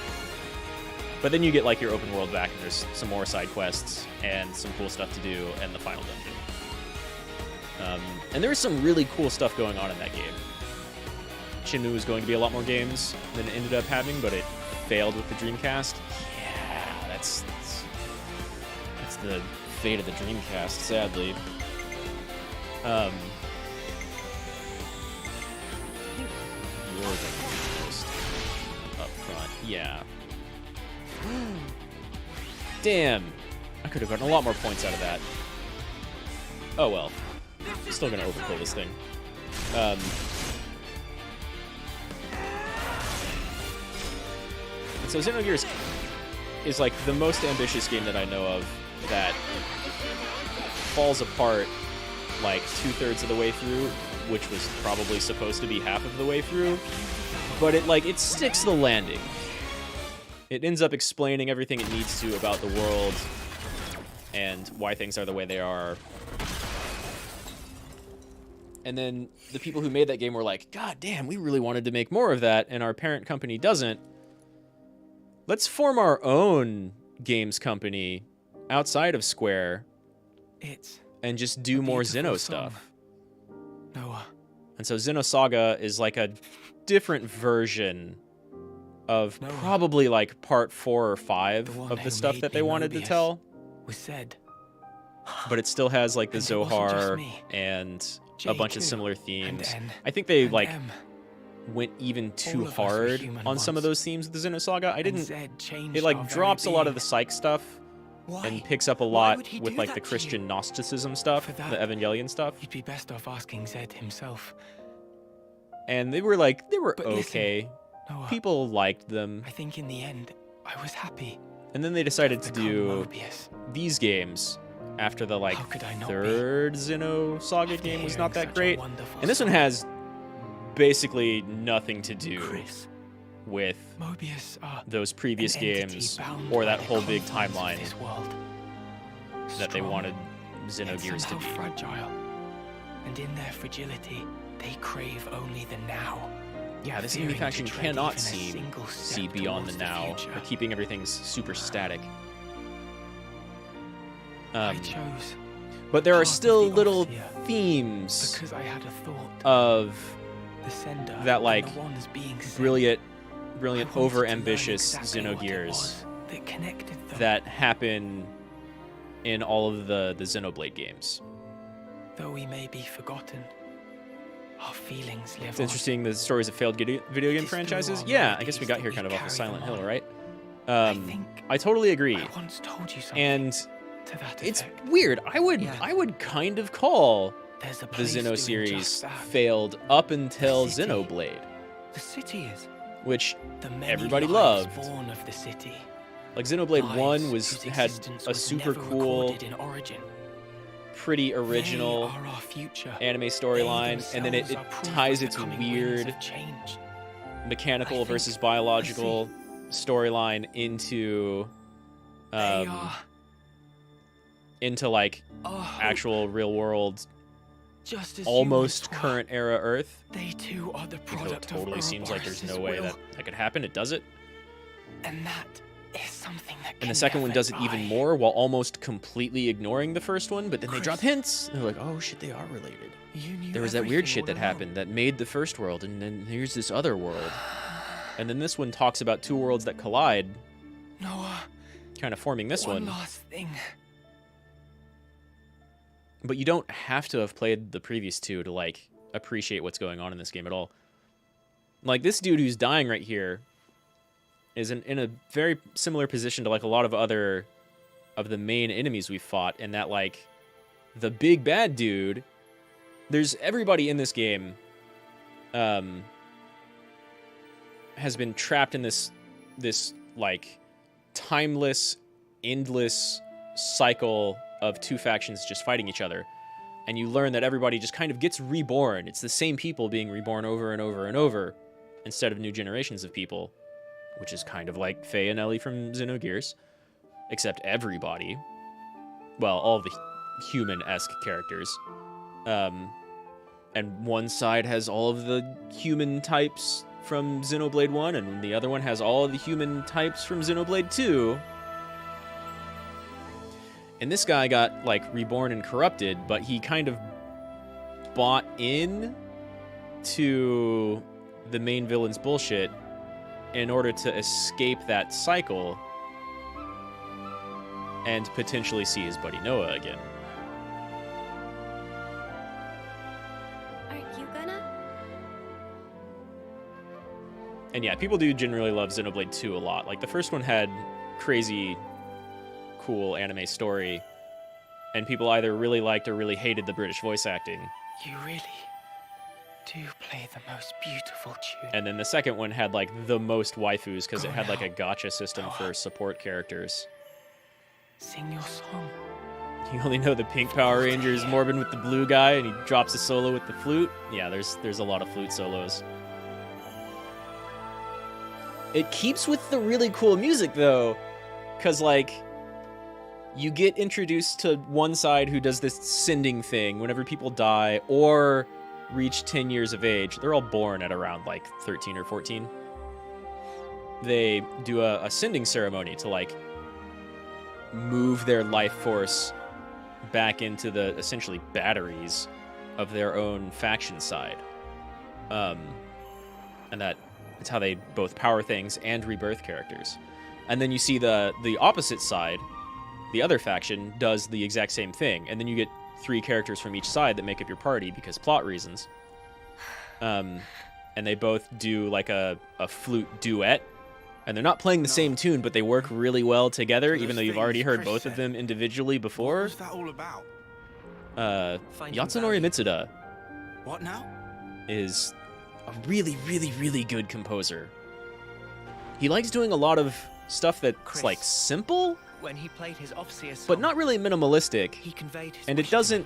But then you get like your open world back, and there's some more side quests and some cool stuff to do, and the final dungeon. And there's some really cool stuff going on in that game. Shenmue was going to be a lot more games than it ended up having, but it failed with the Dreamcast. Yeah, that's the fate of the Dreamcast, sadly. I think you're the most up front. Yeah. Damn. I could have gotten a lot more points out of that. Oh well. Still gonna overkill this thing. And so Xenogears is like the most ambitious game that I know of that falls apart like 2/3 of the way through, which was probably supposed to be half of the way through, but it sticks the landing. It ends up explaining everything it needs to about the world and why things are the way they are. And then the people who made that game were like, God damn, we really wanted to make more of that, and our parent company doesn't. Let's form our own games company outside of Square and just do more Xeno stuff. Noah. And so Xenosaga is like a different version of probably like part 4 or 5 of the stuff that they wanted to tell. Was said. But it still has like the Zohar and a bunch of similar themes. I think they like went even too hard on some of those themes of the Xenosaga. It like drops a lot of the psych stuff and picks up a lot with like the Christian Gnosticism stuff, the Evangelion stuff. You'd be best off asking Zed himself. And they were okay. Noah, people liked them. I think in the end, I was happy. And then they decided to do these games after the like third Xenosaga game was not that great. And this one has basically nothing to do with those previous games or that whole big timeline that they wanted Xenogears to be. Fragile. And in their fragility, they crave only the now. Yeah, this enemy faction cannot see beyond the now. They're keeping everything super static. I chose. But there are still little themes of that like brilliant, over-ambitious Xenogears that happen in all of the Xenoblade games. Though we may be forgotten, our feelings live on. It's interesting, the stories of failed video game franchises. Yeah, I guess we got here kind of off of Silent Hill, right? I totally agree. I once told you something. And it's weird. I would kind of call the Xeno series failed up until Xenoblade. The city is. Which everybody loved. Born of the city. Like Xenoblade 1 had a super cool, pretty original anime storyline, and then it ties its weird mechanical versus biological storyline into like actual real world, almost current era Earth. They too are the product of totally seems like there's no way that could happen. It does it. And that is something that and the second one does it even more while almost completely ignoring the first one, but then they drop hints. They're like, oh shit, they are related. There was that weird shit that happened that made the first world, and then here's this other world. And then this one talks about two worlds that collide. Noah. Kind of forming this one. One last thing. But you don't have to have played the previous two to, like, appreciate what's going on in this game at all. Like, this dude who's dying right here is in a very similar position to, like, a lot of other of the main enemies we fought, in that, like, the big bad dude, there's everybody in this game has been trapped in this like, timeless, endless cycle of two factions just fighting each other. And you learn that everybody just kind of gets reborn. It's the same people being reborn over and over and over, instead of new generations of people, which is kind of like Faye and Ellie from Xenogears, except everybody, well, all the human-esque characters. And one side has all of the human types from Xenoblade 1, and the other one has all of the human types from Xenoblade 2. And this guy got, like, reborn and corrupted, but he kind of bought in to the main villain's bullshit in order to escape that cycle and potentially see his buddy Noah again. Aren't you gonna? And yeah, people do generally love Xenoblade 2 a lot. Like, the first one had crazy, cool anime story, and people either really liked or really hated the British voice acting. You really do play the most beautiful tune. And then the second one had, like, the most waifus, because it had, like, a gacha system for support characters. Sing your song. You only know the pink Power Rangers, Morbin with the blue guy, and he drops a solo with the flute. Yeah, there's a lot of flute solos. It keeps with the really cool music, though, because, like, you get introduced to one side who does this sending thing whenever people die or reach 10 years of age. They're all born at around, like, 13 or 14. They do a sending ceremony to, like, move their life force back into the, essentially, batteries of their own faction side. And that's how they both power things and rebirth characters. And then you see the opposite side, the other faction, does the exact same thing. And then you get 3 characters from each side that make up your party because plot reasons. And they both do, like, a flute duet. And they're not playing the same tune, but they work really well together, even though you've already heard both of them individually before. What's that all about? Yasunori Mitsuda. What now? Is a really, really, really good composer. He likes doing a lot of stuff that's, like, simple, When he played his Officer song, but not really minimalistic, he conveyed his and it wish doesn't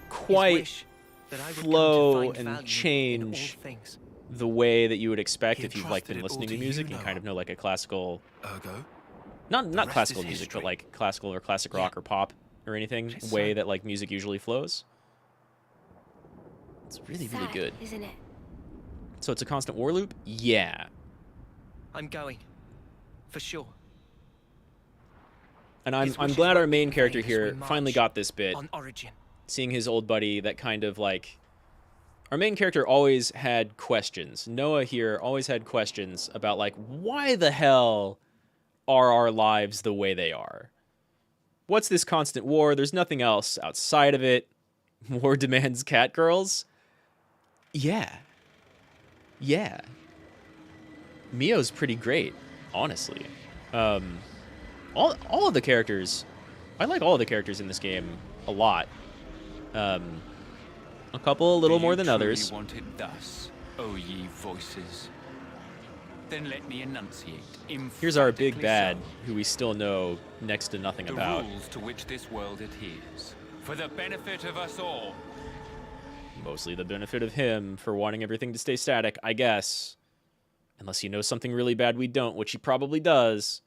quite that I would come to flow find value and change in all things. the way that you would expect He if you've, like, been entrusted it listening all to to music you, and kind Noah. of know, like, a classical, Ergo, not rest classical is music, but, history. like, classical or classic rock or pop or anything, Ch.7. way that, like, music usually flows. It's really, really Sad, good. isn't it? So it's a constant war loop? Yeah. I'm going. For sure. And I'm His wishes glad our won't be main in character vain as we here finally march got this bit. on Origin. Seeing his old buddy that kind of, like... Our main character always had questions. Noah here always had questions about, like, why the hell are our lives the way they are? What's this constant war? There's nothing else outside of it. War demands cat girls? Yeah. Yeah. Mio's pretty great, honestly. All of the characters... I like all of the characters in this game a lot. A couple a little more than others. Do you truly want it thus, O ye voices? Then let me enunciate. Here's our big emphatically bad, so, who we still know next to nothing the about. rules to which this world adheres, for the benefit of us all. Mostly the benefit of him for wanting everything to stay static, I guess. Unless he knows something really bad we don't, which he probably does.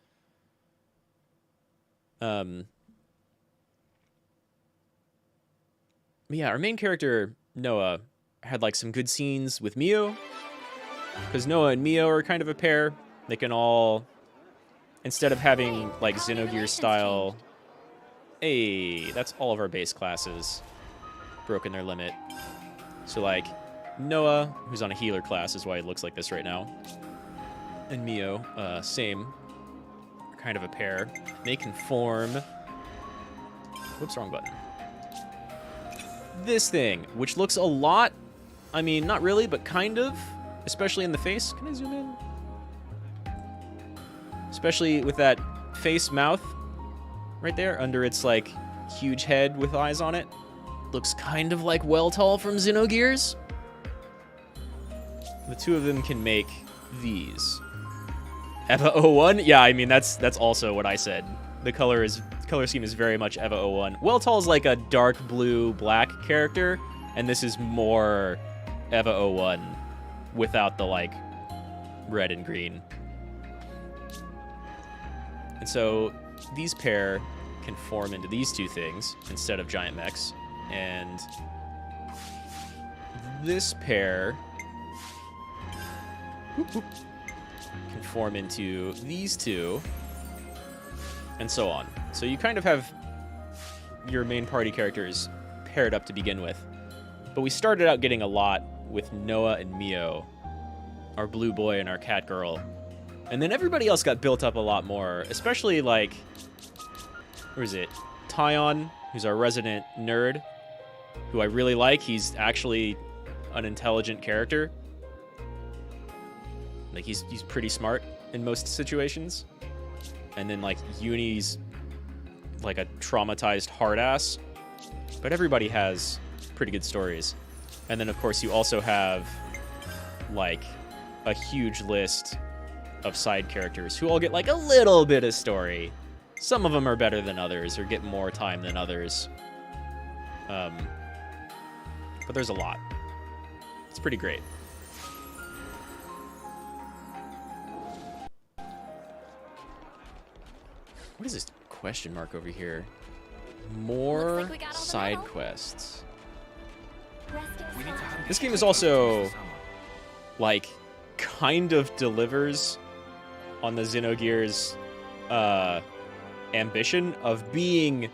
Yeah, our main character, Noah, had, like, some good scenes with Mio. Because Noah and Mio are kind of a pair. They can all, instead of having, like, Xenogears style... Hey, that's all of our base classes. Broken their limit. So, like, Noah, who's on a healer class, is why he looks like this right now. And Mio, same. Kind of a pair. They can form... Whoops, wrong button. This thing, which looks a lot... I mean, not really, but kind of. Especially in the face. Can I zoom in? Especially with that face mouth right there under its, like, huge head with eyes on it. Looks kind of like Weltall from Xenogears. The two of them can make these. Eva 01? Yeah, I mean, that's also what I said. The color scheme is very much Eva 01. Weltall is like a dark blue black character, and this is more Eva 01 without the, like, red and green. And so these pair can form into these two things instead of giant mechs, and this pair conform into these two, and so on. So you kind of have your main party characters paired up to begin with. But we started out getting a lot with Noah and Mio, our blue boy and our cat girl. And then everybody else got built up a lot more, especially like, where is it? Tyon, who's our resident nerd, who I really like. He's actually an intelligent character. Like, he's pretty smart in most situations. And then, like, Uni's like a traumatized hard ass. But everybody has pretty good stories. And then, of course, you also have, like, a huge list of side characters who all get, like, a little bit of story. Some of them are better than others or get more time than others. But there's a lot. It's pretty great. What is this question mark over here? More side quests. This game is also, like, kind of delivers on the Xenogears ambition of being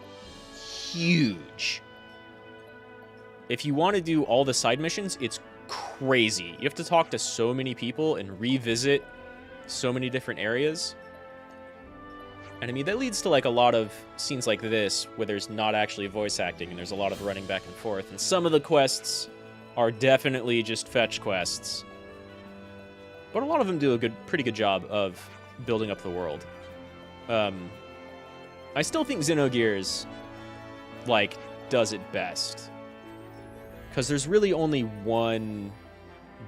huge. If you want to do all the side missions, it's crazy. You have to talk to so many people and revisit so many different areas. And I mean, that leads to, like, a lot of scenes like this where there's not actually voice acting and there's a lot of running back and forth. And some of the quests are definitely just fetch quests. But a lot of them do a pretty good job of building up the world. I still think Xenogears, like, does it best. Because there's really only one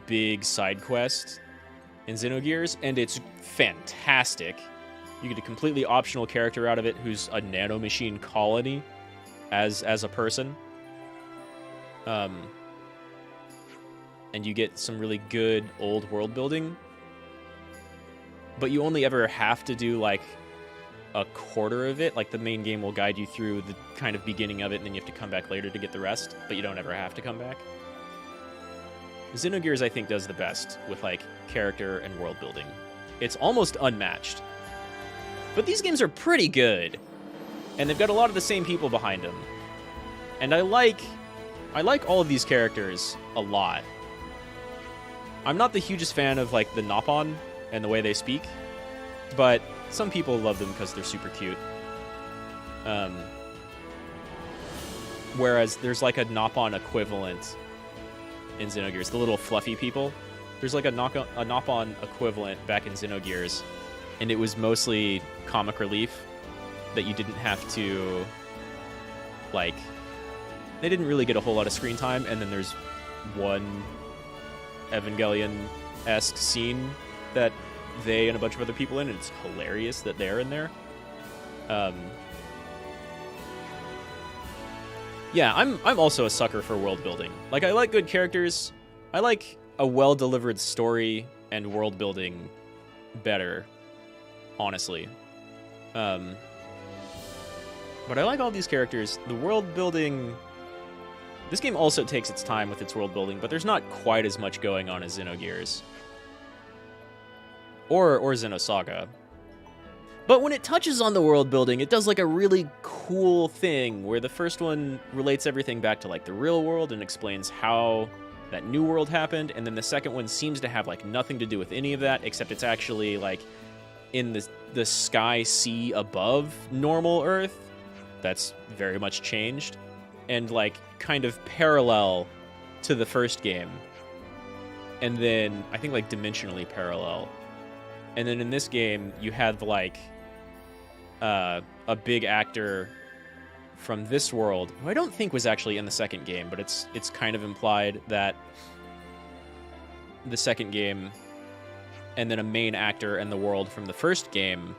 big side quest in Xenogears, and it's fantastic. You get a completely optional character out of it who's a nanomachine colony as a person. And you get some really good old world building. But you only ever have to do, like, a quarter of it. Like, the main game will guide you through the kind of beginning of it, and then you have to come back later to get the rest, but you don't ever have to come back. Xenogears, I think, does the best with, like, character and world building. It's almost unmatched. But these games are pretty good, and they've got a lot of the same people behind them. And I like all of these characters a lot. I'm not the hugest fan of, like, the Nopon and the way they speak, but some people love them because they're super cute. Whereas there's, like, a Nopon equivalent in Xenogears, the little fluffy people. There's, like, a Nopon equivalent back in Xenogears, and it was mostly comic relief that you didn't have to, like, they didn't really get a whole lot of screen time, and then there's one Evangelion-esque scene that they and a bunch of other people in, and it's hilarious that they're in there. Yeah, I'm also a sucker for world building. Like, I like good characters. I like a well-delivered story and world building better, honestly. But I like all these characters. The world building... This game also takes its time with its world building, but there's not quite as much going on as Xenogears. Or Xenosaga. But when it touches on the world building, it does, like, a really cool thing where the first one relates everything back to, like, the real world and explains how that new world happened, and then the second one seems to have, like, nothing to do with any of that, except it's actually, like, in the sky sea above normal Earth. That's very much changed. And, like, kind of parallel to the first game. And then, I think, like, dimensionally parallel. And then in this game, you have, like, a big actor from this world, who I don't think was actually in the second game, but it's kind of implied that the second game, and then a main actor and the world from the first game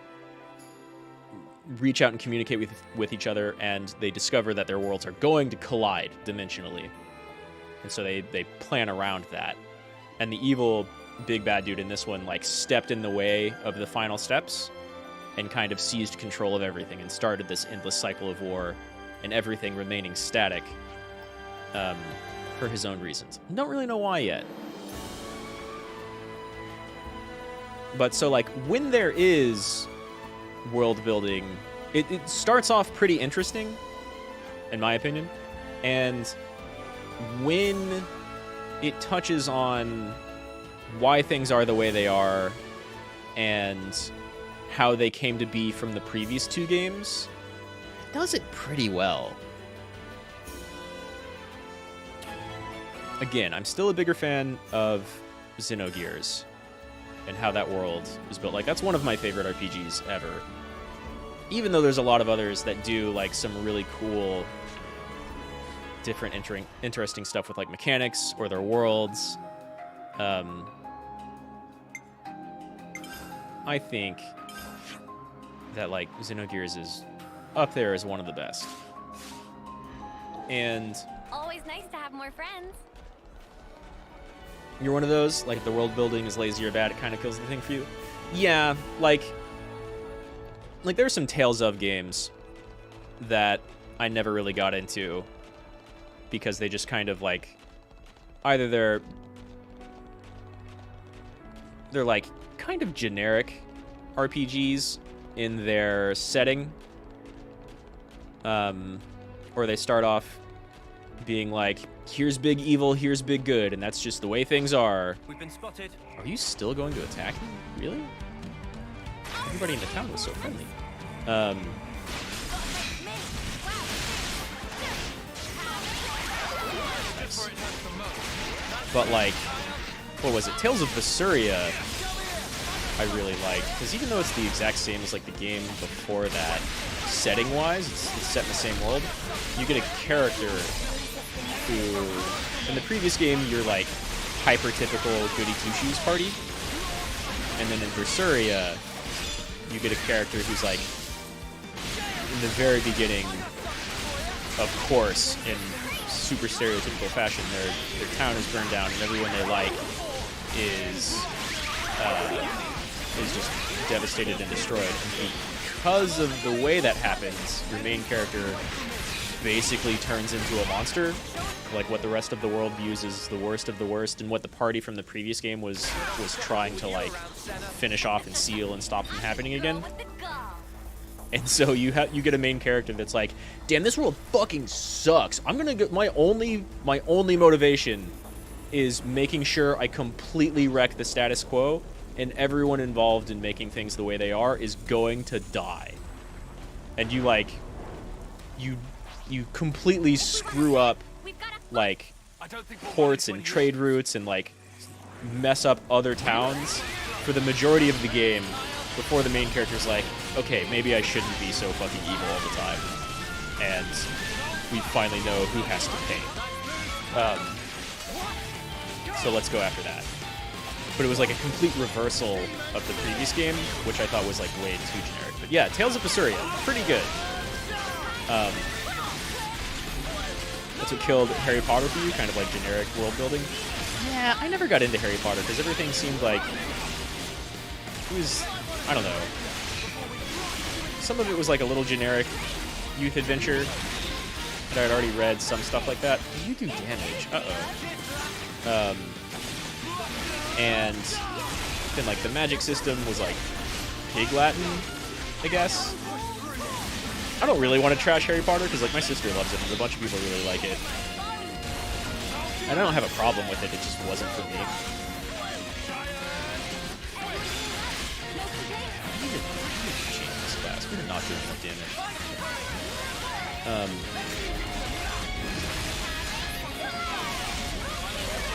reach out and communicate with each other, and they discover that their worlds are going to collide dimensionally. And so they plan around that. And the evil big bad dude in this one, like, stepped in the way of the final steps and kind of seized control of everything and started this endless cycle of war and everything remaining static for his own reasons. Don't really know why yet. But so, like, when there is world building, it starts off pretty interesting, in my opinion. And when it touches on why things are the way they are and how they came to be from the previous 2 games, it does it pretty well. Again, I'm still a bigger fan of Xenogears and how that world was built. Like, that's one of my favorite RPGs ever. Even though there's a lot of others that do, like, some really cool, different, interesting stuff with, like, mechanics or their worlds. I think that, like, Xenogears is up there as one of the best. And Always nice to have more friends. you're one of those, like, the world building is lazy or bad, it kind of kills the thing for you. Yeah, like there's some Tales of games that I never really got into because they just kind of, like, either they're like kind of generic RPGs in their setting, or they start off being like, here's big evil, here's big good, and that's just the way things are. We've been spotted. Are you still going to attack me? Really? Everybody in the town was so friendly. But, like, what was it? Tales of Vesperia I really like, because even though it's the exact same as, like, the game before that, setting-wise, it's set in the same world, you get a character who, in the previous game, you're, like, hyper-typical goody-two-shoes party, and then in Vesperia, you get a character who's, like, in the very beginning, of course, in super stereotypical fashion, their town is burned down, and everyone they like is just devastated and destroyed. And because of the way that happens, your main character basically turns into a monster, like what the rest of the world views as the worst of the worst, and what the party from the previous game was trying to, like, finish off and seal and stop from happening again. And so you get a main character that's like, damn, this world fucking sucks. I'm gonna get my only motivation is making sure I completely wreck the status quo, and everyone involved in making things the way they are is going to die. And you, like, you completely screw up, like, ports and trade routes and, like, mess up other towns for the majority of the game before the main character's like, okay, maybe I shouldn't be so fucking evil all the time. And we finally know who has to pay. So let's go after that. But it was like a complete reversal of the previous game, which I thought was, like, way too generic. But yeah, Tales of Vesperia, pretty good. That's what killed Harry Potter for you, kind of like generic world building. Yeah, I never got into Harry Potter because everything seemed like it was, I don't know. Some of it was like a little generic youth adventure, and I'd already read some stuff like that. You do damage. Uh-oh. And then, like, the magic system was, like, Pig Latin, I guess. I don't really want to trash Harry Potter, because, like, my sister loves it, and a bunch of people really like it. And I don't have a problem with it, it just wasn't for me. I need to change this class. We're not doing enough damage.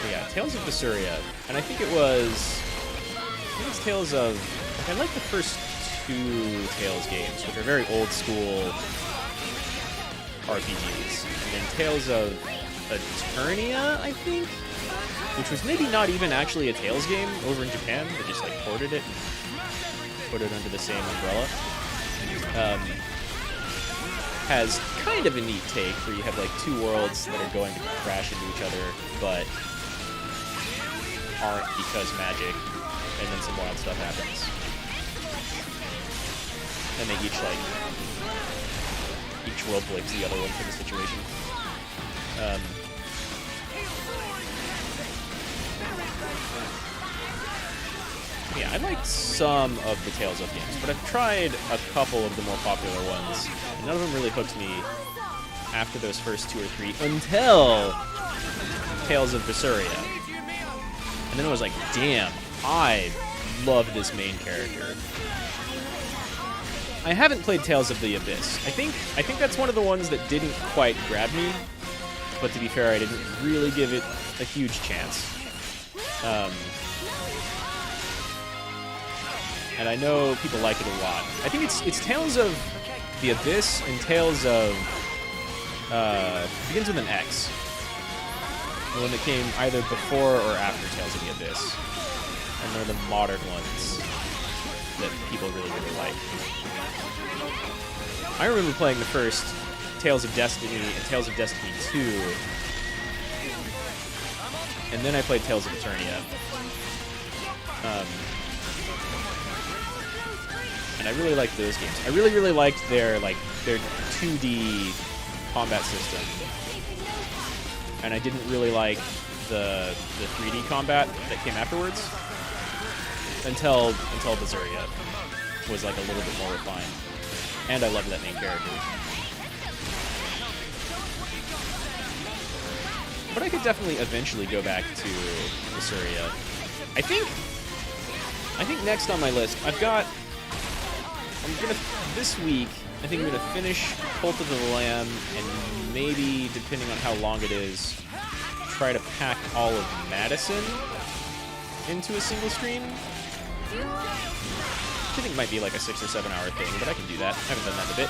Yeah, Tales of Vesperia, and I think it's Tales of, like, I like the first two Tales games, which are very old school RPGs, and then Tales of Eternia, I think, which was maybe not even actually a Tales game over in Japan, they just, like, ported it and put it under the same umbrella. Has kind of a neat take where you have, like, two worlds that are going to crash into each other, but aren't because magic, and then some wild stuff happens. And they each world blames the other one for the situation. Yeah, I liked some of the Tales of games, but I've tried a couple of the more popular ones, and none of them really hooked me after those first 2 or 3 until Tales of Berseria. And then I was like, damn, I love this main character. I haven't played Tales of the Abyss. I think that's one of the ones that didn't quite grab me, but to be fair, I didn't really give it a huge chance. And I know people like it a lot. I think it's Tales of the Abyss and Tales of begins with an X. The one that came either before or after Tales of the Abyss, and they're the modern ones that people really like. I remember playing the first Tales of Destiny and Tales of Destiny 2, and then I played Tales of Eternia. And I really liked those games. I really liked their 2D combat system, and I didn't really like the 3D combat that came afterwards until Berseria was like a little bit more refined. And I loved that main character. But I could definitely eventually go back to Berseria. I think next on my list, this week, I think I'm gonna finish Cult of the Lamb, and maybe, depending on how long it is, try to pack all of Madison into a single stream. I think it might be like a 6 or 7 hour thing, but I can do that. I haven't done that in a bit.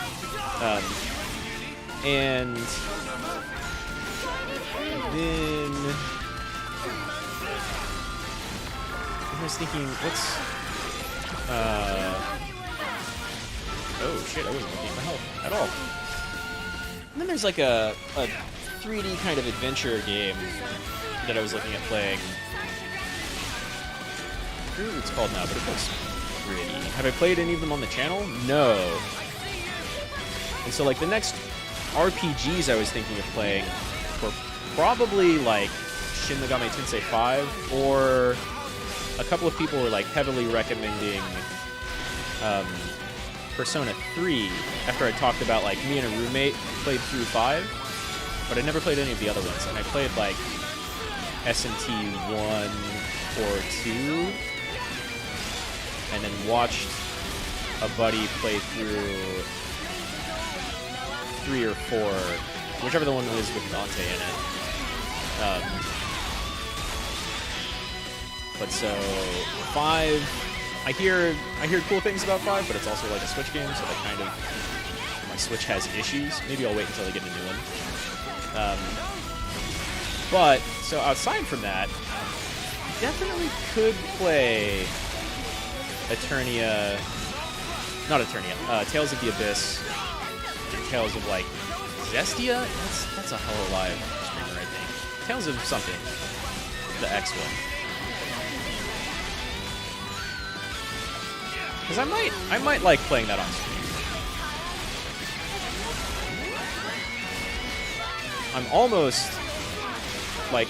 And then I was thinking, what's oh shit, I wasn't looking at my health at all. And then there's like a 3D kind of adventure game that I was looking at playing. I forget what it's called now, but it looks pretty. Have I played any of them on the channel? No. And so like the next RPGs I was thinking of playing were probably like Shin Megami Tensei 5, or a couple of people were like heavily recommending Persona 3 after I talked about like me and a roommate played through 5, but I never played any of the other ones, and I played like SMT 1 or 2, and then watched a buddy play through 3 or 4, whichever the one was with Dante in it. But so 5, I hear cool things about 5, but it's also like a Switch game, so that kind of, my Switch has issues. Maybe I'll wait until I get a new one. But so outside from that, definitely could play Tales of the Abyss, and Tales of like Zestia. That's a hell of a live streamer, I think. Tales of something, the X one. Because I might like playing that on stream. I'm almost like,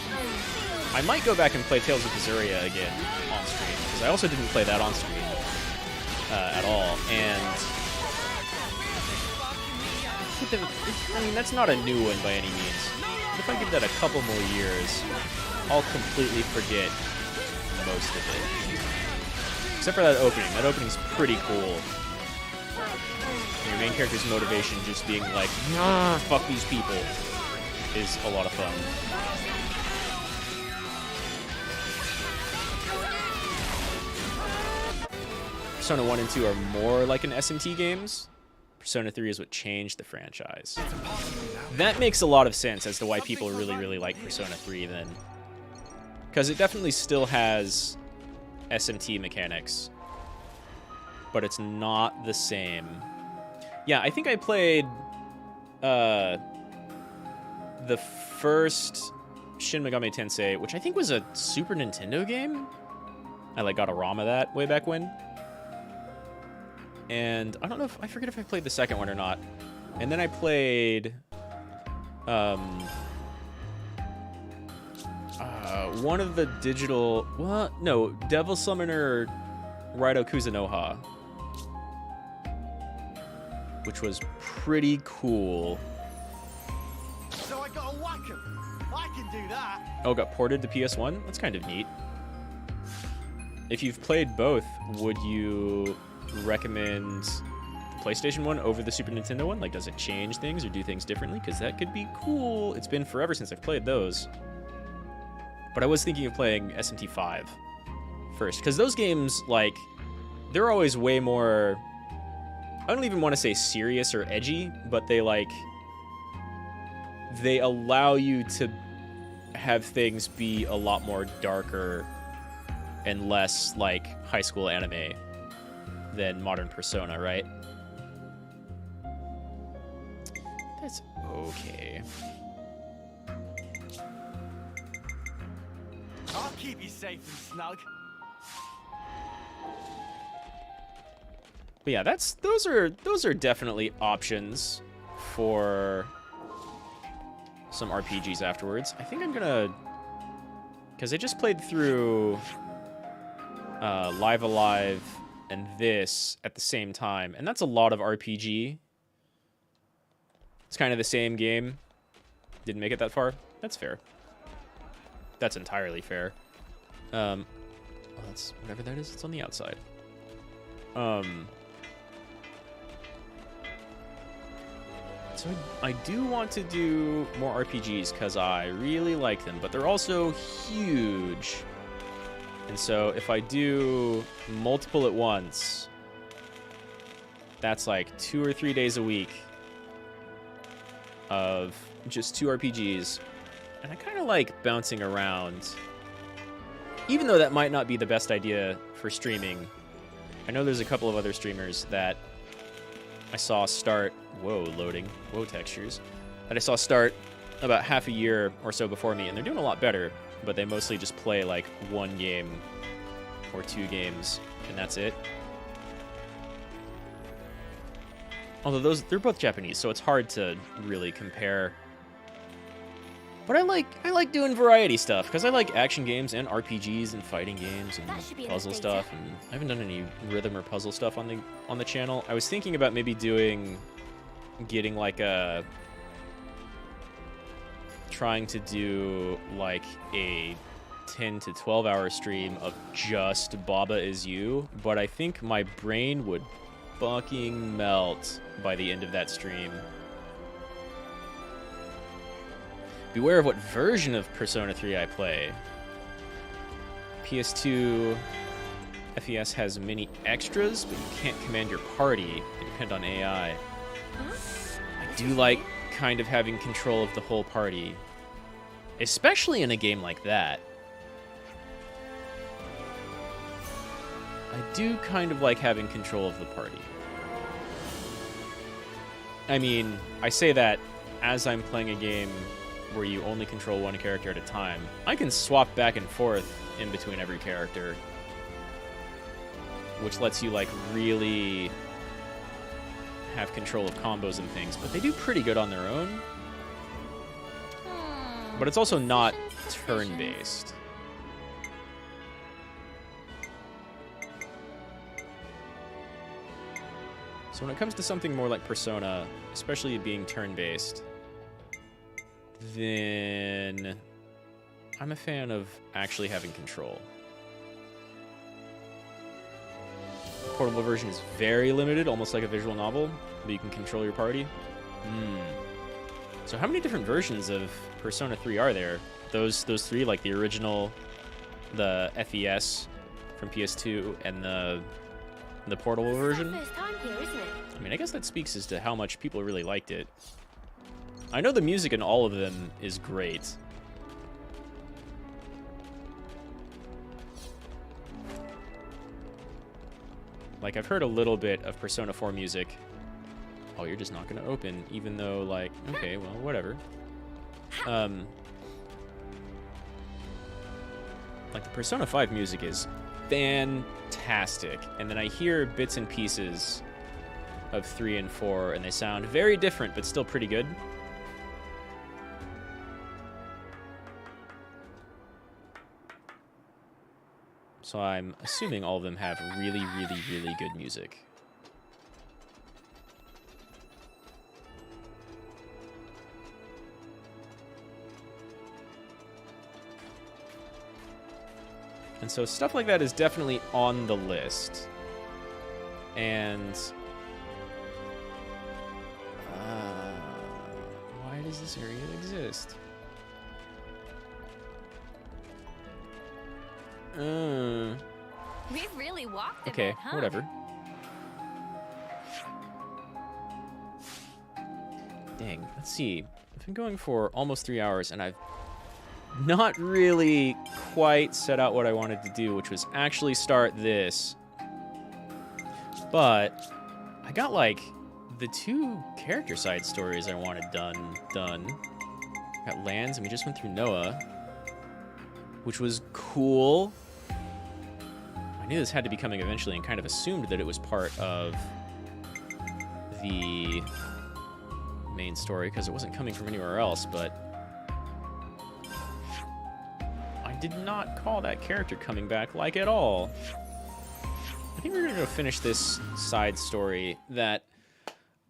I might go back and play Tales of Berseria again on stream, because I also didn't play that on stream at all. And I mean, that's not a new one by any means. If I give that a couple more years, I'll completely forget most of it. Except for that opening. That opening's pretty cool. Your main character's motivation just being like, nah, fuck these people, is a lot of fun. Persona 1 and 2 are more like an SMT games. Persona 3 is what changed the franchise. That makes a lot of sense as to why people really like Persona 3 then. Because it definitely still has SMT mechanics, but it's not the same. Yeah, I think I played the first Shin Megami Tensei, which I think was a Super Nintendo game. I like got a ROM of that way back when. And I don't know I forget if I played the second one or not. And then I played one of the digital, Devil Summoner Raido Kuzunoha, which was pretty cool. So I gotta whack 'em. I can do that. Oh, got ported to PS1? That's kind of neat. If you've played both, would you recommend the PlayStation one over the Super Nintendo one? Like, does it change things or do things differently? Because that could be cool. It's been forever since I've played those. But I was thinking of playing SMT5 first. Because those games, like, they're always way more... I don't even want to say serious or edgy, but they, like... They allow you to have things be a lot more darker and less like high school anime than modern Persona, right? That's okay. I'll keep you safe and snug. But yeah, those are definitely options for some RPGs afterwards. I think I'm gonna, because I just played through Live Alive and this at the same time, and that's a lot of RPG. It's kind of the same game. Didn't make it that far. That's fair. That's entirely fair. Well, that's whatever that is. It's on the outside. So I do want to do more RPGs because I really like them, but they're also huge. And so if I do multiple at once, that's like 2 or 3 days a week of just 2 RPGs. And I kind of like bouncing around. Even though that might not be the best idea for streaming, I know there's a couple of other streamers that I saw start... Whoa, loading. Whoa, textures. That I saw start about half a year or so before me, and they're doing a lot better, but they mostly just play like 1 game or 2 games, and that's it. Although they're both Japanese, so it's hard to really compare. But I like doing variety stuff, because I like action games and RPGs and fighting games and puzzle stuff, and I haven't done any rhythm or puzzle stuff on the channel. I was thinking about maybe getting like trying to do like a 10 to 12 hour stream of just Baba Is You, but I think my brain would fucking melt by the end of that stream. Beware of what version of Persona 3 I play. PS2 FES has many extras, but you can't command your party. They depend on AI. I do like kind of having control of the whole party, especially in a game like that. I do kind of like having control of the party. I mean, I say that as I'm playing a game where you only control one character at a time. I can swap back and forth in between every character, which lets you like really have control of combos and things, but they do pretty good on their own. But it's also not turn-based. So when it comes to something more like Persona, especially it being turn-based, then I'm a fan of actually having control. The portable version is very limited, almost like a visual novel, but you can control your party. So how many different versions of Persona 3 are there? Those 3, like the original, the FES from PS2, and the portable version? First time here, isn't it? I mean, I guess that speaks as to how much people really liked it. I know the music in all of them is great. Like, I've heard a little bit of Persona 4 music. Oh, you're just not gonna open, even though, like, okay, well, whatever. Like, the Persona 5 music is fantastic. And then I hear bits and pieces of 3 and 4, and they sound very different, but still pretty good. So I'm assuming all of them have really, really, really good music. And so stuff like that is definitely on the list. And why does this area exist? We've really walked a okay, bit, huh? whatever. Dang, let's see. I've been going for almost 3 hours, and I've not really quite set out what I wanted to do, which was actually start this. But I got, like, the 2 character side stories I wanted done. Got Lanz, and we just went through Noah, which was cool. I knew this had to be coming eventually and kind of assumed that it was part of the main story because it wasn't coming from anywhere else, but I did not call that character coming back like at all. I think we're going to finish this side story that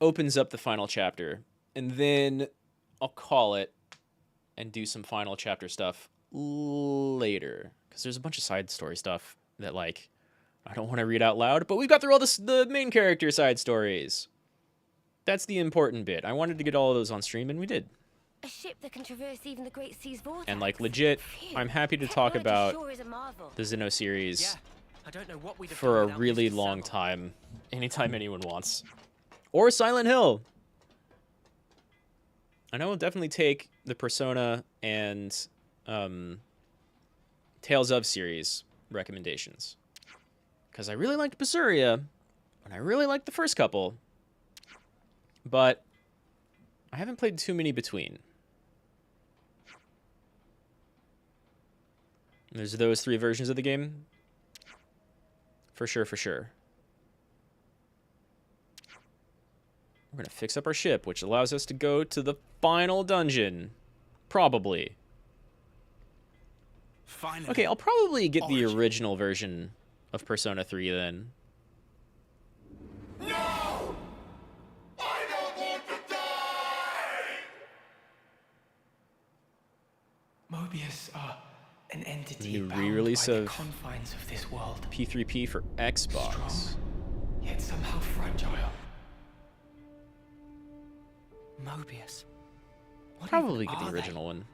opens up the final chapter, and then I'll call it and do some final chapter stuff later, because there's a bunch of side story stuff that, like, I don't want to read out loud, but we've got through all the main character side stories. That's the important bit. I wanted to get all of those on stream, and we did. A ship that can traverse even the Great Sea's vortex. And, like, legit, I'm happy to talk about Sure is a marvel. the Xeno series Yeah, I don't know what we'd have for a done without really Mr. long Samuel. time, anytime anyone wants. Or Silent Hill. I know we'll definitely take the Persona and Tales of series recommendations, because I really liked Berseria, and I really liked the first couple, but I haven't played too many between. There's those 3 versions of the game. For sure, for sure. We're going to fix up our ship, which allows us to go to the final dungeon. Probably. Finally. Okay, I'll probably get the original version of Persona 3 then. No! I don't want to die! Mobius are an entity New bound re-release by the of confines of this world. P3P for Xbox. Strong, yet somehow fragile. Mobius. What Probably even get the are original one.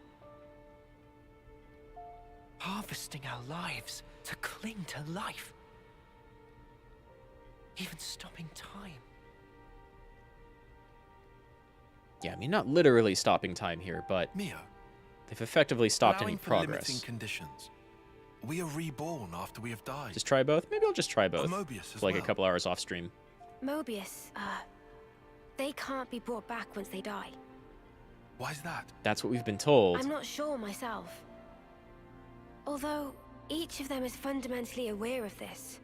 Harvesting our lives to cling to life. Even stopping time. Yeah, I mean, not literally stopping time here, but Mio, they've effectively stopped any allowing for progress. limiting conditions. We are reborn after we have died. Just try both? Maybe I'll just try both. Mobius as for like a well. couple hours off stream. Mobius, they can't be brought back once they die. Why's that? That's what we've been told. I'm not sure myself. Although, each of them is fundamentally aware of this.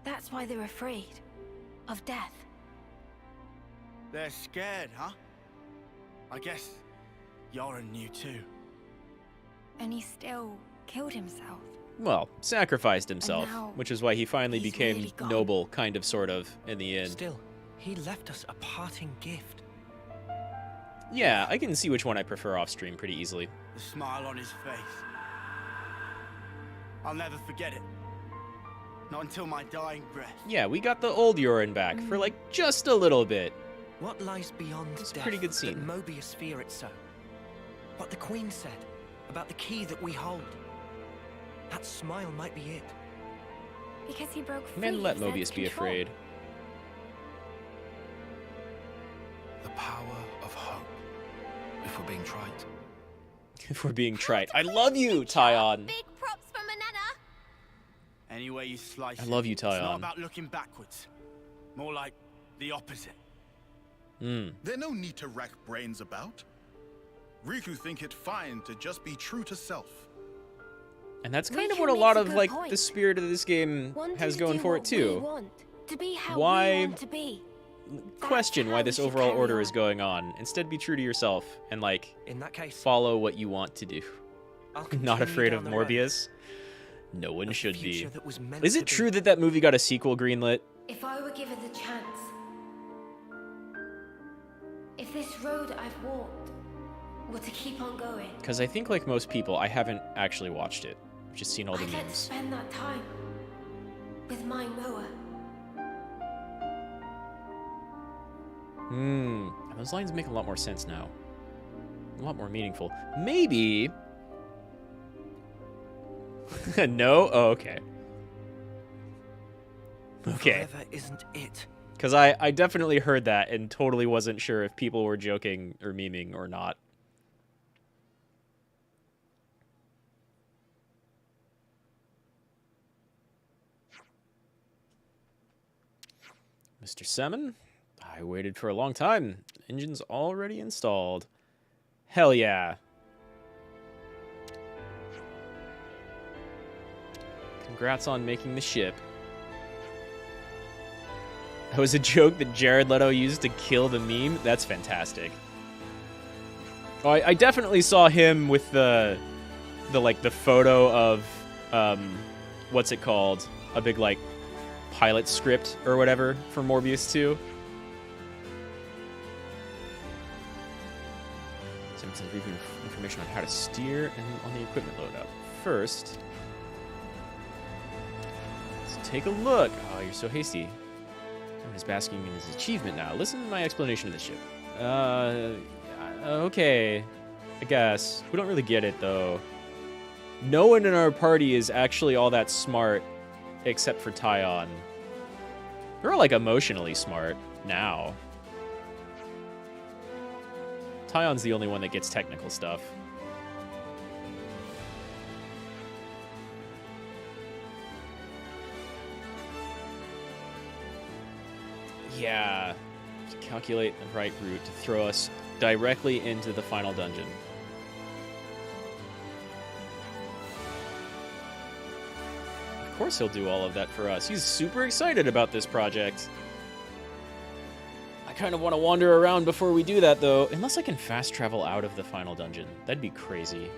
That's why they're afraid of death. They're scared, huh? I guess Yoren knew too. And he still killed himself. Well, sacrificed himself, now which is why he finally he's became really gone. noble, kind of, sort of, in the end. Still, he left us a parting gift. Yeah, I can see which one I prefer off stream pretty easily. The smile on his face. I'll never forget it. Not until my dying breath. Yeah, we got the old Yoren back for like just a little bit. What lies beyond It's a death pretty good scene. that Mobius fear it so? What the Queen said about the key that we hold. That smile might be it. Because he broke free. Men let of Zed's Mobius be control. afraid. The power of hope. If we're being trite. If we're being trite. I love you, Tyon. Big props for Manana. Any way you slice I love you, It's not Tyon. about looking backwards. More like the opposite. There's no need to rack brains about. Riku think it fine to just be true to self. And that's We kind of can what a make lot a of good like point. the spirit of this game Wanting has to going do for it what we too. want, to be how Why we want to be. question why how this we should overall carry order on. is going on. Instead, be true to yourself and like In that case, follow what you want to do. I'll Not continue afraid down of the road. Morbius. No one should be. future that was meant Is to it be. true that that movie got a sequel greenlit? If I were given the chance, if this road I've walked were to keep on going, Because I think, like most people, I haven't actually watched it. I've just seen all the I'd like to memes. spend that time with my Noah. Those lines make a lot more sense now. A lot more meaningful. Maybe. No? Oh, okay. Okay. Forever isn't it. Because I definitely heard that and totally wasn't sure if people were joking or memeing or not. Mr. Semin, I waited for a long time. Engine's already installed. Hell yeah. Congrats on making the ship. That was a joke that Jared Leto used to kill the meme? That's fantastic. Oh, I definitely saw him with the photo of, what's it called? A big, like, pilot script or whatever for Morbius 2. Some information on how to steer and on the equipment loadout. First, let's take a look. Oh, you're so hasty. Someone is basking in his achievement now. Listen to my explanation of the ship. Okay. I guess. We don't really get it, though. No one in our party is actually all that smart, except for Tyon. They're, like, emotionally smart now. Tyon's the only one that gets technical stuff. Yeah. To calculate the right route to throw us directly into the final dungeon. Of course he'll do all of that for us. He's super excited about this project. I kind of want to wander around before we do that, though. Unless I can fast travel out of the final dungeon. That'd be crazy.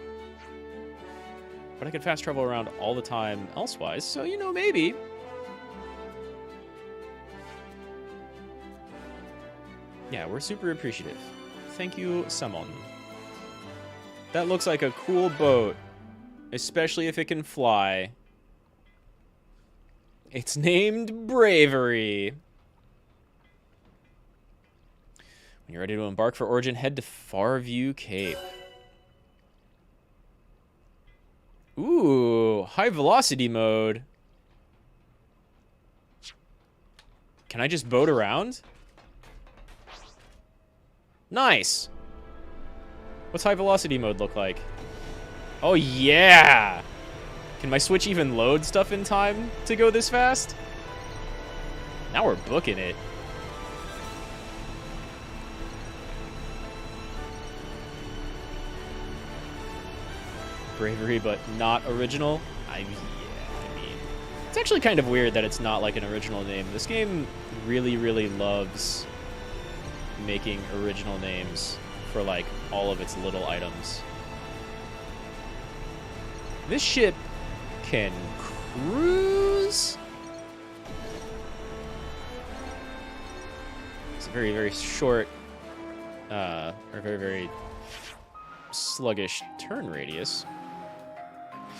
But I could fast travel around all the time elsewise, so, you know, maybe. Yeah, we're super appreciative. Thank you, Samon. That looks like a cool boat. Especially if it can fly. It's named Bravery. When you're ready to embark for Origin, head to Farview Cape. Ooh, high velocity mode. Can I just boat around? Nice. What's high velocity mode look like? Oh, yeah. Can my Switch even load stuff in time to go this fast? Now we're booking it. Bravery, but not original. Yeah, I mean, it's actually kind of weird that it's not like an original name. This game really, really loves making original names for like all of its little items. This ship can cruise. It's a very, very short, or very, very sluggish turn radius.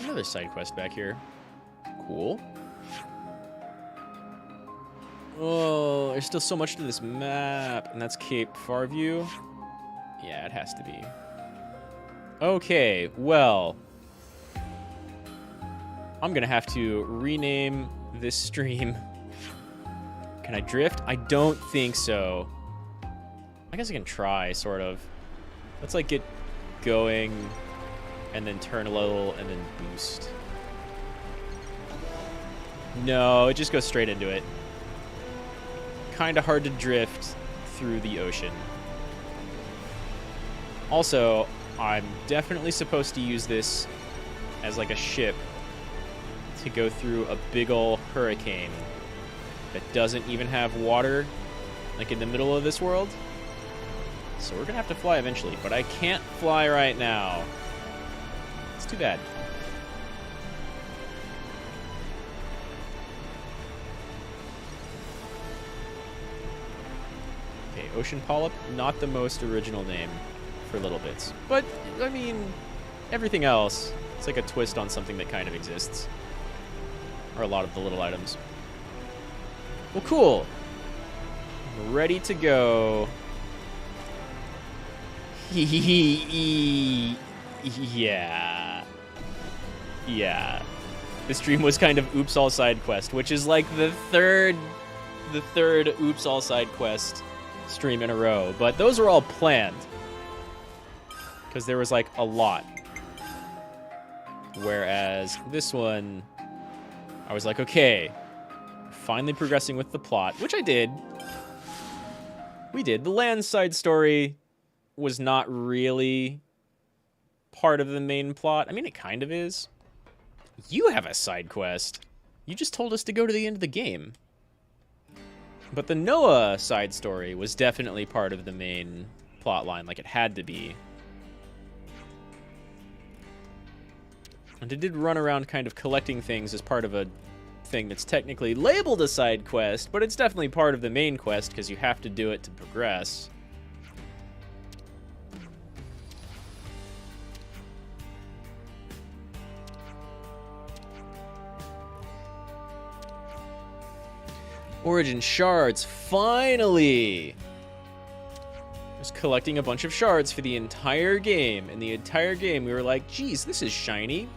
Another side quest back here. Cool. Oh, there's still so much to this map. And that's Cape Farview. Yeah, it has to be. Okay, well. I'm gonna have to rename this stream. Can I drift? I don't think so. I guess I can try, sort of. Let's, like, get going. And then turn a little, and then boost. No, it just goes straight into it. Kind of hard to drift through the ocean. Also, I'm definitely supposed to use this as like a ship to go through a big ol' hurricane that doesn't even have water, like in the middle of this world. So we're gonna have to fly eventually, but I can't fly right now. Too bad. Ocean polyp, not the most original name for little bits. But, I mean, everything else, it's like a twist on something that kind of exists. Or a lot of the little items. Well, cool. I'm ready to go. Yeah. Yeah. This stream was kind of Oops All Side Quest, which is like the third Oops All Side Quest stream in a row. But those were all planned. Because there was like a lot. Whereas this one, I was like, okay, finally progressing with the plot, which I did. We did. The Lanz side story was not really part of the main plot. I mean, it kind of is. You have a side quest. You just told us to go to the end of the game. But the Noah side story was definitely part of the main plot line, like it had to be. And it did run around kind of collecting things as part of a thing that's technically labeled a side quest, but it's definitely part of the main quest because you have to do it to progress. Origin shards, finally! I was collecting a bunch of shards for the entire game. In the entire game, we were like, geez, this is shiny.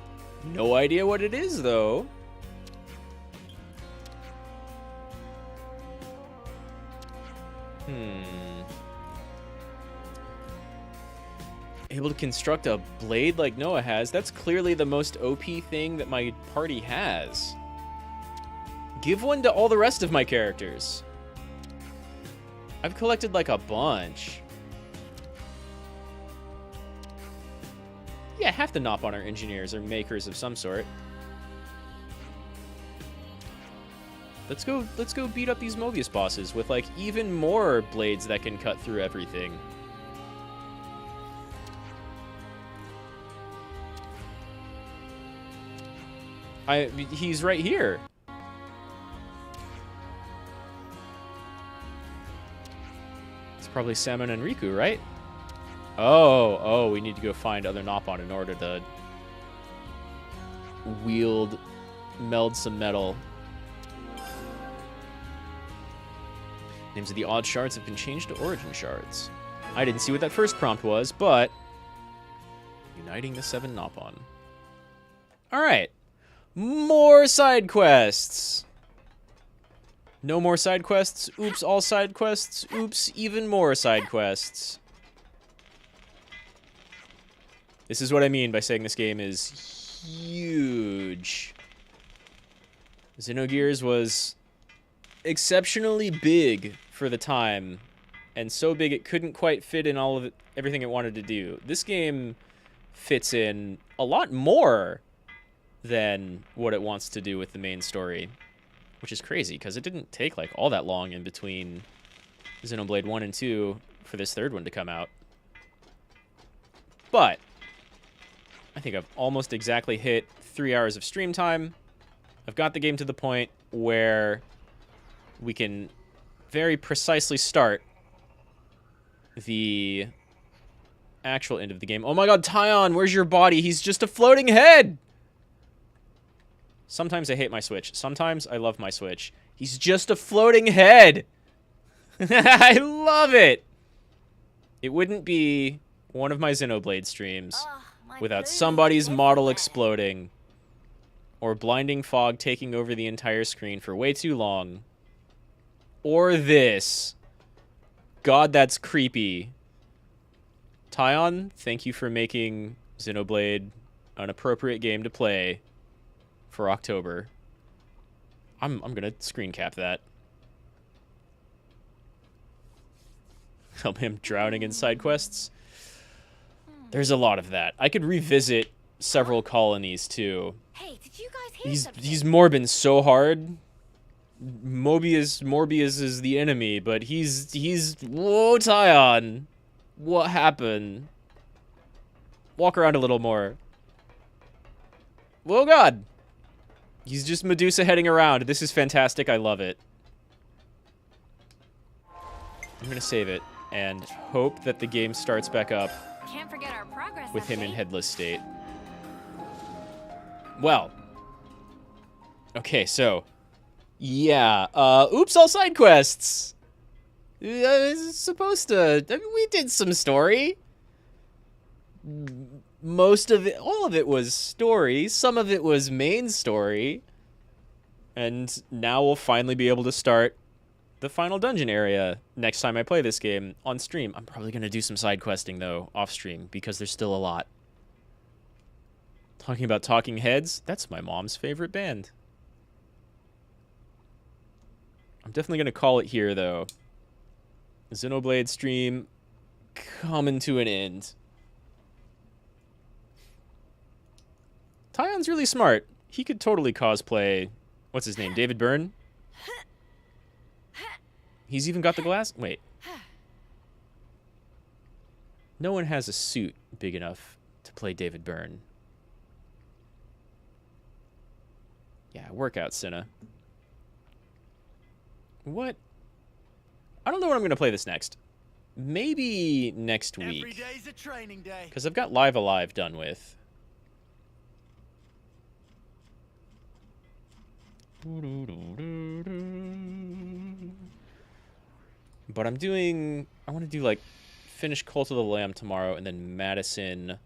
No idea what it is, though. Able to construct a blade like Noah has. That's clearly the most OP thing that my party has. Give one to all the rest of my characters. I've collected like a bunch. Yeah, half the Nopon are engineers or makers of some sort. Let's go beat up these Mobius bosses with like even more blades that can cut through everything. He's right here. It's probably Salmon and Riku, right? Oh, we need to go find other Nopon in order to meld some metal. Names of the odd shards have been changed to origin shards. I didn't see what that first prompt was, but uniting the 7 Nopon. All right. More side quests. No more side quests. Oops, all side quests. Oops, even more side quests. This is what I mean by saying this game is huge. Xenogears was exceptionally big for the time, and so big it couldn't quite fit in all of it, everything it wanted to do. This game fits in a lot more than what it wants to do with the main story, which is crazy because it didn't take like all that long in between Xenoblade 1 and 2 for this third one to come out. But I think I've almost exactly hit 3 hours of stream time. I've got the game to the point where we can very precisely start the actual end of the game. Oh my god, Tyon, where's your body? He's just a floating head! Sometimes I hate my Switch. Sometimes I love my Switch. He's just a floating head! I love it! It wouldn't be one of my Xenoblade streams without somebody's model exploding or blinding fog taking over the entire screen for way too long. Or this. God, that's creepy. Tyon, thank you for making Xenoblade an appropriate game to play for October. I'm gonna screen cap that. Help him drowning in side quests. There's a lot of that. I could revisit several colonies too. Hey, did you guys hear something? He's Morbin so hard. Morbius is the enemy, but he's whoa, Tyon. What happened? Walk around a little more. Whoa, God. He's just Medusa heading around. This is fantastic. I love it. I'm going to save it and hope that the game starts back up Can't forget our progress with him in update. headless state. Well. Okay, so. Yeah. Oops, all side quests. It's supposed to. I mean, we did some story. Most of it, all of it was story. Some of it was main story. And now we'll finally be able to start the final dungeon area next time I play this game on stream. I'm probably going to do some side questing, though, off stream, because there's still a lot. Talking about Talking Heads, that's my mom's favorite band. I'm definitely going to call it here, though. Xenoblade stream coming to an end. Tyon's really smart. He could totally cosplay... What's his name? David Byrne? He's even got the glass... Wait. No one has a suit big enough to play David Byrne. Yeah, workout, Cinna. What? I don't know when I'm going to play this next. Maybe next week. Every day's a training day. Because I've got Live Alive done with. But I'm doing... I want to do, like, finish Cult of the Lamb tomorrow and then Madison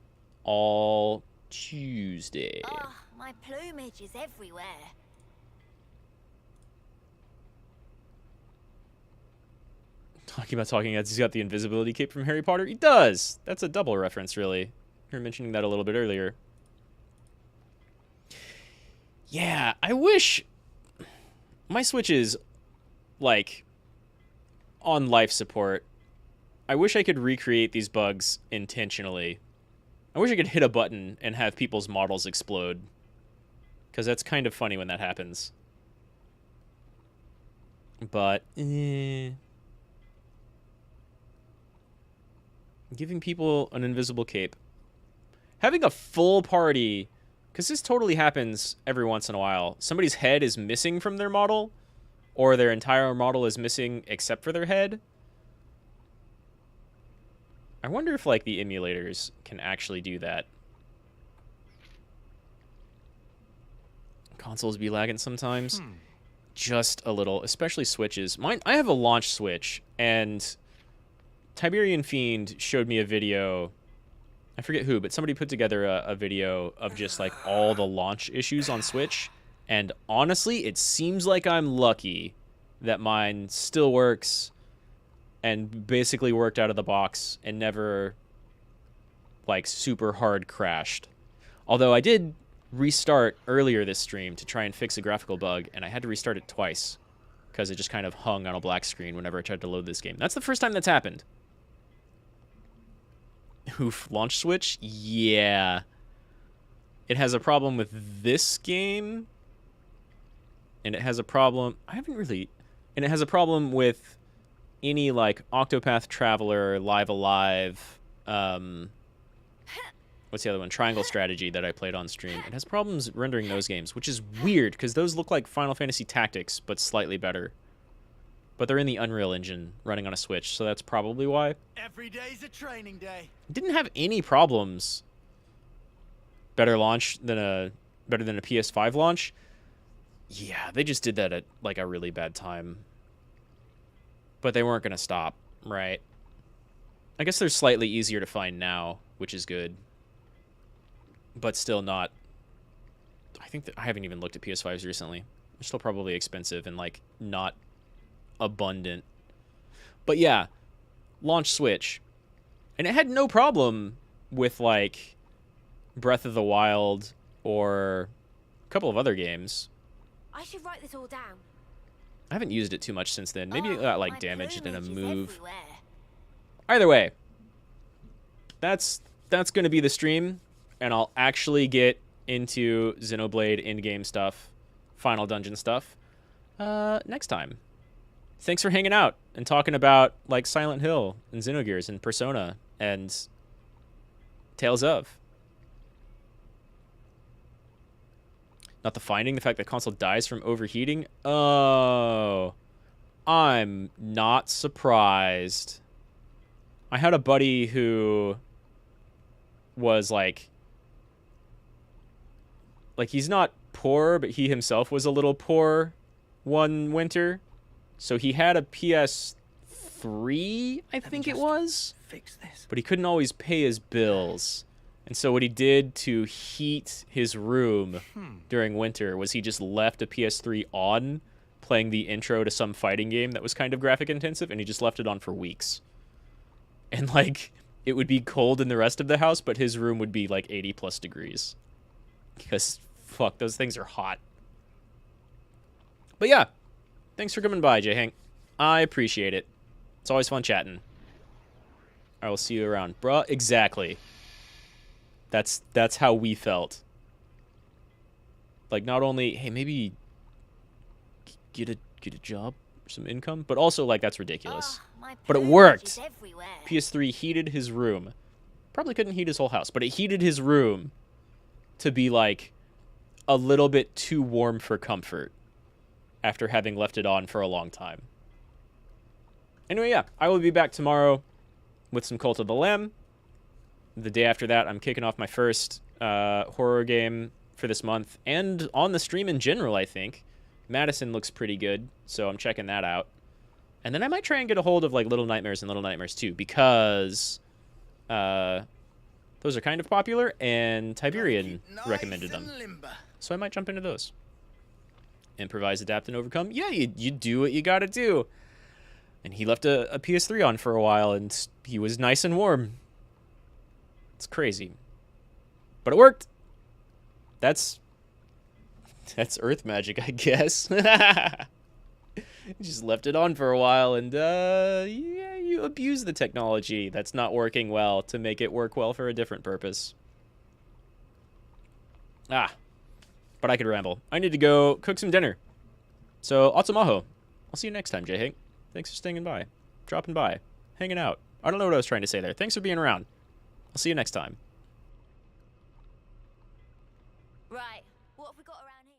all Tuesday. Oh, my plumage is everywhere. Talking about Talking Heads, he's got the invisibility cape from Harry Potter. He does! That's a double reference, really. You were mentioning that a little bit earlier. Yeah, I wish... My Switch is, like, on life support. I wish I could recreate these bugs intentionally. I wish I could hit a button and have people's models explode. Because that's kind of funny when that happens. But, Giving people an invisible cape. Having a full party... Because this totally happens every once in a while. Somebody's head is missing from their model, or their entire model is missing except for their head. I wonder if, like, the emulators can actually do that. Consoles be lagging sometimes. Just a little, especially Switches. Mine, I have a launch Switch, and Tiberian Fiend showed me a video... I forget who, but somebody put together a video of just, like, all the launch issues on Switch. And honestly, it seems like I'm lucky that mine still works and basically worked out of the box and never, like, super hard crashed. Although I did restart earlier this stream to try and fix a graphical bug, and I had to restart it twice because it just kind of hung on a black screen whenever I tried to load this game. That's the first time that's happened. Oof, launch Switch? Yeah. It has a problem with this game. And it has a problem... I haven't really... And it has a problem with any, like, Octopath Traveler, Live Alive, what's the other one? Triangle Strategy that I played on stream. It has problems rendering those games, which is weird, because those look like Final Fantasy Tactics, but slightly better. But they're in the Unreal Engine, running on a Switch, so that's probably why. Every day's a training day. Didn't have any problems. Better than a PS5 launch. Yeah, they just did that at, like, a really bad time. But they weren't gonna stop, right? I guess they're slightly easier to find now, which is good. But still not... I think that I haven't even looked at PS5s recently. They're still probably expensive and, like, not abundant. But yeah, launch Switch. And it had no problem with, like, Breath of the Wild or a couple of other games. I should write this all down. I haven't used it too much since then. Maybe it got, like, damaged in a move. Everywhere. Either way, that's going to be the stream, and I'll actually get into Xenoblade in-game stuff, final dungeon stuff, next time. Thanks for hanging out and talking about, like, Silent Hill and Xenogears and Persona and Tales of. Not the finding, the fact that console dies from overheating. Oh. I'm not surprised. I had a buddy who was like he's not poor, but he himself was a little poor one winter. So he had a PS3, I think it was. Fix this. But he couldn't always pay his bills. And so what he did to heat his room during winter was he just left a PS3 on, playing the intro to some fighting game that was kind of graphic intensive, and he just left it on for weeks. And like, it would be cold in the rest of the house, but his room would be like 80 plus degrees. Because, fuck, those things are hot. But yeah, thanks for coming by, J. Hank. I appreciate it. It's always fun chatting. I will see you around. Bruh, exactly. That's how we felt. Like, not only, hey, maybe get a job, some income, but also, like, that's ridiculous. But it worked. PS3 heated his room. Probably couldn't heat his whole house, but it heated his room to be, like, a little bit too warm for comfort after having left it on for a long time. Anyway, yeah, I will be back tomorrow with some Cult of the Lamb. The day after that, I'm kicking off my first horror game for this month, and on the stream in general, I think. Madison looks pretty good, so I'm checking that out. And then I might try and get a hold of like Little Nightmares and Little Nightmares 2, because those are kind of popular, and Tiberian recommended them. So I might jump into those. Improvise, adapt, and overcome. Yeah, you do what you gotta do. And he left a PS3 on for a while, and he was nice and warm. It's crazy. But it worked. That's Earth magic, I guess. Just left it on for a while, and yeah, you abuse the technology that's not working well to make it work well for a different purpose. But I could ramble. I need to go cook some dinner. So, Atsumaho. I'll see you next time, J-Hank. Thanks for staying by, dropping by, hanging out. I don't know what I was trying to say there. Thanks for being around. I'll see you next time. Right, what have we got around here?